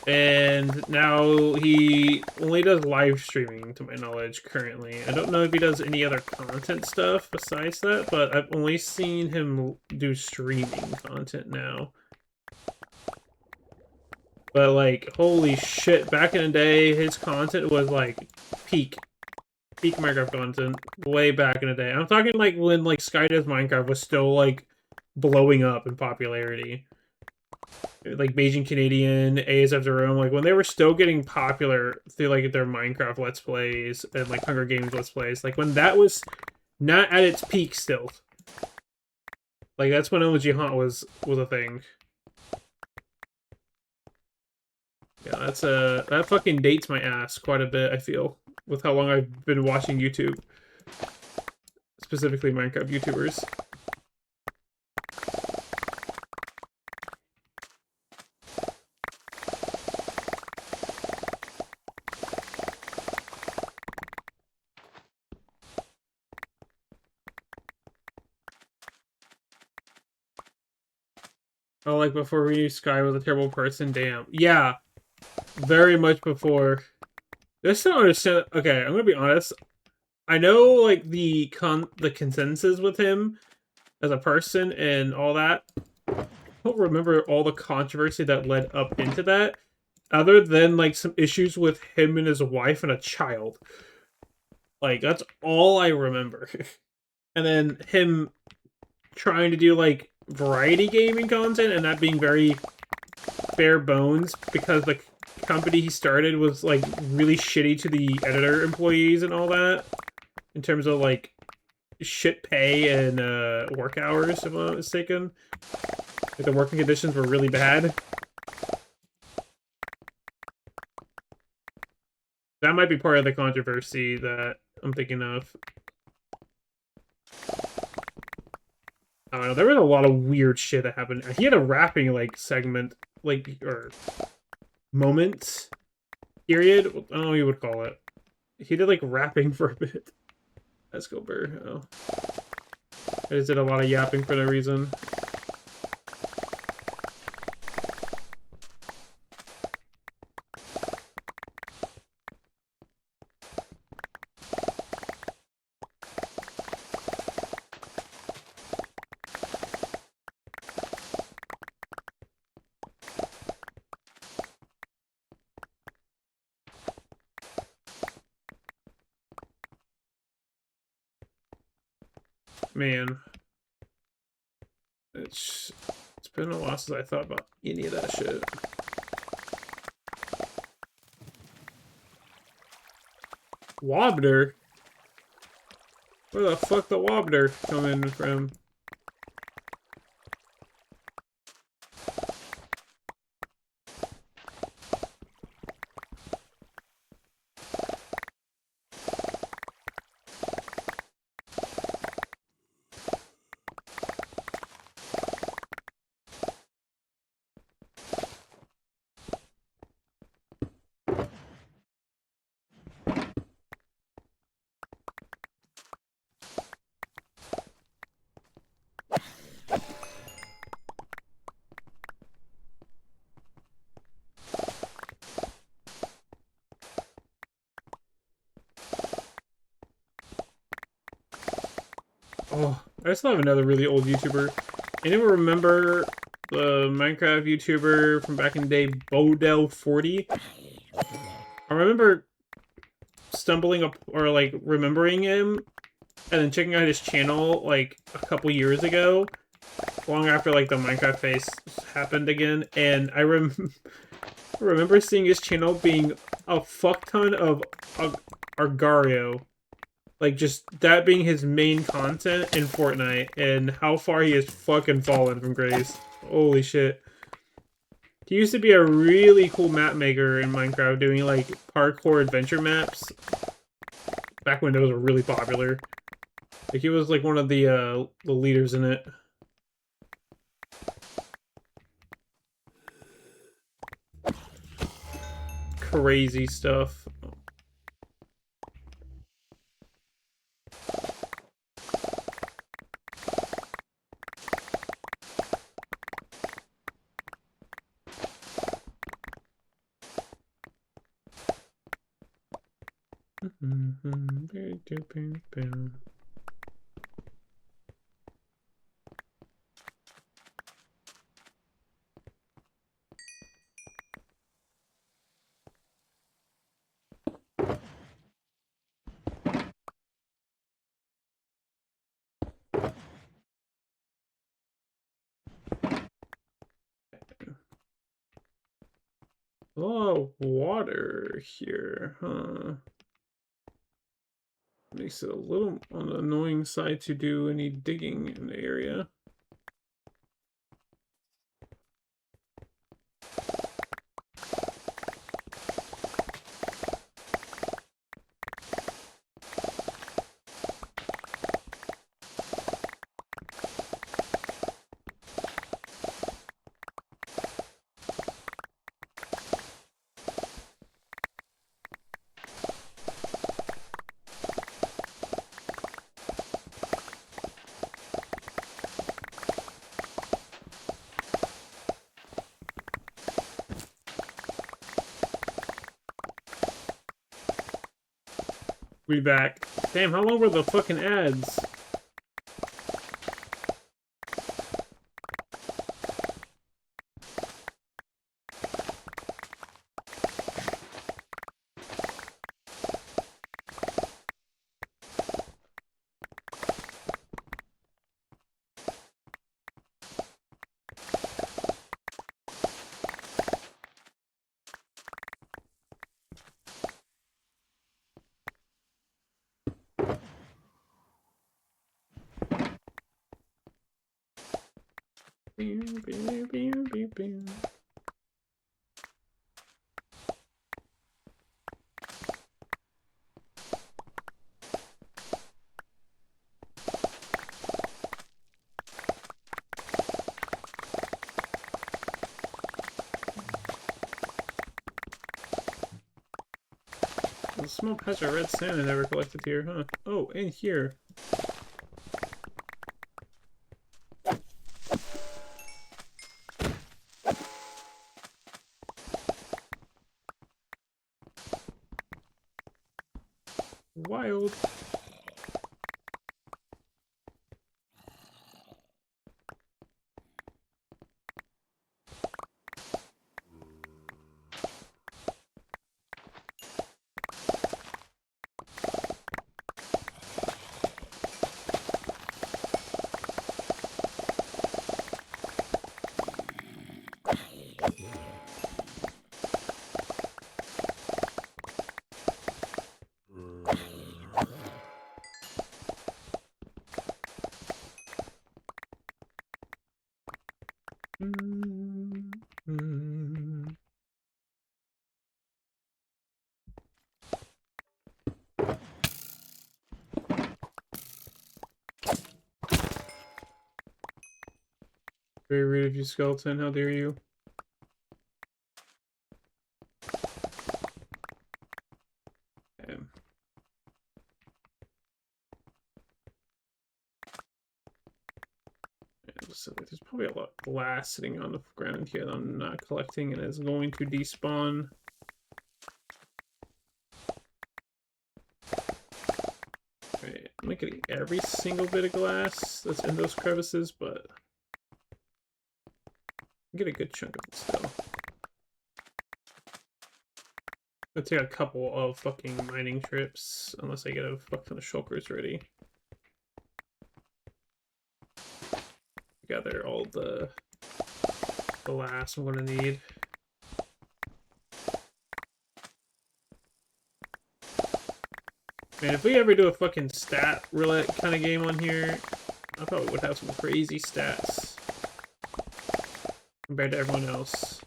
Speaker 2: And now he only does live streaming, to my knowledge, currently. I don't know if he does any other content stuff besides that, but I've only seen him do streaming content now. But, like, holy shit, back in the day, his content was, like, peak Minecraft content, way back in the day. I'm talking, like, when, like, Skydoes Minecraft was still, like, blowing up in popularity. Like Beijing Canadian, ASF their own, like when they were still getting popular through like their Minecraft Let's Plays and like Hunger Games Let's Plays, like when that was not at its peak still. Like that's when MLG Haunt was a thing. Yeah, that fucking dates my ass quite a bit, I feel, with how long I've been watching YouTube. Specifically Minecraft YouTubers. Oh, like before we knew Sky was a terrible person? Damn. Yeah. Very much before. I still don't understand. Okay, I'm gonna be honest. I know, like, the consensus with him as a person and all that. I don't remember all the controversy that led up into that. Other than, like, some issues with him and his wife and a child. Like, that's all I remember. And then him trying to do, like, variety gaming content and that being very bare bones because the company he started was like really shitty to the editor employees and all that in terms of like shit pay and work hours, if I'm not mistaken. Like the working conditions were really bad. That might be part of the controversy that I'm thinking of. I don't know. There was a lot of weird shit that happened. He had a rapping like segment, like or moment period. I don't know what you would call it. He did like rapping for a bit. Let's go, Burr. Oh, I just did a lot of yapping for no reason. Man, it's been a while since I thought about any of that shit. Wobner? Where the fuck the Wobner coming from? Oh, I still have another really old YouTuber. Anyone remember the Minecraft YouTuber from back in the day, Bodel40? I remember stumbling up or like remembering him and then checking out his channel like a couple years ago, long after like the Minecraft face happened again, and I remember seeing his channel being a fuck ton of Argario. Like, just that being his main content in Fortnite, and how far he has fucking fallen from grace. Holy shit. He used to be a really cool map maker in Minecraft, doing, like, parkour adventure maps. Back when those were really popular. Like, he was, like, one of the leaders in it. Crazy stuff. Oh, water here, huh? Makes it a little on the annoying side to do any digging in the area. Be back. Damn, how long were the fucking ads? small patch of red sand I never collected here, huh? Oh, in here. Wild. Very rude of you, skeleton. How dare you? Damn. There's probably a lot of glass sitting on the ground here that I'm not collecting, and it's going to despawn. Right, I'm not getting every single bit of glass that's in those crevices, but I get a good chunk of it still. I'll take a couple of fucking mining trips, unless I get a fuck ton of shulkers ready. Gather all the glass I'm gonna need. Man, if we ever do a fucking stat roulette kind of game on here, I thought we would have some crazy stats compared to everyone else.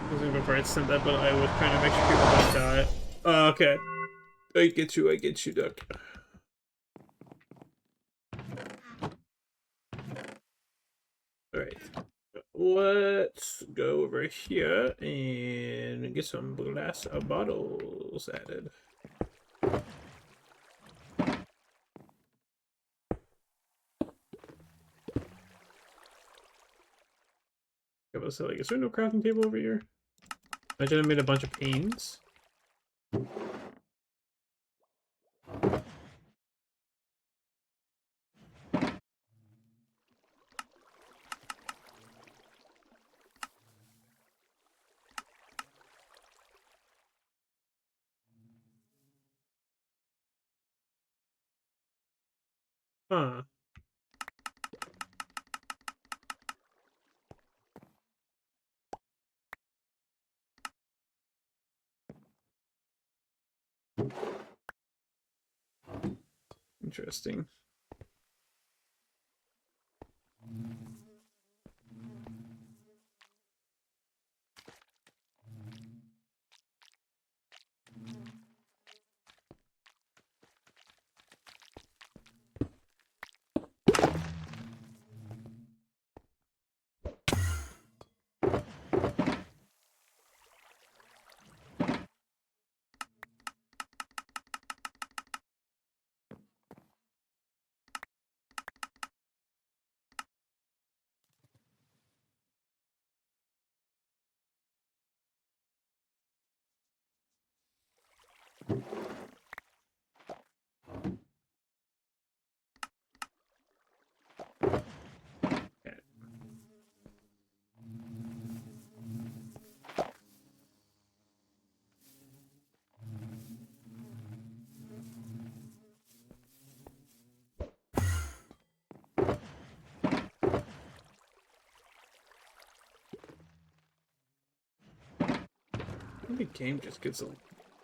Speaker 2: I was gonna go for it, send that, but I was trying to make sure people don't die. Okay. I get you, duck. Alright. Let's go over here and get some glass bottles added. I was like, is there no crafting table over here? Imagine I made a bunch of panes. Huh. Interesting. The game just gets a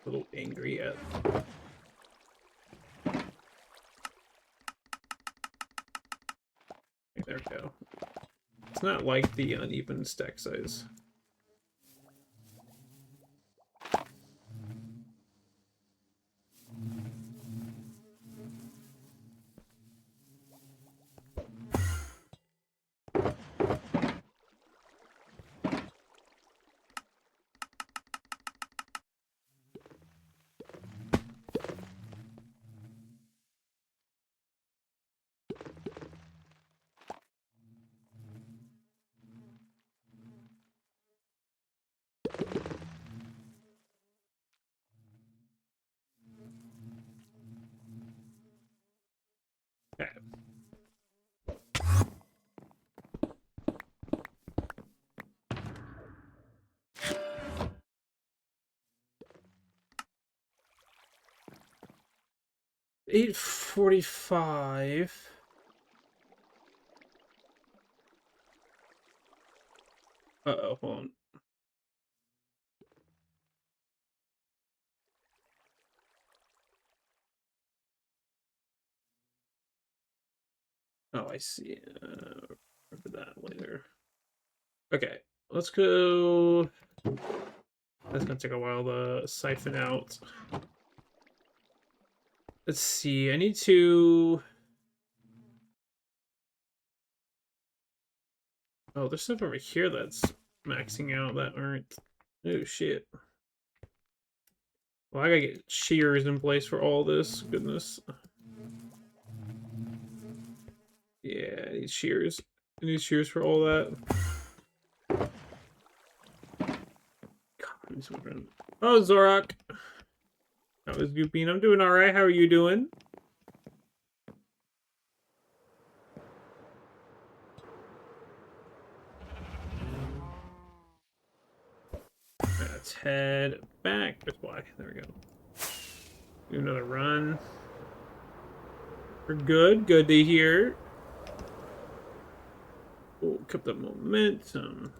Speaker 2: little angry at. There we go. It's not like the uneven stack size. Okay. $8:45. Uh-oh, hold on. Oh, I see. Remember that later. Okay, let's go. That's gonna take a while to siphon out. Let's see. I need to. Oh, there's stuff over here that's maxing out that aren't. Oh shit. Well, I gotta get shears in place for all this. Goodness. Yeah, I need shears. I need shears for all that. God, oh, Zorak. That was Goopine. I'm doing alright. How are you doing? Let's head back. That's why. There we go. Do another run. We're good. Good to hear. Oh, kept up momentum.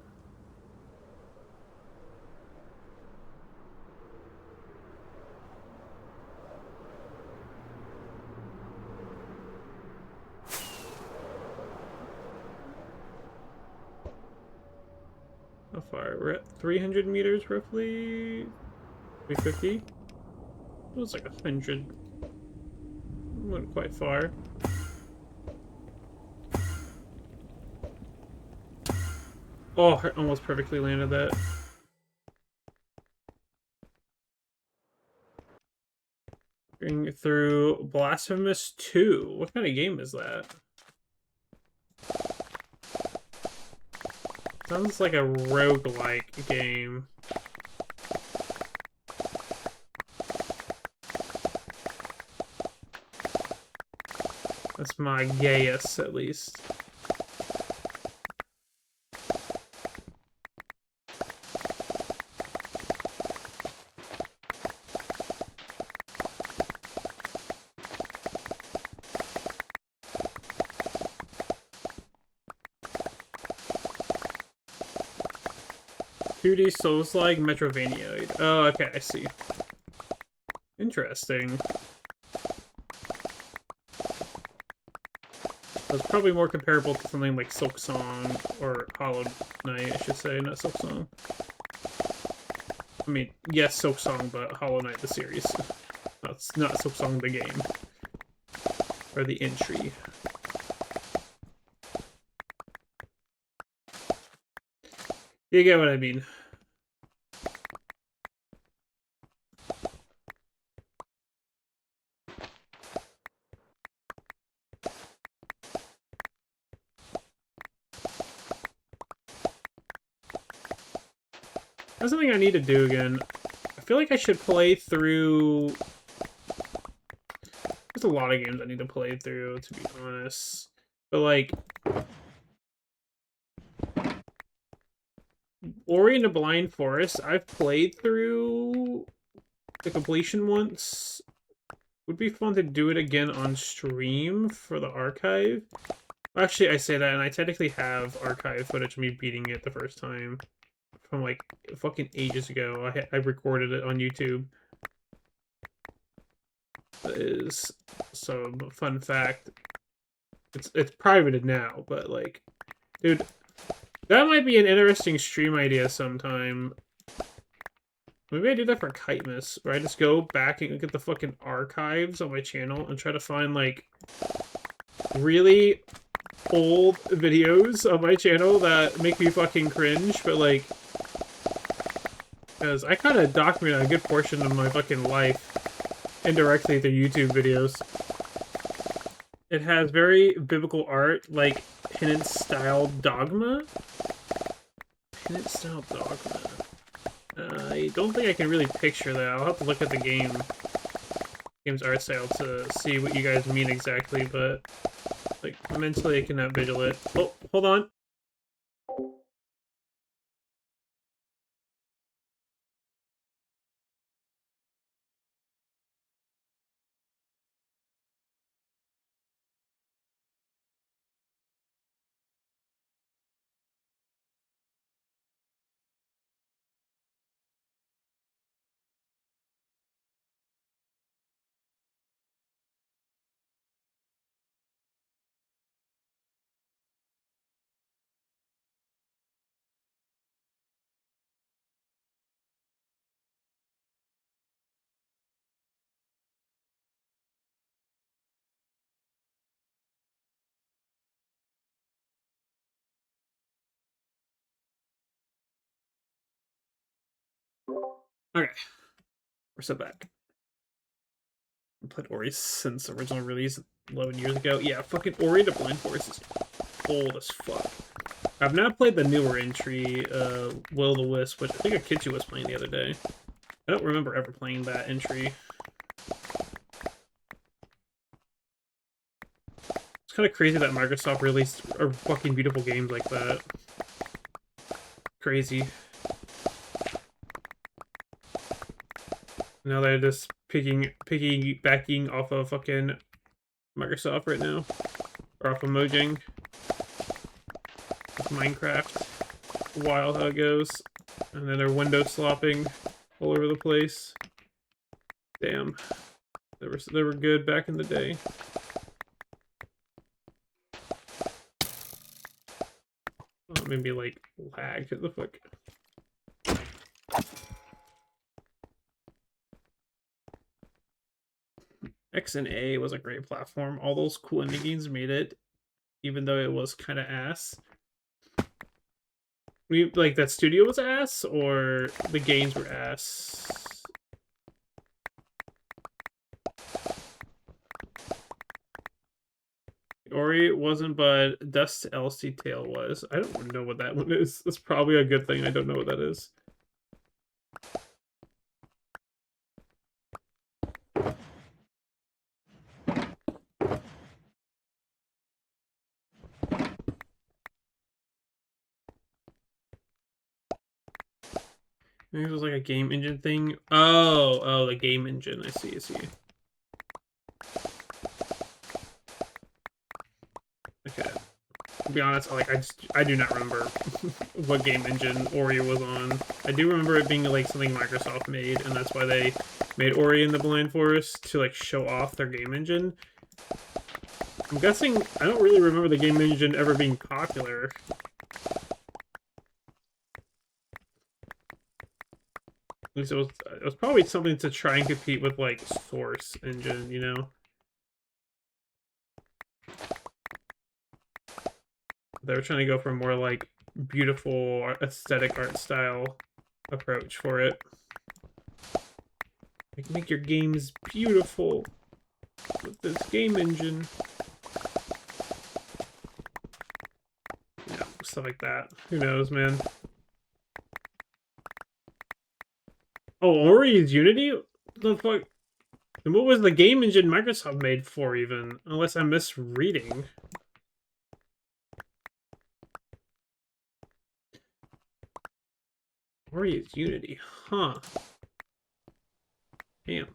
Speaker 2: How far? We're at 300 meters roughly. 350. It was like 100. Went quite far. Oh, I almost perfectly landed that. Going through Blasphemous 2. What kind of game is that? Sounds like a roguelike game. That's my guess, at least. $2D Souls-like Metrovania. Oh, okay, I see. Interesting. That's probably more comparable to something like Silksong or Hollow Knight, I should say, not Silksong. I mean, yes, Silksong, but Hollow Knight the series. That's not Silksong the game. Or the entry. You get what I mean. That's something I need to do again. I feel like I should play through... There's a lot of games I need to play through, to be honest. But, like... Ori and the Blind Forest, I've played through the completion once. Would be fun to do it again on stream for the archive. Actually, I say that, and I technically have archive footage of me beating it the first time. From, like, fucking ages ago. I recorded it on YouTube. That is some fun fact. It's privated now, but, like... Dude, that might be an interesting stream idea sometime. Maybe I do that for Kitemas, where I just go back and look at the fucking archives on my channel and try to find, like, really old videos on my channel that make me fucking cringe, but, like, because I kind of document a good portion of my fucking life indirectly through YouTube videos. It has very biblical art, like Penance-style Dogma. Penance-style Dogma. I don't think I can really picture that. I'll have to look at the game. game's art style to see what you guys mean exactly, but like mentally I cannot visual it. Oh, hold on. Okay, we're so back. I played Ori since original release 11 years ago. Yeah, fucking Ori the Blind Forest is old as fuck. I've not played the newer entry, Will o' the Wisp, which I think Akichi was playing the other day. I don't remember ever playing that entry. It's kind of crazy that Microsoft released fucking beautiful games like that. Crazy. Now they're just piggybacking off of fucking Microsoft right now. Or off of Mojang. With Minecraft. Wild how it goes. And then they're window slopping all over the place. Damn. They were good back in the day. Oh, maybe like lag. What the fuck? X and A was a great platform. All those cool indie games made it, even though it was kind of ass. Like that studio was ass, or the games were ass? Ori wasn't, but Dust LC Tail was. I don't know what that one is. That's probably a good thing. I don't know what that is. Maybe it was like a game engine thing. Oh, the game engine. I see. Okay. To be honest, like I do not remember what game engine Ori was on. I do remember it being like something Microsoft made, and that's why they made Ori in the Blind Forest to like show off their game engine. I'm guessing I don't really remember the game engine ever being popular. At least it was probably something to try and compete with like Source engine, you know. They were trying to go for a more like beautiful aesthetic art style approach for it. Like, make your games beautiful with this game engine. Yeah, stuff like that. Who knows, man? Oh, Ori is Unity? What the fuck? And what was the game engine Microsoft made for, even? Unless I'm misreading. Ori is Unity, huh? Damn.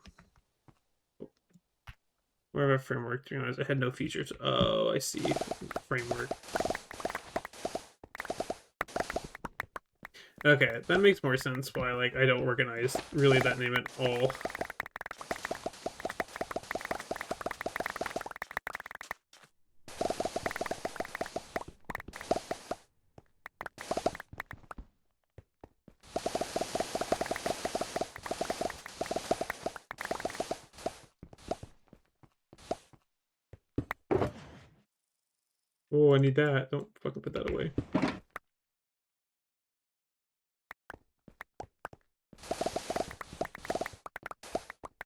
Speaker 2: Whatever framework, to be honest, I had no features. Oh, I see. Framework. Okay, that makes more sense why, like, I don't recognize really that name at all. Oh, I need that. Don't fucking put that away.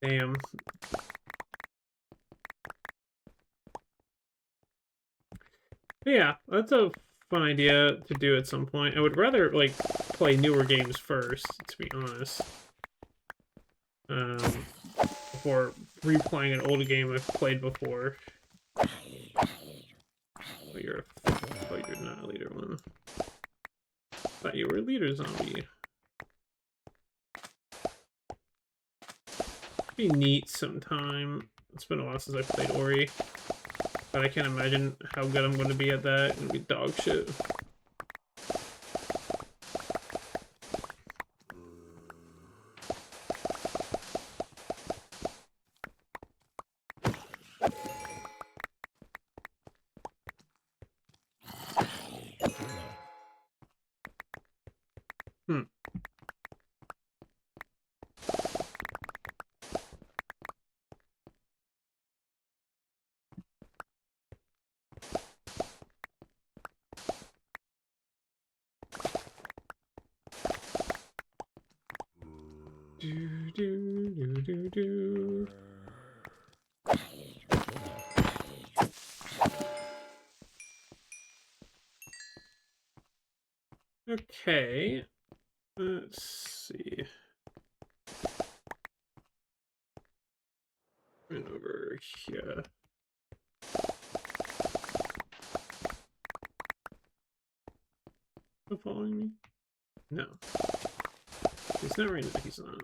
Speaker 2: Damn. Yeah, that's a fun idea to do at some point. I would rather, like, play newer games first, to be honest. Before replaying an old game I've played before. Oh, you're not a leader one. Thought you were a leader zombie. Be neat sometime. It's been a while since I played Ori, but I can't imagine how good I'm going to be at that. It's going to be dog shit. Okay, let's see. And over here. Still following me? No. He's not right now, he's not.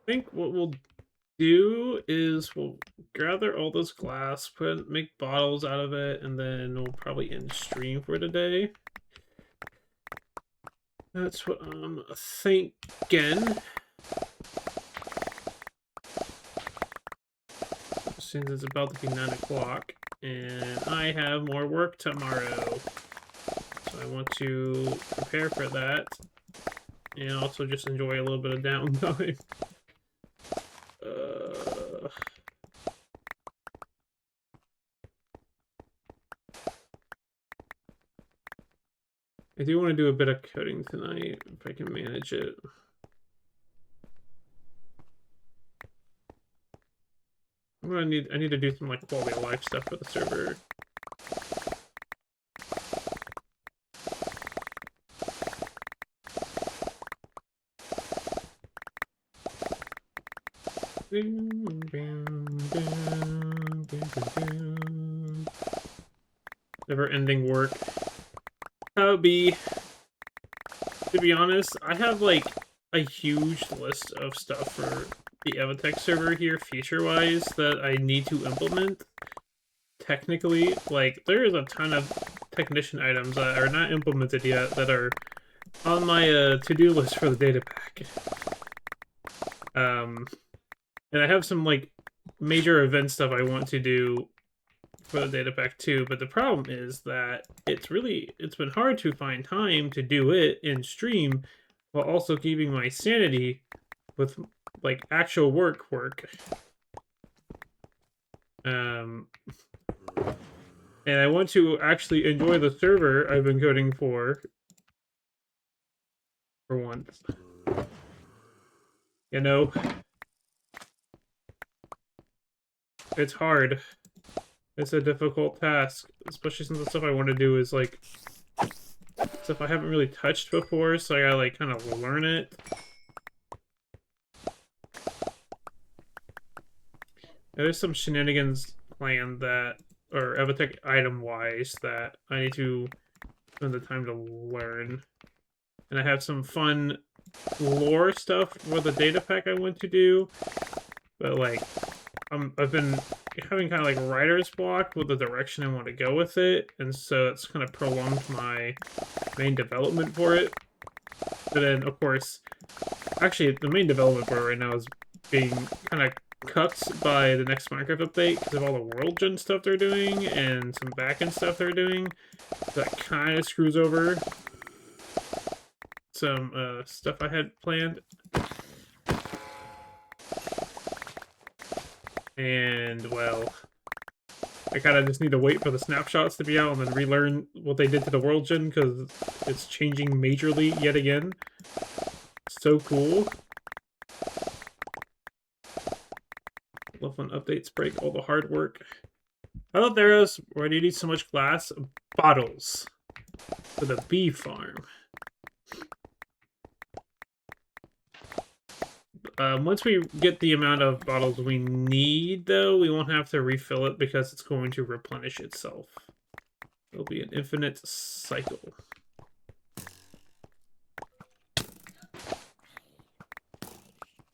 Speaker 2: I think what we'll do is we'll gather all this glass, make bottles out of it, and then we'll probably end stream for today. That's what I'm thinking. Since it's about to be 9 o'clock, and I have more work tomorrow. So I want to prepare for that, and also just enjoy a little bit of downtime. I do want to do a bit of coding tonight, if I can manage it. I need to do some like quality of life stuff for the server. Never-ending work. To be honest, I have like a huge list of stuff for the EvoTech server here, feature-wise, that I need to implement. Technically, like, there is a ton of technician items that are not implemented yet that are on my to-do list for the data pack. And I have some, like, major event stuff I want to do for the data pack too, but the problem is that it's been hard to find time to do it in stream while also keeping my sanity with like actual work. And I want to actually enjoy the server I've been coding for once. You know, it's hard. It's a difficult task, especially since the stuff I want to do is like stuff I haven't really touched before, so I gotta like kind of learn it. There's some shenanigans planned that, or EvoTech item-wise, that I need to spend the time to learn. And I have some fun lore stuff for the data pack I want to do, but like, I've been having kind of like writer's block with the direction I want to go with it, and so it's kind of prolonged my main development for it. But then, of course, actually, the main development board right now is being kind of cut by the next Minecraft update because of all the world gen stuff they're doing and some backend stuff they're doing. So that kind of screws over some stuff I had planned. And, well, I kind of just need to wait for the snapshots to be out and then relearn what they did to the world gen because it's changing majorly yet again. So cool. Love when updates break all the hard work. Hello, Theros. Why do you need so much glass? Bottles. For the bee farm. Once we get the amount of bottles we need, though, we won't have to refill it because it's going to replenish itself. It'll be an infinite cycle.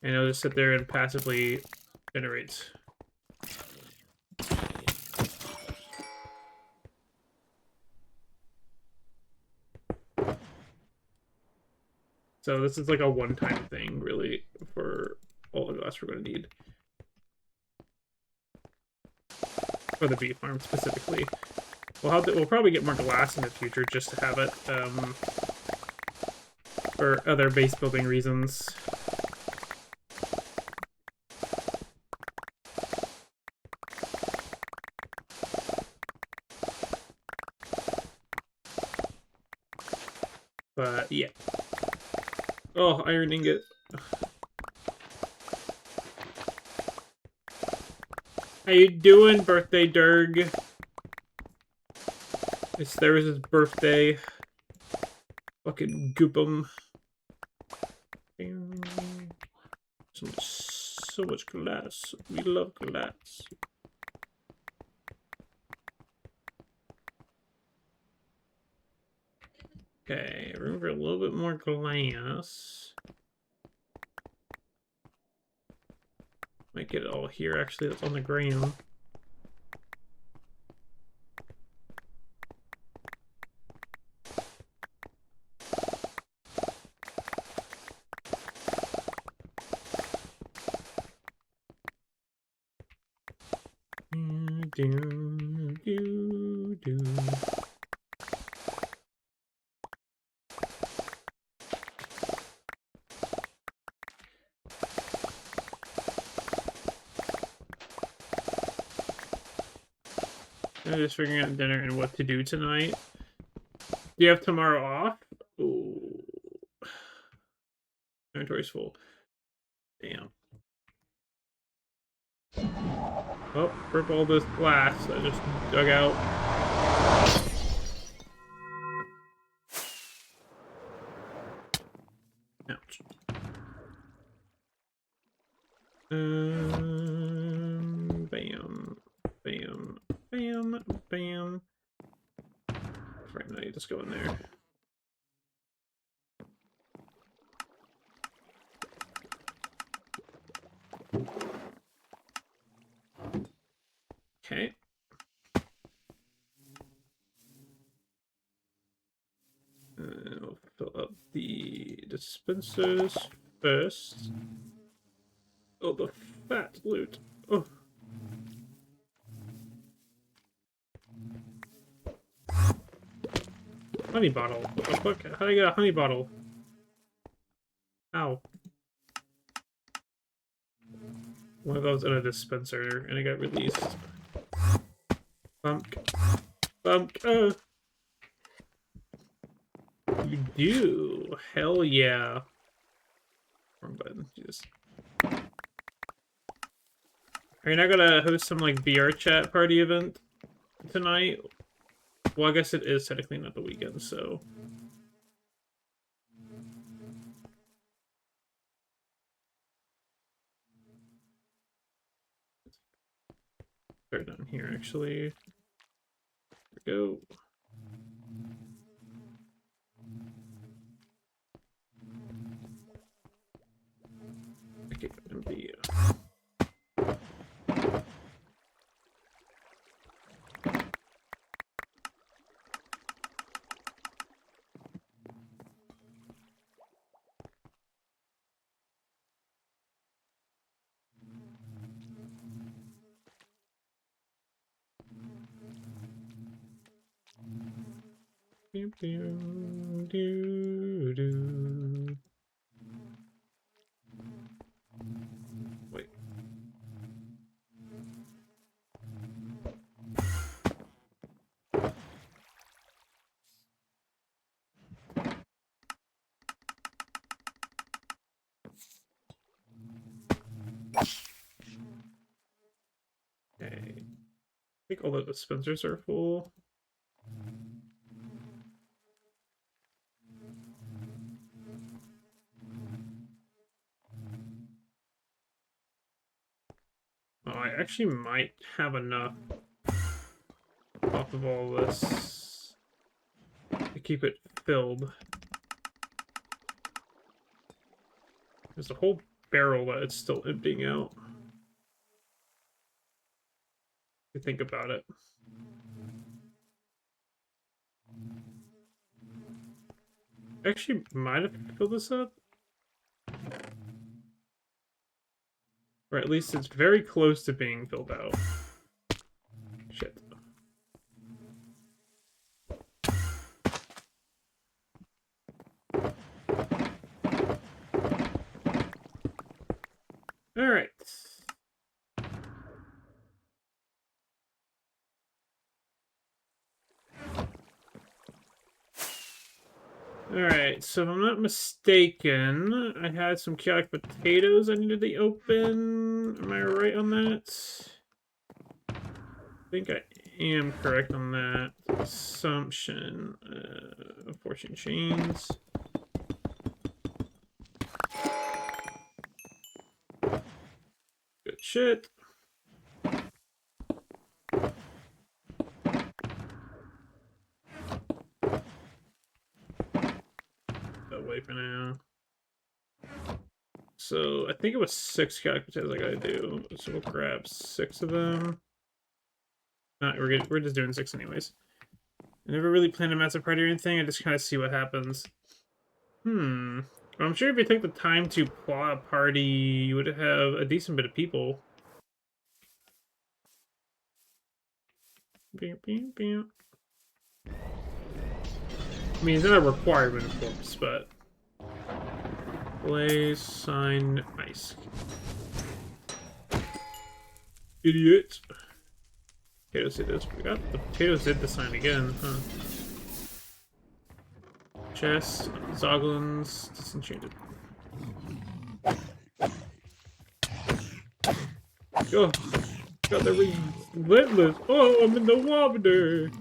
Speaker 2: And it'll just sit there and passively generate. So this is like a one-time thing, really, for all the glass we're going to need. For the bee farm, specifically. We'll probably get more glass in the future just to have it, for other base building reasons. But, yeah. Oh, iron ingot. How you doing, birthday Durg? It's Theros' birthday. Fucking goop 'em. So much glass. We love glass. Okay, room for a little bit more glass. Might get it all here, actually, that's on the ground. I'm just figuring out dinner and what to do tonight. Do you have tomorrow off? Ooh. Inventory's full. Damn. Oh, rip all this glass I just dug out. Ouch. Bam. Bam. Bam. Bam. Right now, you just go in there. Okay. We'll fill up the dispensers first. Oh, the fat loot. Oh. Honey bottle. What the fuck? How did I get a honey bottle? Ow. One of those in a dispenser, and it got released. Bump. Bump. Oh. You do. Hell yeah. Wrong button. Jesus. Are you not gonna host some, like, VR chat party event tonight? Well, I guess it is technically not the weekend, so... Start down here, actually. There we go. Okay, empty. Wait. Okay. I think all the dispensers are full. Oh, I actually might have enough off of all this to keep it filled. There's a whole barrel that it's still emptying out. If you think about it. Actually, might have filled this up. Or at least it's very close to being filled out. Shit. Alright. Alright, so if I'm not mistaken, I had some chaotic potatoes I needed to open. Am I right on that? I think I am correct on that assumption. Fortune chains. Good shit. That way for now. So I think it was 6 chaotic potatoes I gotta do. So we'll grab 6 of them. We're just doing 6 anyways. I never really planned a massive party or anything. I just kind of see what happens. Well, I'm sure if you took the time to plot a party, you would have a decent bit of people. I mean, it's not a requirement, of course, but... Play, sign, ice. Idiot. Potatoes did this. We got the potatoes did the sign again, huh? Chest, Zoglins, disenchanted. Oh, God, that was relentless. Oh, I'm in the water.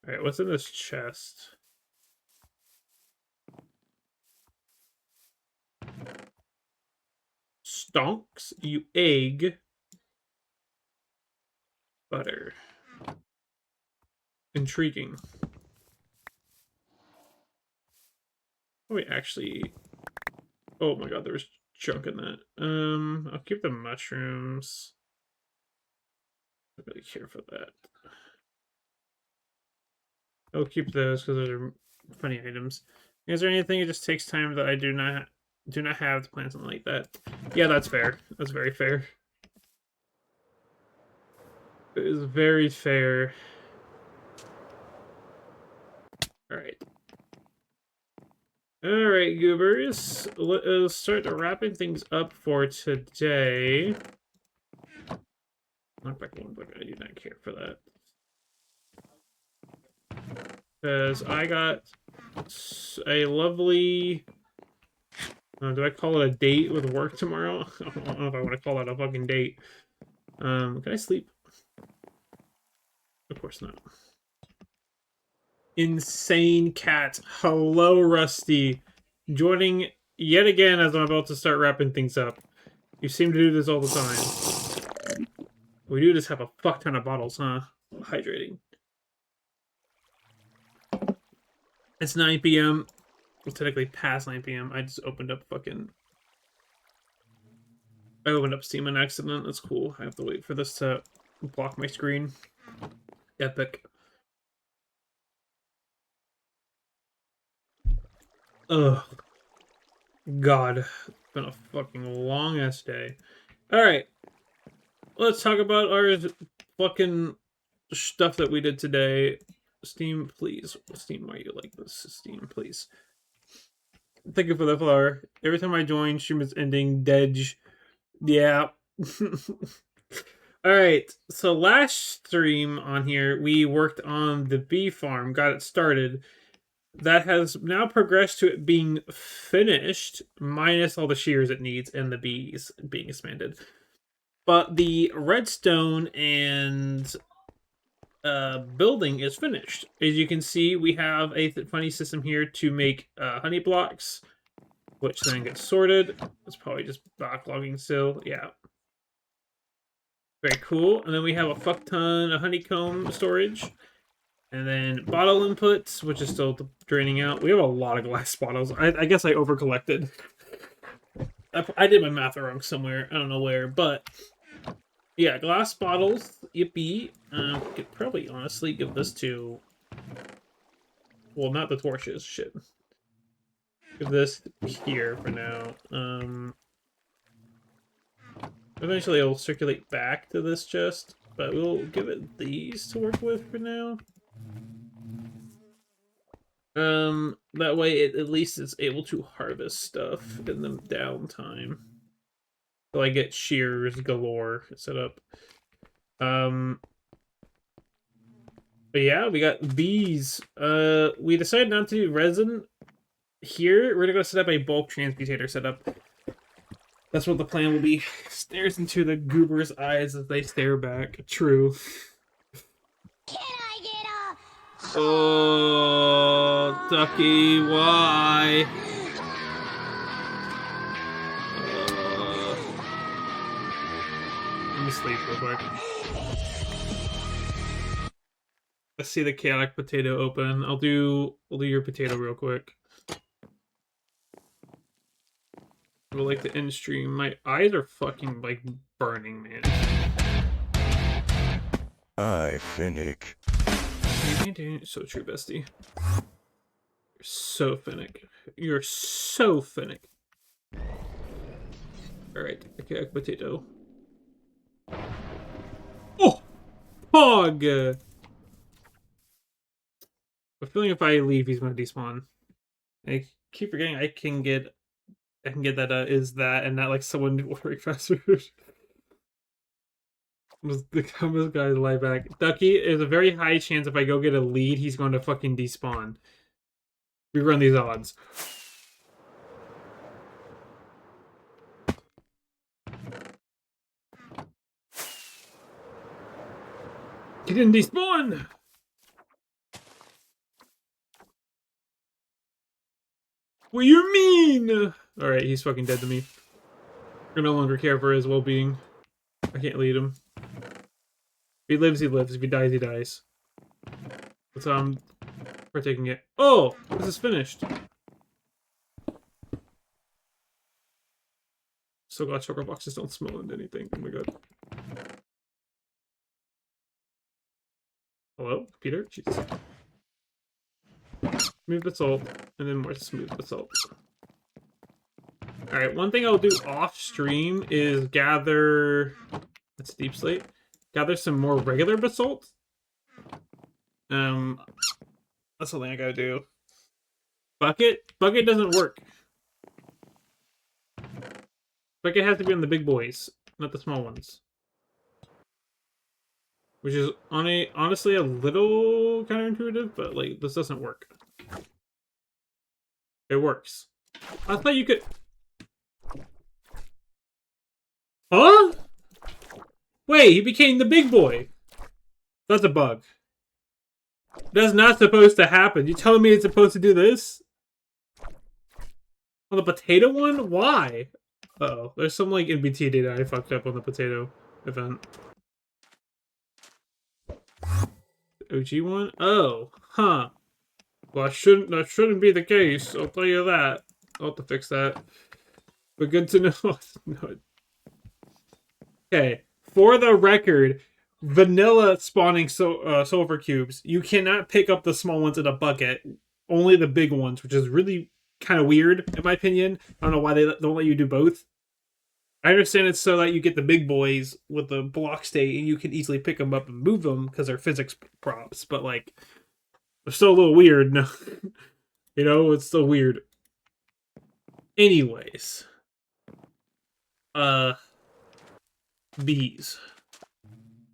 Speaker 2: Alright, what's in this chest? Stonks, you egg. Butter. Intriguing. Oh, wait, actually... Oh my god, there was junk in that. I'll keep the mushrooms. I don't really care for that. I'll keep those because those are funny items. Is there anything that just takes time that I do not have to plan something like that? Yeah, that's fair. That's very fair. It is very fair. Alright. Alright, goobers. Let us start wrapping things up for today. Knockback 1, but I do not care for that. Because I got a lovely... do I call it a date with work tomorrow? I don't know if I want to call that a fucking date. Can I sleep? Of course not. Insane cat. Hello, Rusty. Joining yet again as I'm about to start wrapping things up. You seem to do this all the time. We do just have a fuck ton of bottles, huh? Hydrating. It's 9 p.m. Well, technically past 9 p.m. I just opened up fucking... I opened up Steam on accident. That's cool. I have to wait for this to block my screen. Epic. Ugh. God. been a fucking long ass day. Alright. Let's talk about our fucking stuff that we did today. Steam, please. Steam, why you like this? Steam, please. Thank you for the flower. Every time I join, stream is ending. Dej. Yeah. Alright, so last stream on here, we worked on the bee farm, got it started. That has now progressed to it being finished, minus all the shears it needs and the bees being expanded. But the redstone and building is finished. As you can see, we have a funny system here to make honey blocks, which then gets sorted. It's probably just backlogging still. Yeah. Very cool. And then we have a fuck ton of honeycomb storage. And then bottle inputs, which is still draining out. We have a lot of glass bottles. I guess I over-collected. I did my math wrong somewhere. I don't know where, but... yeah, glass bottles. Yippee. Could probably honestly give this to... well, not the torches. Shit. Give this here for now. Eventually it'll circulate back to this chest, but we'll give it these to work with for now. That way it at least is able to harvest stuff in the downtime. So I get shears galore set up. But yeah, we got bees. We decided not to do resin here. We're gonna go set up a bulk transmutator setup. That's what the plan will be. Stares into the goober's eyes as they stare back. True.
Speaker 5: Can I get a...
Speaker 2: Oh, Ducky, why? Let me sleep real quick. I see the chaotic potato open. I'll do your potato real quick. I would like to end stream. My eyes are fucking like burning, man.
Speaker 6: I Finnick.
Speaker 2: So true, bestie. You're so Finnick. You're so Finnick. Alright, okay, potato. Oh! Pog! I'm feeling if I leave, he's gonna despawn. I keep forgetting I can get that is that and not like someone ordering fast food. The dumbest guy lie back. Ducky, there's a very high chance if I go get a lead, he's going to fucking despawn. We run these odds. He didn't despawn! What you mean? Alright, he's fucking dead to me. I no longer care for his well-being. I can't lead him. If he lives, he lives. If he dies, he dies. That's how I'm partaking it. Oh! This is finished. So glad chocolate boxes don't smell into anything. Oh my god. Hello? Peter? Jesus. Smooth basalt, and then more smooth basalt. Alright, one thing I'll do off stream is gather... that's deep slate. Gather some more regular basalt. That's something I gotta do. Bucket? Bucket doesn't work. Bucket has to be on the big boys, not the small ones. Which is honestly a little counterintuitive, but like this doesn't work. It works. I thought you could... huh? Wait, he became the big boy. That's a bug. That's not supposed to happen. You telling me it's supposed to do this? On the potato one? Why? Uh-oh. There's some like NBT data I fucked up on the potato event. OG one? Oh. Huh. Well, that shouldn't be the case. I'll tell you that. I'll have to fix that. But good to know. No. Okay. For the record, vanilla spawning silver cubes. You cannot pick up the small ones in a bucket. Only the big ones, which is really kind of weird, in my opinion. I don't know why they don't let you do both. I understand it's so that you get the big boys with the block state and you can easily pick them up and move them because they're physics props, but like, they're still a little weird. No, you know, it's still weird. Anyways, bees.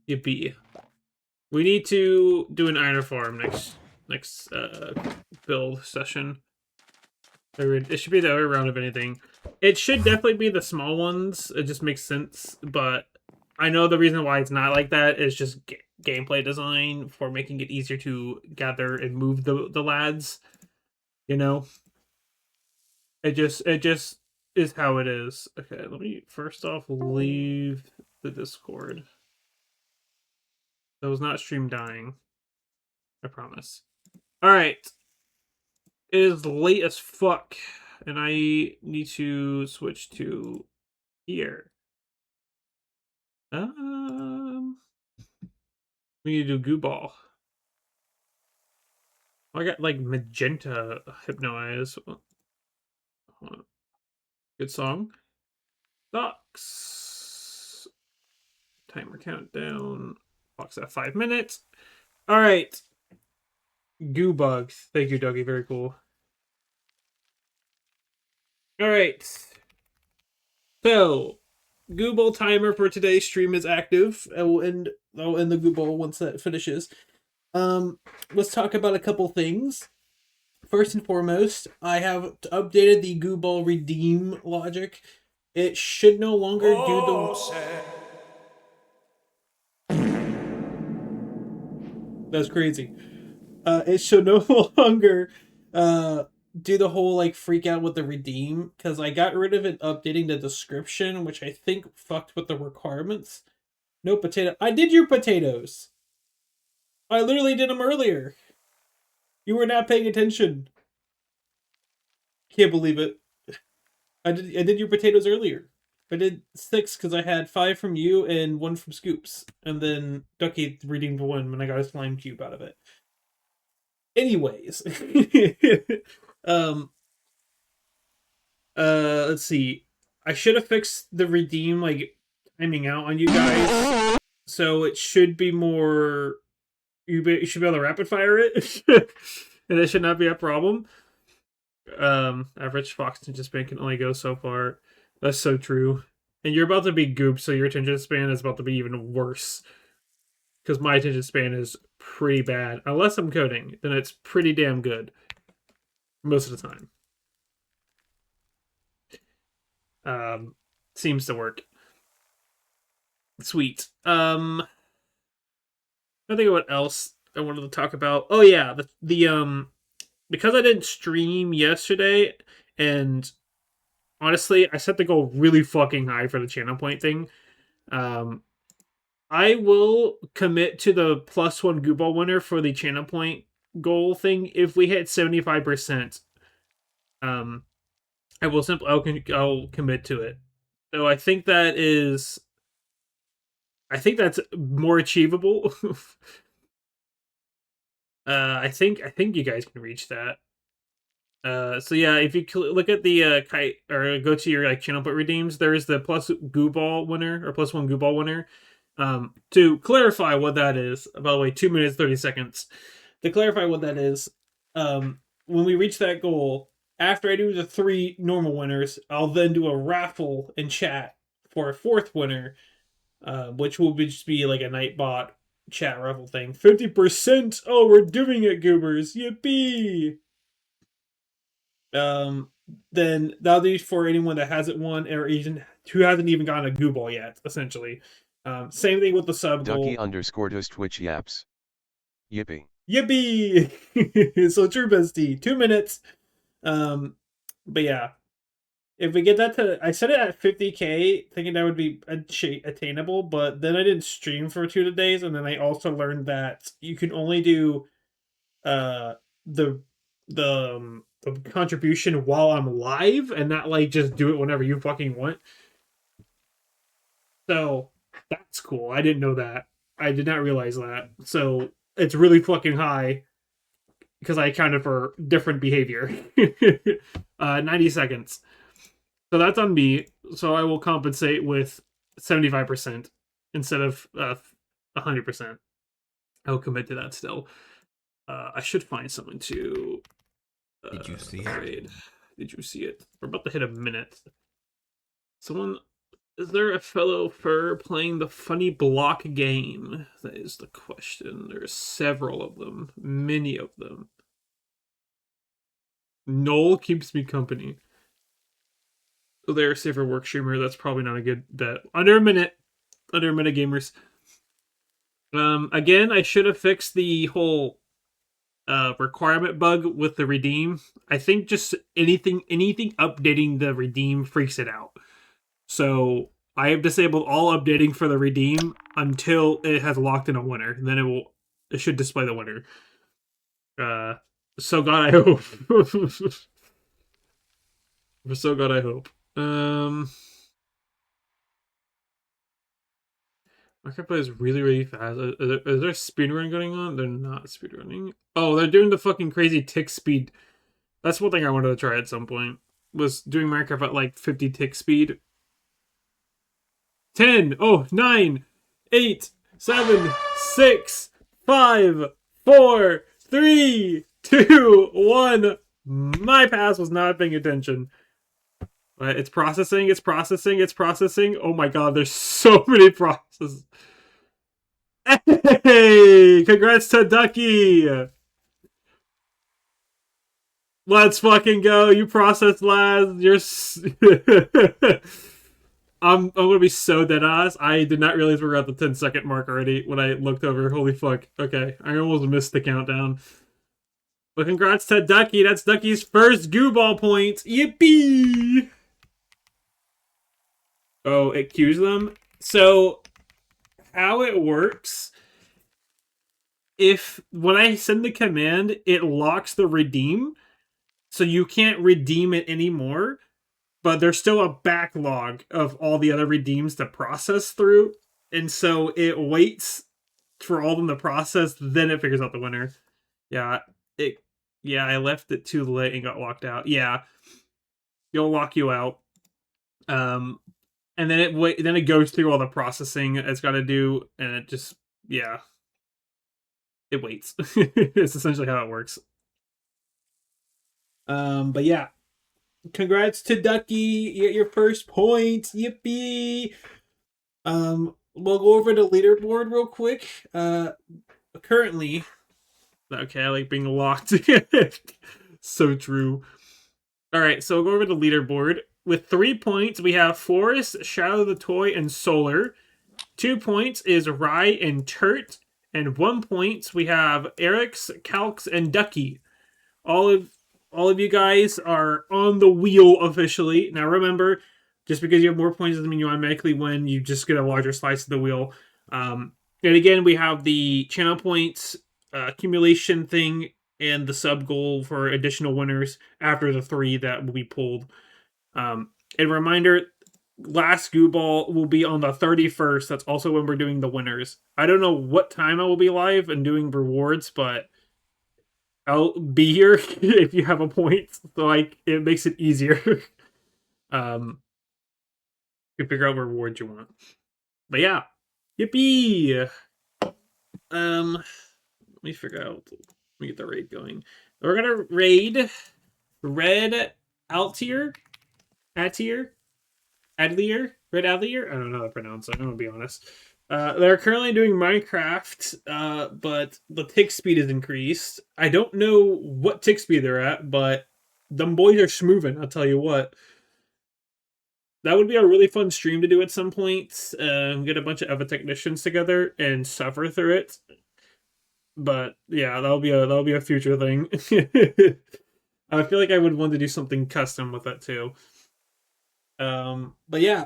Speaker 2: Yippee. We need to do an iron farm next build session. It should be the other round of anything. It should definitely be the small ones. It just makes sense, but I know the reason why it's not like that is just gameplay design for making it easier to gather and move the lads. You know, it just is how it is. Okay, let me first off leave the Discord. That was not stream dying. I promise. All right. It is late as fuck, and I need to switch to here. We need to do goo ball. Oh, I got like magenta hypnotize. Good song. Box. Timer countdown. Box at 5 minutes. All right. Goo bugs. Thank you, Dougie. Very cool. All right. So, Goo Ball timer for today's stream is active. I'll end the Goo Ball once that finishes. Let's talk about a couple things. First and foremost, I have updated the Goo Ball redeem logic. It should no longer do the... That's crazy. It should no longer do the whole like freak out with the redeem, because I got rid of it updating the description, which I think fucked with the requirements. No potato. I did your potatoes. I literally did them earlier. You were not paying attention. Can't believe it. I did your potatoes earlier. I did 6 because I had 5 from you and 1 from Scoops, and then Ducky redeemed 1 when I got a slime cube out of it. Anyways, let's see. I should have fixed the redeem like timing out on you guys, so it should be more. You should be able to rapid fire it, and it should not be a problem. Average fox attention span can only go so far. That's so true. And you're about to be goop, so your attention span is about to be even worse. Because my attention span is pretty bad. Unless I'm coding, then it's pretty damn good. Most of the time. Seems to work. Sweet. I think what else I wanted to talk about. Oh yeah, the because I didn't stream yesterday, and honestly, I set the goal really fucking high for the channel point thing. I will commit to the +1 Goo Ball winner for the channel point goal thing if we hit 75%. I'll commit to it. So I think that's more achievable. I think you guys can reach that. So yeah, if you look at the kite or go to your like channel point redeems, there's the Goo Ball winner or +1 Goo Ball winner. To clarify what that is, by the way, 2 minutes 30 seconds. To clarify what that is, when we reach that goal, after I do the 3 normal winners, I'll then do a raffle in chat for a 4th winner, which will just be like a Nightbot chat raffle thing. 50%! Oh, we're doing it, goobers! Yippee! Then that'll be for anyone that hasn't won or even who hasn't even gotten a Goo Ball yet, essentially. Same thing with the sub goal.
Speaker 3: Ducky_does Twitch yaps. Yippee.
Speaker 2: Yippee! So true, bestie. 2 minutes. But yeah. If we get that to... I set it at 50k, thinking that would be attainable, but then I didn't stream for 2 days, and then I also learned that you can only do the contribution while I'm live, and not like just do it whenever you fucking want. So that's cool. I didn't know that. I did not realize that. So it's really fucking high because I accounted for different behavior. 90 seconds. So that's on me. So I will compensate with 75% instead of 100%. I will commit to that still. I should find someone to.
Speaker 6: Did you see it?
Speaker 2: raid. Did you see it? We're about to hit a minute. Someone. Is there a fellow fur playing the funny block game? That is the question. There's several of them. Many of them. Noel keeps me company. They're a safer work streamer. That's probably not a good bet. Under a minute, gamers. Again, I should have fixed the whole requirement bug with the redeem. I think just anything updating the redeem freaks it out. So I have disabled all updating for the redeem until it has locked in a winner. Then it should display the winner. So God, I hope. So God, I hope. Markiplier is really, really fast. Is there speedrun going on? They're not speedrunning. Oh, they're doing the fucking crazy tick speed. That's one thing I wanted to try at some point. Was doing Minecraft at like 50 tick speed. 10, 9, 8, 7, 6, 5, 4, 3, 2, 1. My pass was not paying attention. But it's processing. Oh my god, there's so many processes. Hey! Congrats to Ducky! Let's fucking go. You processed last. I'm gonna be so dead ass. I did not realize we were at the 10-second mark already when I looked over. Holy fuck. Okay, I almost missed the countdown. But congrats to Ducky. That's Ducky's first goo ball point. Yippee! Oh, it queues them. So, how it works, when I send the command, it locks the redeem, so you can't redeem it anymore, but there's still a backlog of all the other redeems to process through, and so it waits for all of them to process, then it figures out the winner. Yeah, I left it too late and got locked out. Yeah, it'll lock you out. And then it goes through all the processing it's got to do, and it just, yeah, it waits. It's essentially how it works. But yeah, congrats to Ducky. You get your first point. Yippee! We'll go over the leaderboard real quick. Currently, okay, I like being locked. So true. All right, so we'll go over the leaderboard. With 3 points, we have Forrest, Shadow the Toy, and Solar. 2 points is Rye and Turt. And 1 point, we have Eric's, Calx, and Ducky. All of you guys are on the wheel officially. Now remember, just because you have more points doesn't mean you automatically win. You just get a larger slice of the wheel. And again, we have the channel points accumulation thing and the sub goal for additional winners after the 3 that will be pulled. And reminder, last goo ball will be on the 31st. That's also when we're doing the winners. I don't know what time I will be live and doing rewards, but I'll be here if you have a point. So it makes it easier. You figure out what rewards you want. But yeah. Yippee! Let me figure out. Let me get the raid going. We're gonna raid Red Altier. Red Adlier? I don't know how to pronounce it, I'm gonna be honest. They're currently doing Minecraft, but the tick speed is increased. I don't know what tick speed they're at, but them boys are schmoovin', I'll tell you what. That would be a really fun stream to do at some point. Get a bunch of EvoTech technicians together and suffer through it. But yeah, that'll be a future thing. I feel like I would want to do something custom with that too. But yeah,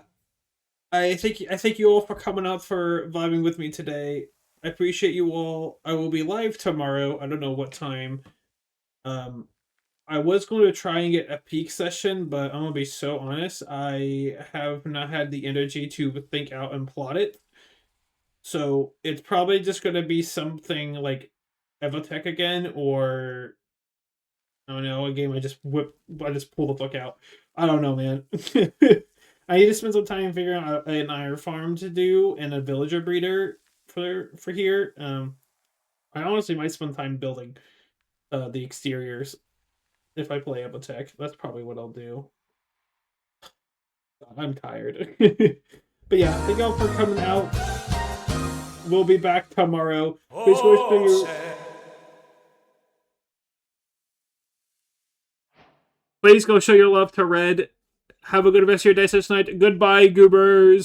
Speaker 2: I thank you all for coming out for vibing with me today. I appreciate you all. I will be live tomorrow. I don't know what time. I was going to try and get a peak session, but I'm gonna be so honest. I have not had the energy to think out and plot it. So it's probably just gonna be something like EvoTech again, or I don't know, a game I just pull the fuck out. I don't know, man. I need to spend some time figuring out an iron farm to do and a villager breeder for here. I honestly might spend time building the exteriors if I play EvoTech. That's probably what I'll do. I'm tired. But yeah, thank y'all for coming out. We'll be back tomorrow. Please go show your love to Red. Have a good rest of your day, tonight. Goodbye, goobers.